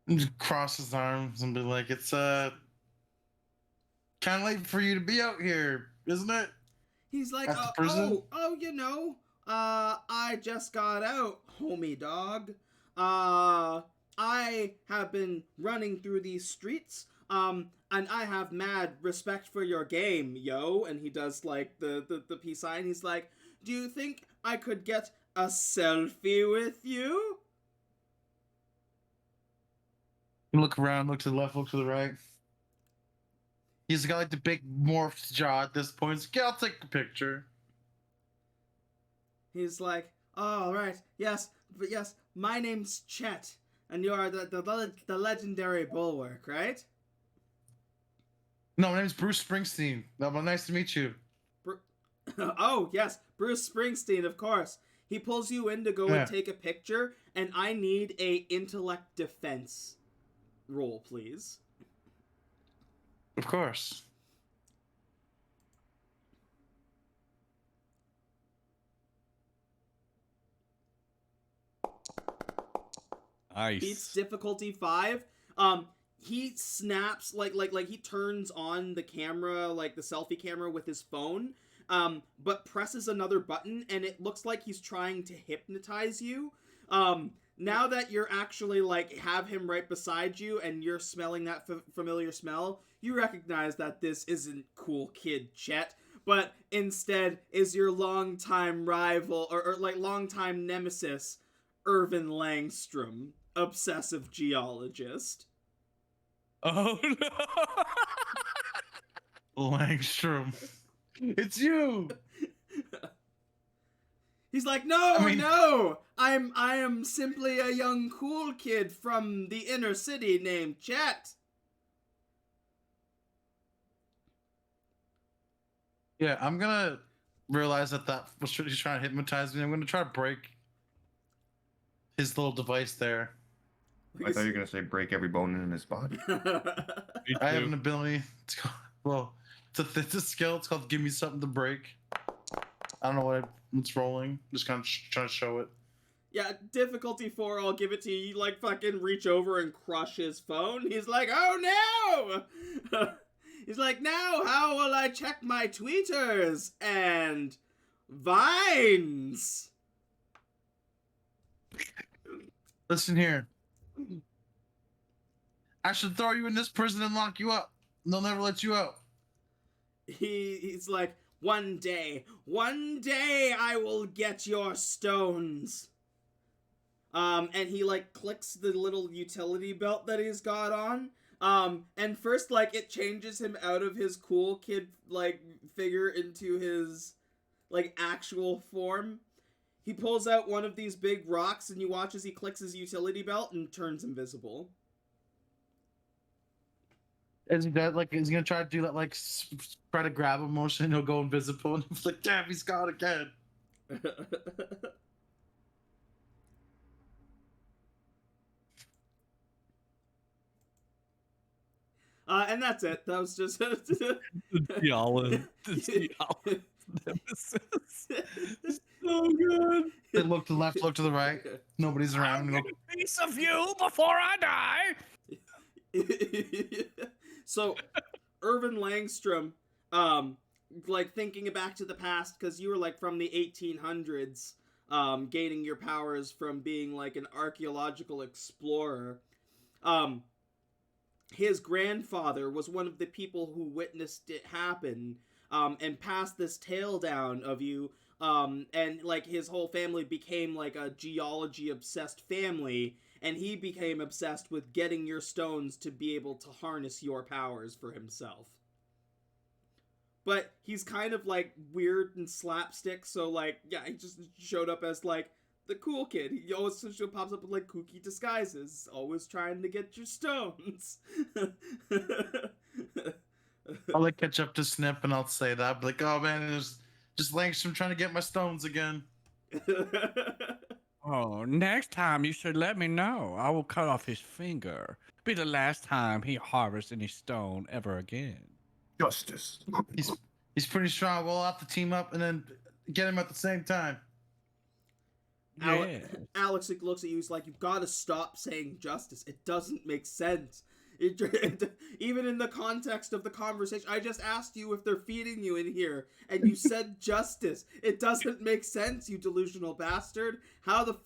Just cross his arms and be like, "It's kind of late for you to be out here, isn't it?" He's like, At the prison? I just got out, homie dog. I have been running through these streets. And I have mad respect for your game, yo. And he does, like, the peace sign. He's like, do you think I could get a selfie with you? You look around, look to the left, look to the right. He's got like the big morphed jaw at this point. He's like, yeah, I'll take the picture. He's like, oh, right, yes, but yes, my name's Chet, and you're the legendary Bulwark, right? No, my name's Bruce Springsteen. Well, nice to meet you. Oh, yes, Bruce Springsteen, of course. He pulls you in to go and take a picture, and I need a intellect defense roll, please. Of course. Nice. Beats difficulty 5. He snaps like he turns on the camera, like the selfie camera with his phone, but presses another button, and it looks like he's trying to hypnotize you. Now that you're actually like have him right beside you, and you're smelling that familiar smell, you recognize that this isn't cool kid Chet, but instead is your longtime rival or like longtime nemesis, Irvin Langstrom, obsessive geologist. Oh no! Langstrom. It's you! He's like, no, I am simply a young cool kid from the inner city named Chet. Yeah, I'm gonna realize that was he's trying to hypnotize me. I'm gonna try to break his little device there. I thought you were gonna say break every bone in his body. I have an ability. It's a skill. It's called "Give Me Something to Break." I don't know it's rolling. Just kind of trying to show it. Yeah, difficulty 4. I'll give it to you. You like fucking reach over and crush his phone. He's like, oh no! He's like, now how will I check my tweeters and vines? Listen here. I should throw you in this prison and lock you up. They'll never let you out. He's like, one day I will get your stones. And he like clicks the little utility belt that he's got on. And first, like, it changes him out of his cool kid, like, figure into his, like, actual form. He pulls out one of these big rocks, and you watch as he clicks his utility belt and turns invisible. Is he gonna try to do that, like, try to grab a motion and he'll go invisible, and he's like, damn, he's gone again. And that's it. That was just the Giallo. The nemesis. So good. They look to the left, look to the right. Nobody's around. I'll get a piece of you before I die. So, Irvin Langstrom, like thinking back to the past, because you were like from the 1800s, gaining your powers from being like an archaeological explorer. His grandfather was one of the people who witnessed it happen, and passed this tale down of you, and like his whole family became like a geology obsessed family, and he became obsessed with getting your stones to be able to harness your powers for himself. But he's kind of like weird and slapstick, so like, yeah, he just showed up as like the cool kid. He always pops up with like kooky disguises, always trying to get your stones. I'll like catch up to Snip and I'll say that, but like, oh man, it's just Langstrom trying to get my stones again. Oh, next time you should let me know. I will cut off his finger. Be the last time he harvests any stone ever again. Justice. He's pretty strong. We'll have to team up and then get him at the same time. Alex looks at you. He's like, "You've got to stop saying justice. It doesn't make sense. Even in the context of the conversation, I just asked you if they're feeding you in here, and you said justice. It doesn't make sense, you delusional bastard. How the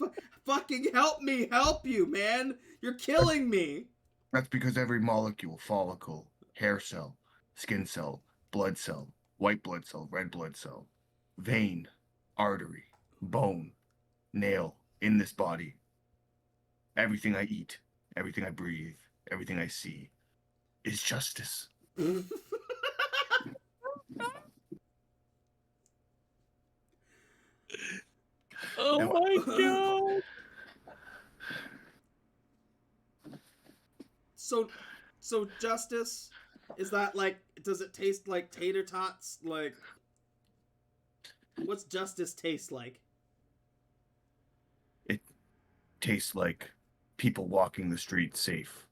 fucking help me help you, man? You're killing me." That's because every molecule, follicle, hair cell, skin cell, blood cell, white blood cell, red blood cell, vein, artery, bone, nail in this body, everything I eat, everything I breathe, everything I see is justice. Oh Am my god. So justice, is that like, does it taste like tater tots? Like, what's justice taste like? It tastes like people walking the streets safe,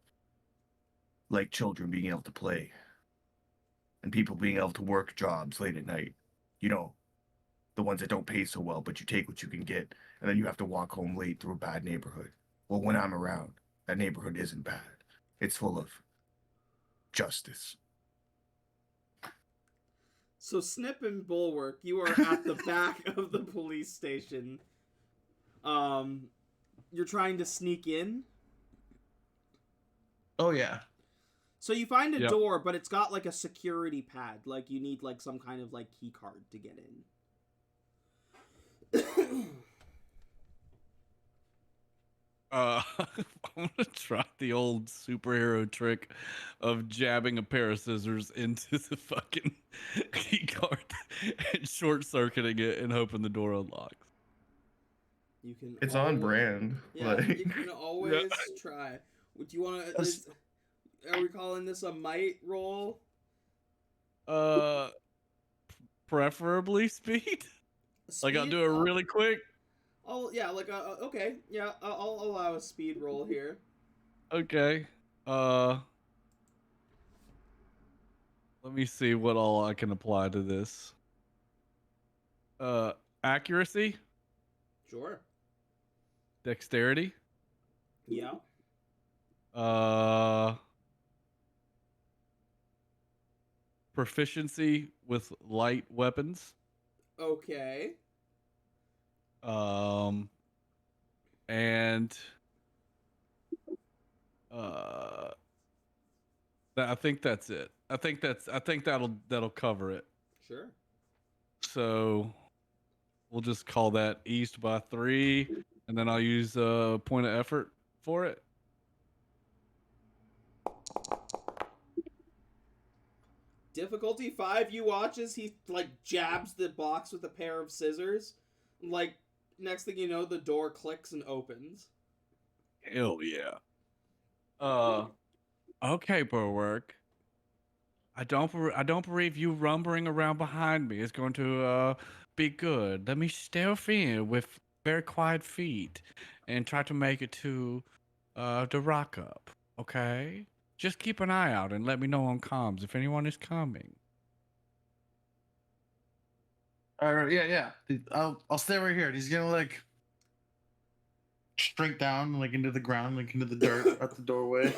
like children being able to play, and people being able to work jobs late at night. You know, the ones that don't pay so well, but you take what you can get, and then you have to walk home late through a bad neighborhood. Well, when I'm around, that neighborhood isn't bad. It's full of justice. So Snip and Bulwark, you are at the back of the police station. You're trying to sneak in. Oh yeah. So you find a Yep. door, but it's got like a security pad. Like you need like some kind of like key card to get in. I'm gonna try the old superhero trick of jabbing a pair of scissors into the fucking key card and short circuiting it and hoping the door unlocks. You can. It's on always- brand. Yeah, Like, you can always try. Do you want to? Are we calling this a might roll? Preferably speed. Like I'll Speed? do it really quick. Oh yeah, like okay, yeah, I'll allow a speed roll here. Okay. Let me see what all I can apply to this. Accuracy, Sure. dexterity, Yeah. proficiency with light weapons. Okay. And I think that's it. I think that'll cover it. Sure. So we'll just call that east by 3, and then I'll use a point of effort for it. Difficulty 5. You watch as he like jabs the box with a pair of scissors. Like next thing you know, the door clicks and opens. Hell yeah. Okay, Bulwark. I don't believe you rumbling around behind me is going to be good. Let me stealth in with very quiet feet and try to make it to the rock up. Okay? Just keep an eye out and let me know on comms if anyone is coming. All right. Yeah. I'll stay right here. He's gonna like shrink down like into the ground, like into the dirt at the doorway.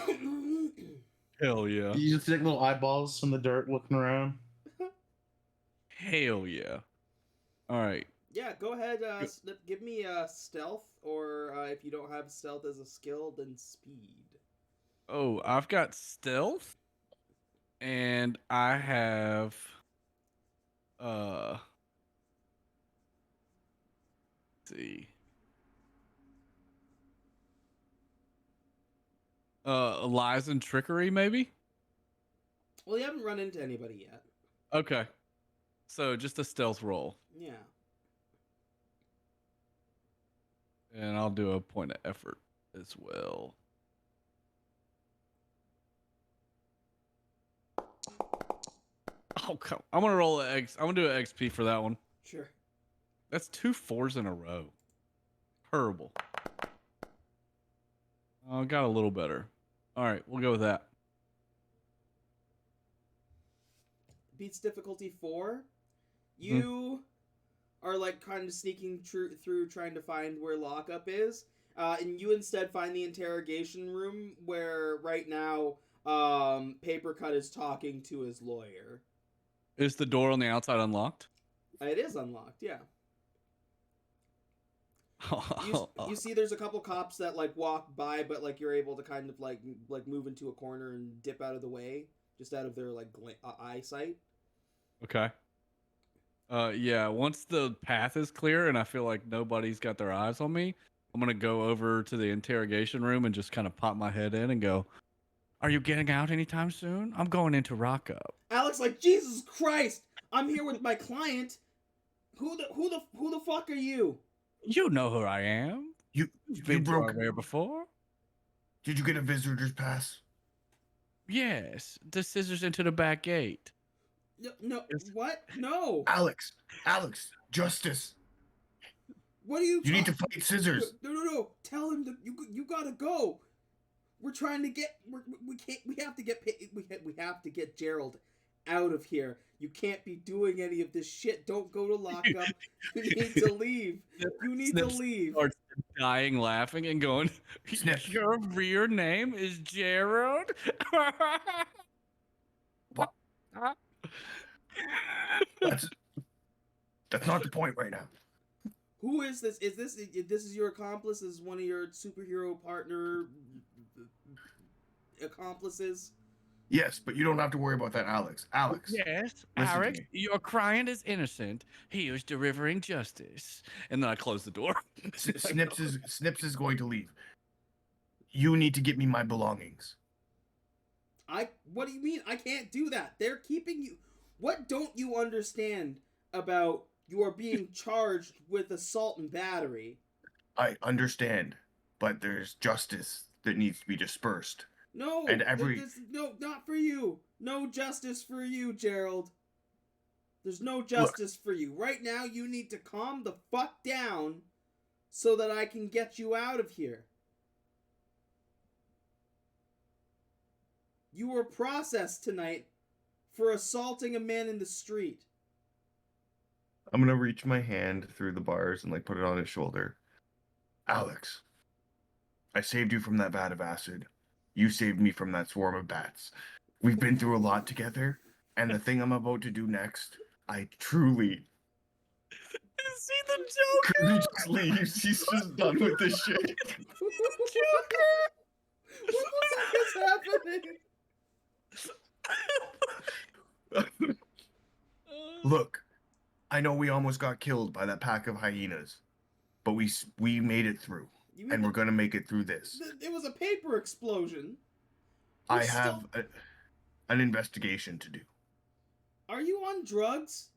Hell yeah. You just see like little eyeballs in the dirt looking around. Hell yeah. All right. Yeah, go ahead. Snip, give me stealth, or if you don't have stealth as a skill, then speed. Oh, I've got stealth and I have let's see. Lies and trickery, maybe? Well, you haven't run into anybody yet. Okay. So just a stealth roll. Yeah. And I'll do a point of effort as well. Oh, come. I'm gonna roll an X. I'm gonna do an XP for that one. Sure. That's 2 4s in a row. Terrible. Oh, got a little better. All right, we'll go with that. Beats difficulty 4. You are like kind of sneaking through trying to find where lockup is. And you instead find the interrogation room where right now Papercut is talking to his lawyer. Is the door on the outside unlocked? It is unlocked, yeah. You see there's a couple cops that like walk by, but like you're able to kind of like move into a corner and dip out of the way, just out of their like eyesight. Okay. Yeah, once the path is clear and I feel like nobody's got their eyes on me, I'm gonna go over to the interrogation room and just kind of pop my head in and go, "Are you getting out anytime soon? I'm going into Rock Up." Alex, like, Jesus Christ, I'm here with my client. Who the fuck are you? You know who I am. You You've been to broke. our lair before. Did you get a visitor's pass? Yes, the scissors into the back gate. No, what? No. Alex, justice. What are you? You need to fight scissors. No. Tell him that you gotta go. We're trying to get. We can't. We have to get. We have to get Gerald out of here. You can't be doing any of this shit. Don't go to lockup. You need to leave. You need to leave. Starts dying laughing and going, Snips. "Your real name is Gerald?" What? That's not the point right now. Who is this? Is this your accomplice? Is one of your superhero partner accomplices? Yes, but you don't have to worry about that, Alex. Alex. Yes, Listen to Alex, me. your client is innocent. He is delivering justice. And then I close the door. Snips is going to leave. You need to get me my belongings. What do you mean? I can't do that. They're keeping you. What don't you understand about you are being charged with assault and battery? I understand, but there's justice that needs to be dispersed. No, And no, not for you. No justice for you, Gerald. There's no justice for you. Right now, you need to calm the fuck down so that I can get you out of here. You were processed tonight for assaulting a man in the street. I'm gonna reach my hand through the bars and like put it on his shoulder. Alex, I saved you from that vat of acid. You saved me from that swarm of bats. We've been through a lot together, and the thing I'm about to do next, I truly. Is he the Joker? Kirby just leaves. He's just done with this shit. Joker! What the fuck is happening? Look, I know we almost got killed by that pack of hyenas, but we made it through, and we're gonna make it through this. It was a paper explosion. I have an investigation to do. Are you on drugs?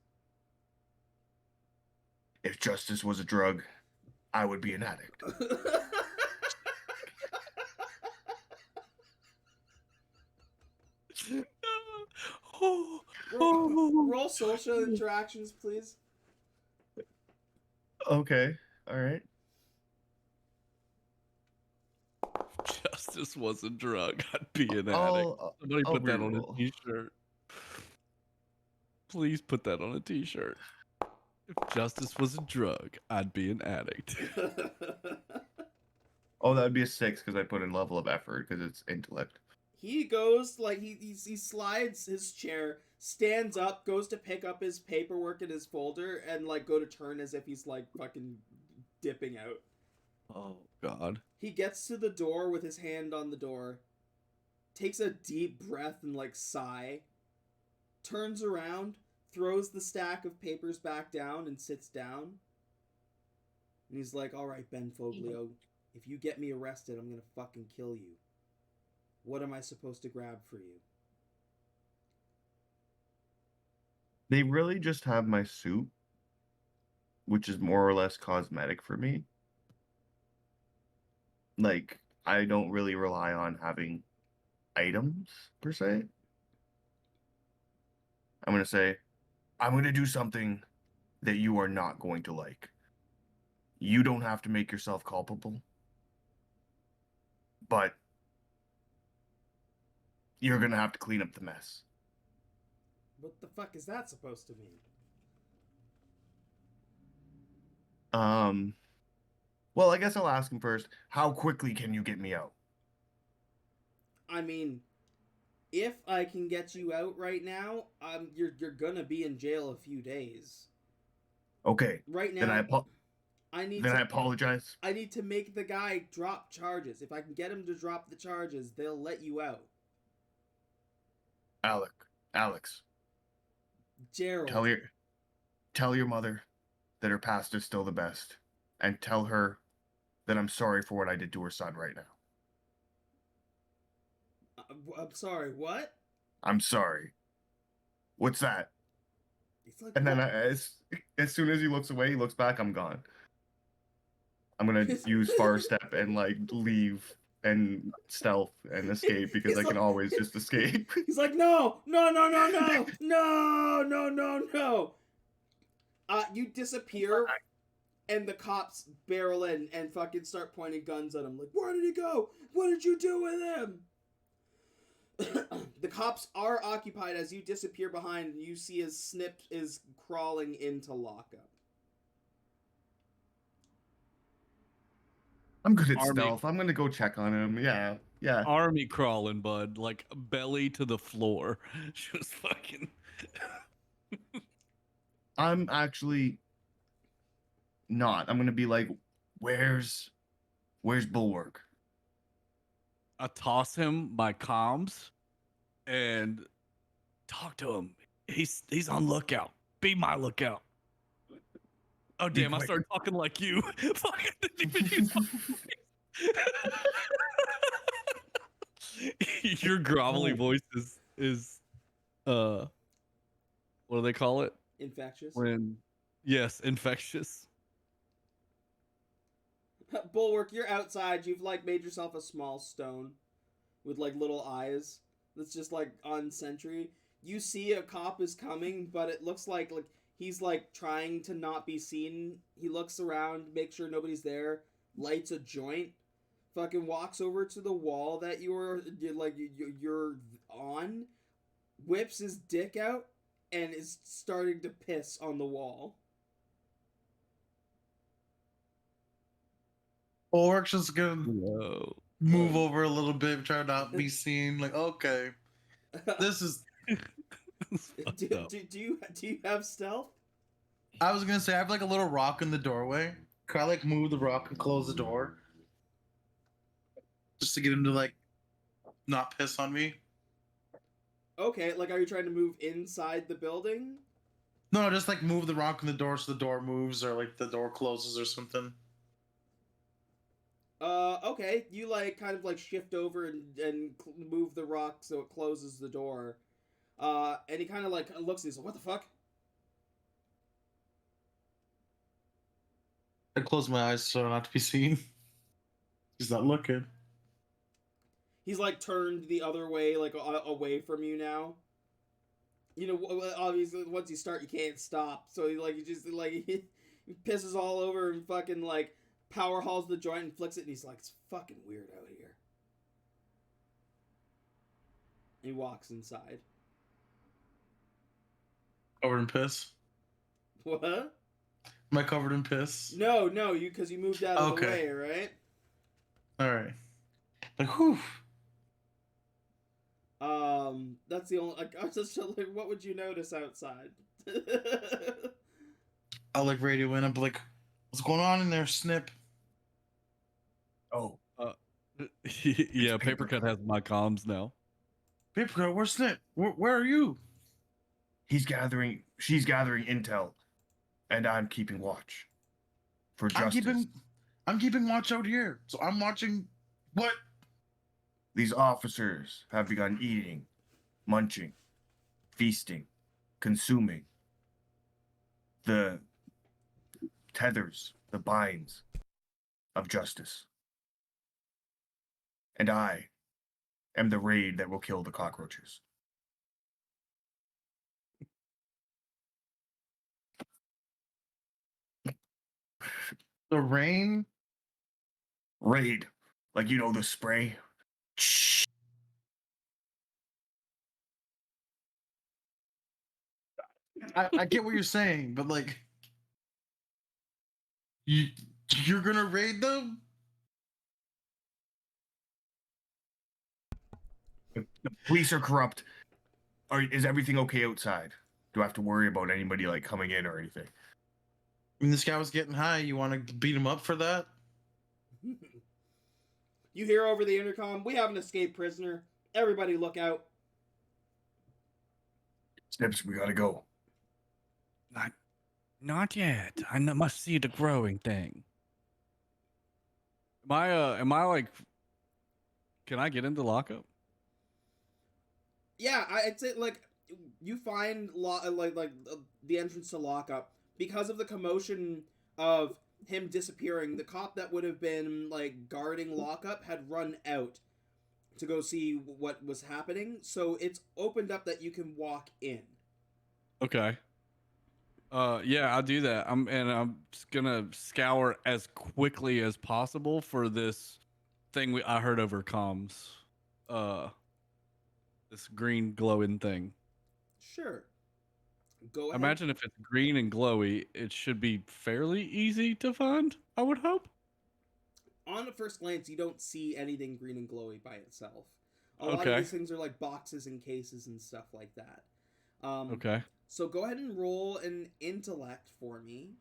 If justice was a drug, I would be an addict. Roll social interactions, please. Okay, all right. Justice was a drug. I'd be an addict. Somebody I'll put that on reroll. a t-shirt. Please put that on a t-shirt. If justice was a drug, I'd be an addict. Oh, that'd be a 6 because I put in level of effort because it's intellect. He goes, like, he slides his chair, stands up, goes to pick up his paperwork in his folder, and, like, go to turn as if he's, like, fucking dipping out. Oh, God. He gets to the door with his hand on the door, takes a deep breath and, like, sigh, turns around, throws the stack of papers back down, and sits down. And he's like, all right, Ben Foglio, if you get me arrested, I'm gonna fucking kill you. What am I supposed to grab for you? They really just have my suit, which is more or less cosmetic for me. Like, I don't really rely on having items, per se. I'm going to say, I'm going to do something that you are not going to like. You don't have to make yourself culpable, but you're going to have to clean up the mess. What the fuck is that supposed to mean? Well, I guess I'll ask him first. How quickly can you get me out? I mean, if I can get you out right now, you're gonna be in jail a few days. Okay. Right now, Then I need Then to I apologize. I need to make the guy drop charges. If I can get him to drop the charges, they'll let you out. Alex, Gerald. tell your mother that her past is still the best, and tell her that I'm sorry for what I did to her son right now. I'm sorry, what? I'm sorry. What's that? It's like, And then what? as soon as he looks away, he looks back, I'm gone. I'm gonna use far step and like leave and stealth and escape because He's I can always just escape. He's like, no, no, no, no, no, no, no, no, no. You disappear, and the cops barrel in and fucking start pointing guns at him. Like, where did he go? What did you do with him? The cops are occupied as you disappear behind, and you see his Snip is crawling into lockup. I'm good at Army. stealth. I'm gonna go check on him. Yeah. Army crawling, bud, like belly to the floor. Just fucking. I'm actually not. I'm gonna be like, where's Bulwark? I toss him my comms and talk to him. He's on lookout. Be my lookout. Oh damn! I quick. started talking like you. Fucking didn't even use my voice. Your grovelly voice is what do they call it? Infectious. Yes, infectious. Bulwark, you're outside. You've like made yourself a small stone with like little eyes. That's just like on sentry. You see a cop is coming, but it looks like he's like trying to not be seen. He looks around, makes sure nobody's there, lights a joint, fucking walks over to the wall that you're on, whips his dick out, and is starting to piss on the wall. Bulwark's just gonna Whoa. move over a little bit, try to not be seen. Like, okay, this is. do you have stealth? I was gonna say I have like a little rock in the doorway. Could I like move the rock and close the door, just to get him to like not piss on me? Okay, like are you trying to move inside the building? No, just like move the rock in the door so the door moves, or like the door closes or something. Okay. You like kind of like shift over and move the rock so it closes the door. And he kind of like looks and he's like, "What the fuck?" I close my eyes so not to be seen. He's not looking. He's like turned the other way, like away from you now. You know, obviously once you start, you can't stop. So he just like he pisses all over and fucking like power hauls the joint and flicks it, and he's like, "It's fucking weird out here." And he walks inside. Covered in piss. What? Am I covered in piss? No, because you moved out of the Okay. way, right? All right. Like, whew. That's the only. Like, I was just like, what would you notice outside? I'll like radio in. I'm like, what's going on in there, Snip? Oh, Yeah, Papercut has my comms now. Papercut, where's Snip? Where are you? she's gathering intel, and I'm keeping watch for justice. I'm keeping watch out here. So I'm watching what? These officers have begun eating, munching, feasting, consuming the tethers, the binds of justice. And I am the raid that will kill the cockroaches. The rain? Raid, like you know the spray. I get what you're saying, but like, you're gonna raid them? The police are corrupt. Is everything okay outside? Do I have to worry about anybody like coming in or anything? mean, this guy was getting high. You want to beat him up for that? You hear over the intercom, "We have an escaped prisoner. Everybody look out." Snips, we gotta go. Not yet. Must see the growing thing. Am I like, can I get into lockup? Yeah, I'd say like you find the entrance to lockup because of the commotion of him disappearing. The cop that would have been like guarding lockup had run out to go see what was happening, so it's opened up that you can walk in. Okay. Yeah, I'll do that. I'm just gonna scour as quickly as possible for this thing I heard over comms. This green glowing thing. Sure. Go I ahead. imagine if it's green and glowy, it should be fairly easy to find, I would hope. On a first glance, you don't see anything green and glowy by itself. A lot of Okay. these things are like boxes and cases and stuff like that. Okay. So go ahead and roll an intellect for me.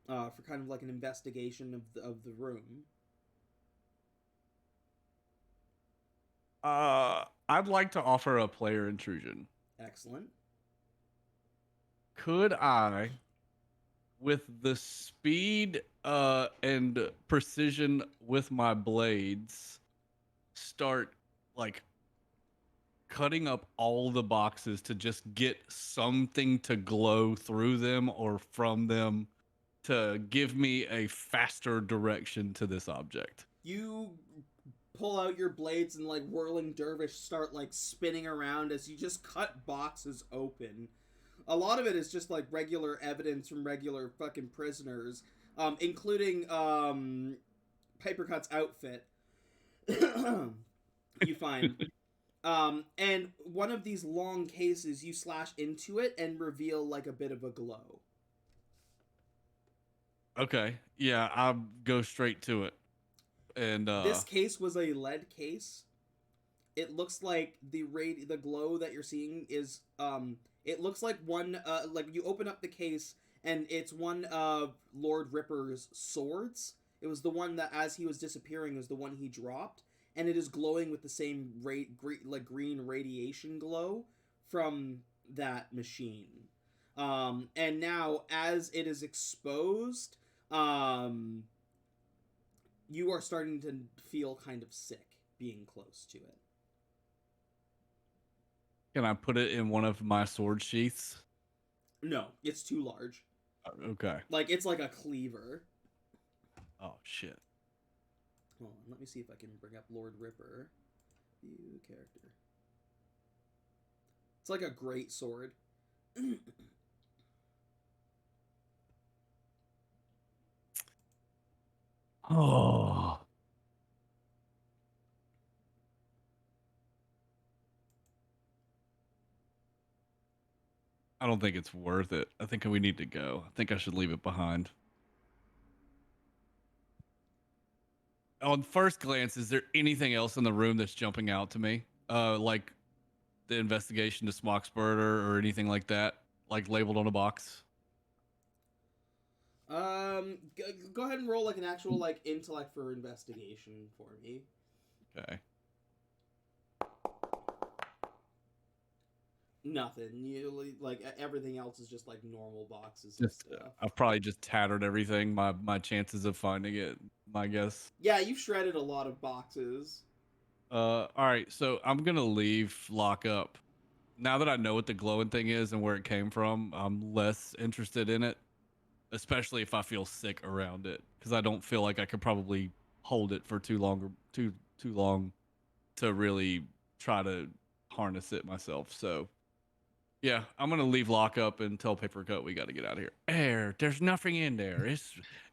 For kind of like an investigation of the room. I'd like to offer a player intrusion. Excellent. Could I, with the speed and precision with my blades, start like cutting up all the boxes to just get something to glow through them or from them to give me a faster direction to this object? You pull out your blades and like whirling dervish start like spinning around as you just cut boxes open. A lot of it is just like regular evidence from regular fucking prisoners, including Papercut's outfit. You find. And one of these long cases, you slash into it and reveal like a bit of a glow. Okay. Yeah, I'll go straight to it. And This case was a lead case. It looks like the glow that you're seeing is it looks like one like you open up the case and it's one of Lord Ripper's swords. It was the one that as he was disappearing was the one he dropped, and it is glowing with the same green radiation glow from that machine. And now as it is exposed, you are starting to feel kind of sick being close to it. can I put it in one of my sword sheaths? No, it's too large. Okay. Like, it's like a cleaver. Oh, shit. Hold on, let me see if I can bring up Lord Ripper. View character. It's like a great sword. Oh. I don't think it's worth it. I think we need to go. I think I should leave it behind. On first glance, is there anything else in the room that's jumping out to me? Like the investigation to Smock's murder or anything like that? Like labeled on a box? Go ahead and roll like an actual like intellect for investigation for me. Okay. Nothing. You like everything else is just like normal boxes. Just and stuff. I've probably just tattered everything. My chances of finding it, my guess. Yeah, you've shredded a lot of boxes. All right, so I'm gonna leave lockup. Now that I know what the glowing thing is and where it came from, I'm less interested in it, especially if I feel sick around it, because I don't feel like I could probably hold it for too long to really try to harness it myself. So yeah, I'm gonna leave lockup and tell Papercut we got to get out of here. There's nothing in there.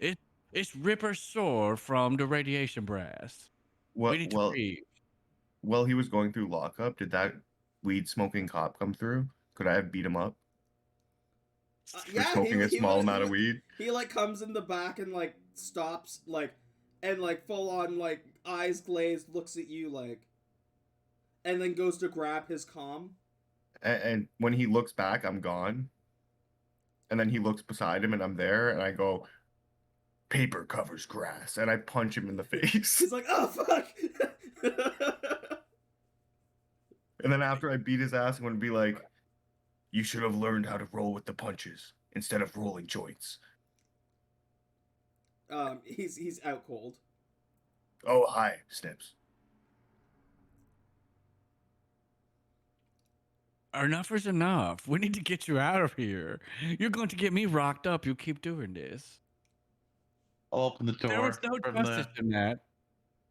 It's Ripper's sword from the radiation blast. We need to leave. While he was going through lockup, did that weed smoking cop come through? Could I have beat him up for Yeah, smoking a small amount of weed? He like comes in the back and like stops and like full on like eyes glazed looks at you like, and then goes to grab his comm. And when he looks back, I'm gone. and then he looks beside him, and I'm there, and I go, paper covers grass, and I punch him in the face. He's like, oh fuck. And then after I beat his ass, I'm going to be like, you should have learned how to roll with the punches instead of rolling joints. He's out cold. Oh, hi, Snips. Enough is enough. We need to get you out of here. You're going to get me rocked up. You keep doing this. I'll open the door. There was no from justice in that.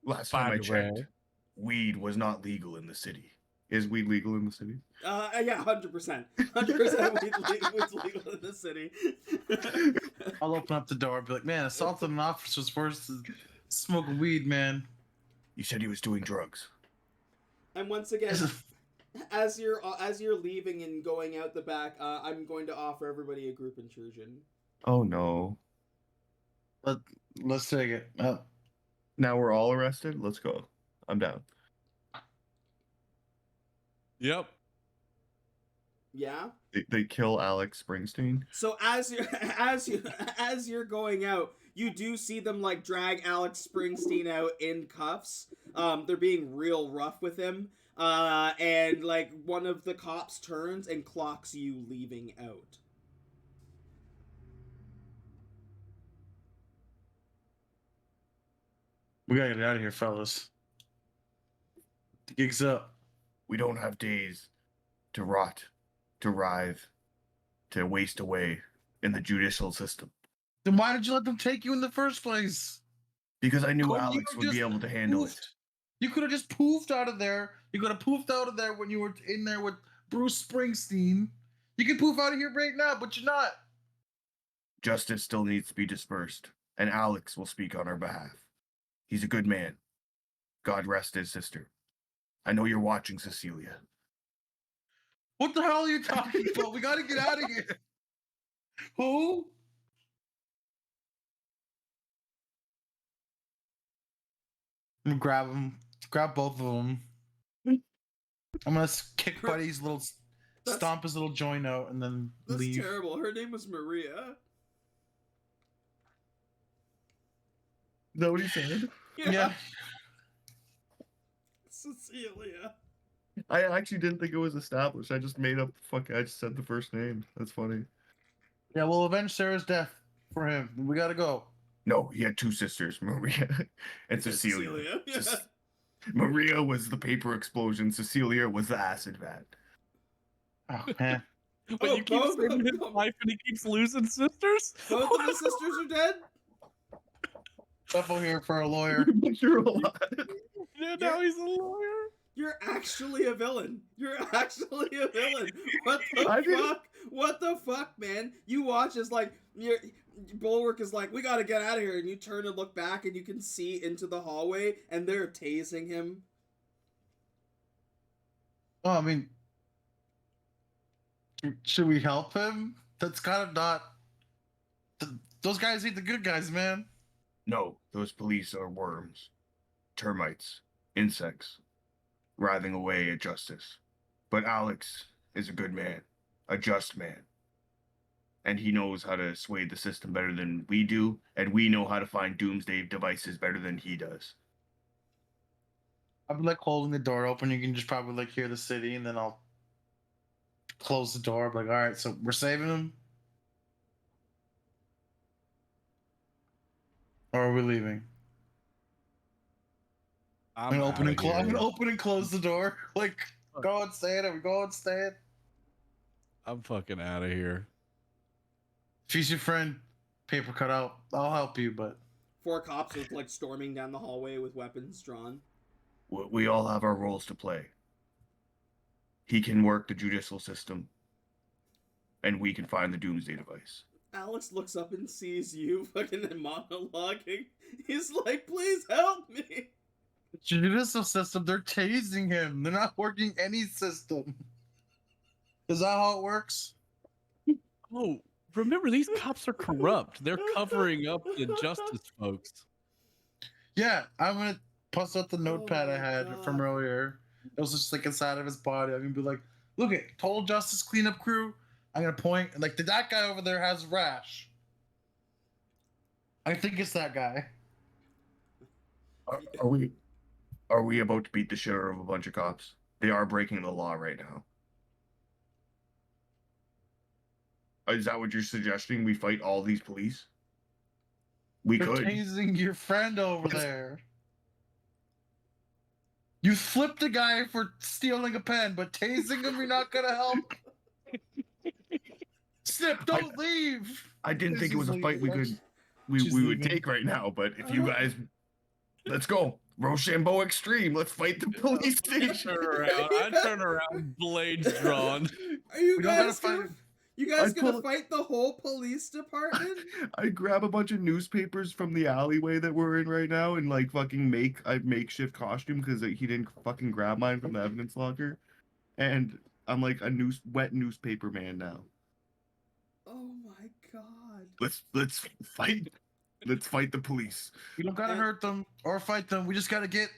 Last By time I the checked, way. weed was not legal in the city. Is weed legal in the city? Yeah, 100%. 100% weed's legal in the city. I'll open up the door and be like, man, assaulting an officer's worse than smoking weed, man. You said he was doing drugs. And once again, as you're leaving and going out the back, I'm going to offer everybody a group intrusion. Oh no. Let's take it. Now we're all arrested? Let's go. I'm down. Yep. Yeah. They kill Alex Springsteen. So as you're going out, you do see them like drag Alex Springsteen out in cuffs. They're being real rough with him. And like one of the cops turns and clocks you leaving out. We gotta get out of here, fellas. The gig's up. We don't have days to rot, to writhe, to waste away in the judicial system. Then why did you let them take you in the first place? Because I knew Couldn't Alex you would be just able to handle poofed? it. You could have just poofed out of there. You could have poofed out of there when you were in there with Bruce Springsteen. You can poof out of here right now, but you're not. Justice still needs to be dispersed, and Alex will speak on our behalf. He's a good man. God rest his sister. I know you're watching, Cecilia. What the hell are you talking about? We gotta get out of here. Who? I'm gonna grab him. Grab both of them. I'm gonna kick Buddy's little, stomp his little joint out, and then That's leave. terrible. Her name was Maria. Is that what he said? Yeah. Cecilia. I actually didn't think it was established. I just made up I just said the first name. That's funny. Yeah, we'll avenge Sarah's death for him. We gotta go. No, he had two sisters, Maria and Cecilia. Yeah. Maria was the paper explosion. Cecilia was the acid vat. Oh man. But Oh, you keep both saving of his them. life and he keeps losing sisters? Both of his sisters are dead? Shuffle here for a lawyer. But you're alive. Yeah, now he's a lawyer. You're actually a villain. You're actually a villain. What the I didn't- fuck? What the fuck, man? You watch as like your Bulwark is like, we gotta get out of here, and you turn and look back and you can see into the hallway and they're tasing him. Oh, I mean, should we help him? That's kind of not. Those guys ain't the good guys, man. No, those police are worms, termites, insects, writhing away at justice. But Alex is a good man, a just man. And he knows how to sway the system better than we do, and we know how to find doomsday devices better than he does. I'll be like holding the door open. You can just probably like hear the city, and then I'll close the door. Like, all right, so we're saving him, or are we leaving? I'm gonna open and close. I'm gonna open and close the door. Like, go and stay it. Go and stay it. I'm fucking out of here. If he's your friend, paper cut out. I'll help you, but 4 cops are like storming down the hallway with weapons drawn. We all have our roles to play. He can work the judicial system, and we can find the doomsday device. Alex looks up and sees you fucking monologuing. He's like, please help me. the judicial system, they're tasing him. They're not working any system. Is that how it works? Oh, remember, these cops are corrupt. They're covering up the justice folks. Yeah, I'm gonna bust out the notepad I my had God. from earlier. It was just like inside of his body. I'm gonna be like, look at Total Justice Cleanup Crew. I'm gonna point and like that guy over there has rash. I think it's that guy. Are we about to beat the shit out of a bunch of cops? They are breaking the law right now. Is that what you're suggesting? We fight all these police? We They're could. tasing your friend over there. You flipped a guy for stealing a pen, but tasing him, you're not gonna help. Snip, don't leave. I didn't think it was a fight we could She's we would leaving. take right now, but if you guys, let's go. Roshambo Extreme. Let's fight the police station. I turn around, blades drawn. Are you We don't gotta guys fight gonna, him. you guys I'd gonna pull- fight the whole police department? I grab a bunch of newspapers from the alleyway that we're in right now and like fucking make a makeshift costume because he didn't fucking grab mine from the evidence locker, and I'm like a wet newspaper man now. Oh my god. Let's fight. Let's fight the police. We don't gotta hurt them or fight them. We just gotta get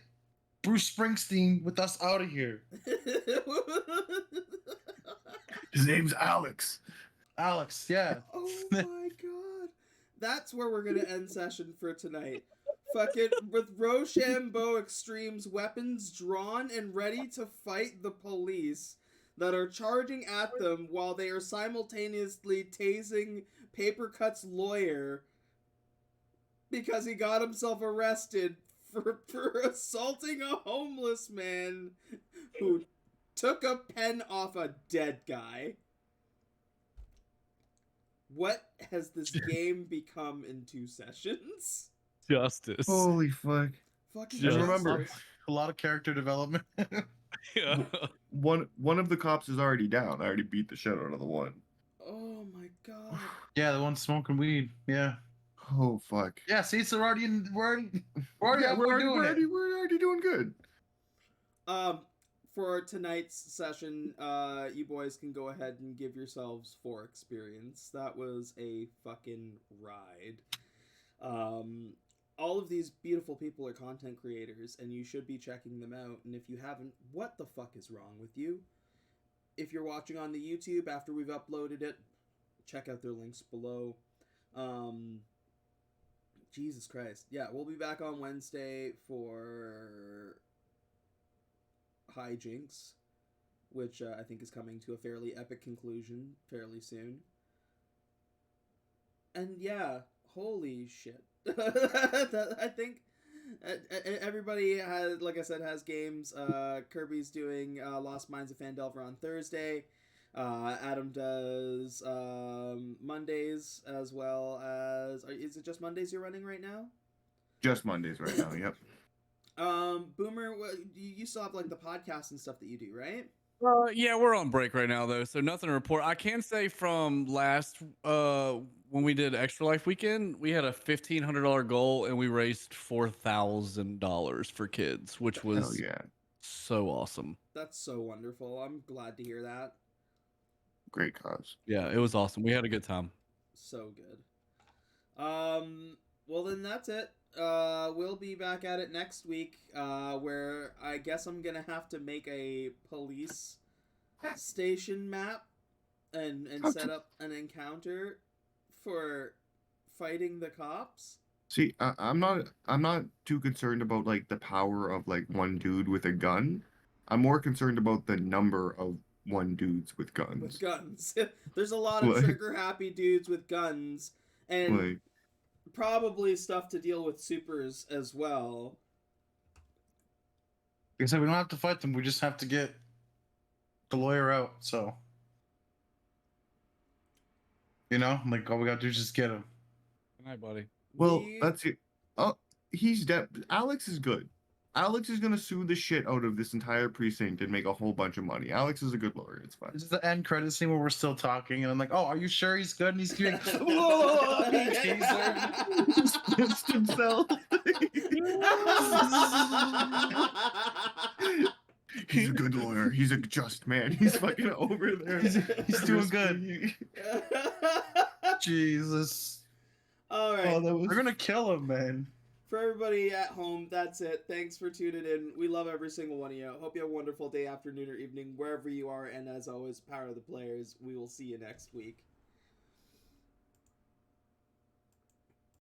Bruce Springsteen with us out of here. His name's Alex. Alex, yeah. Oh my god. That's where we're gonna end session for tonight. Fucking with Roshambo Extreme's weapons drawn and ready to fight the police that are charging at them while they are simultaneously tasing Papercut's lawyer because he got himself arrested for assaulting a homeless man who took a pen off a dead guy. What has this game become in 2 sessions? Justice. Holy fuck. Fucking Just remember- justice. A lot of character development. Yeah. One of the cops is already down. I already beat the shit out of the one. Oh my god. Yeah, the one smoking weed. Yeah. Oh fuck. Yeah, see, so we're already Yeah, doing it. we're already doing good. For tonight's session, you boys can go ahead and give yourselves 4 experience. That was a fucking ride. All of these beautiful people are content creators, and you should be checking them out. And if you haven't, what the fuck is wrong with you? If you're watching on the YouTube after we've uploaded it, check out their links below. Jesus Christ. Yeah, we'll be back on Wednesday for Hijinks, which I think is coming to a fairly epic conclusion fairly soon. And yeah, holy shit. I think everybody has, like I said, has games. Kirby's doing Lost Mines of Phandelver on Thursday. Adam does Mondays as well as... Is it just Mondays you're running right now? Just Mondays right now, yep. Boomer, you still have like the podcast and stuff that you do, right? Yeah, we're on break right now though, so nothing to report. I can say from last when we did Extra Life Weekend, we had a $1,500 goal and we raised $4,000 for kids, which Hell was yeah. so awesome. That's so wonderful. I'm glad to hear that. Great cause. Yeah, it was awesome. We had a good time. So good. Well then that's it. We'll be back at it next week, where I guess I'm gonna have to make a police station map and set up an encounter for fighting the cops. See, I'm not too concerned about like the power of like one dude with a gun. I'm more concerned about the number of one dudes with guns. With guns. There's a lot of Like- trigger happy dudes with guns, and Like, probably stuff to deal with supers as well. Like I said, we don't have to fight them. We just have to get the lawyer out. So, you know, like all we got to do is just get him. Good night, buddy. well, We- that's it. Oh, he's dead. Alex is good. Alex is gonna sue the shit out of this entire precinct and make a whole bunch of money. Alex is a good lawyer. It's fine. This is the end credit scene where we're still talking, and I'm like, "Oh, are you sure he's good?" And he's doing, He taser. pissed himself. He's a good lawyer. He's a just man. He's fucking over there. He's doing good. Jesus. All right. Oh, that was They're gonna kill him, man. For everybody at home, that's it. Thanks for tuning in. We love every single one of you. Hope you have a wonderful day, afternoon, or evening, wherever you are. And as always, power of the players. We will see you next week.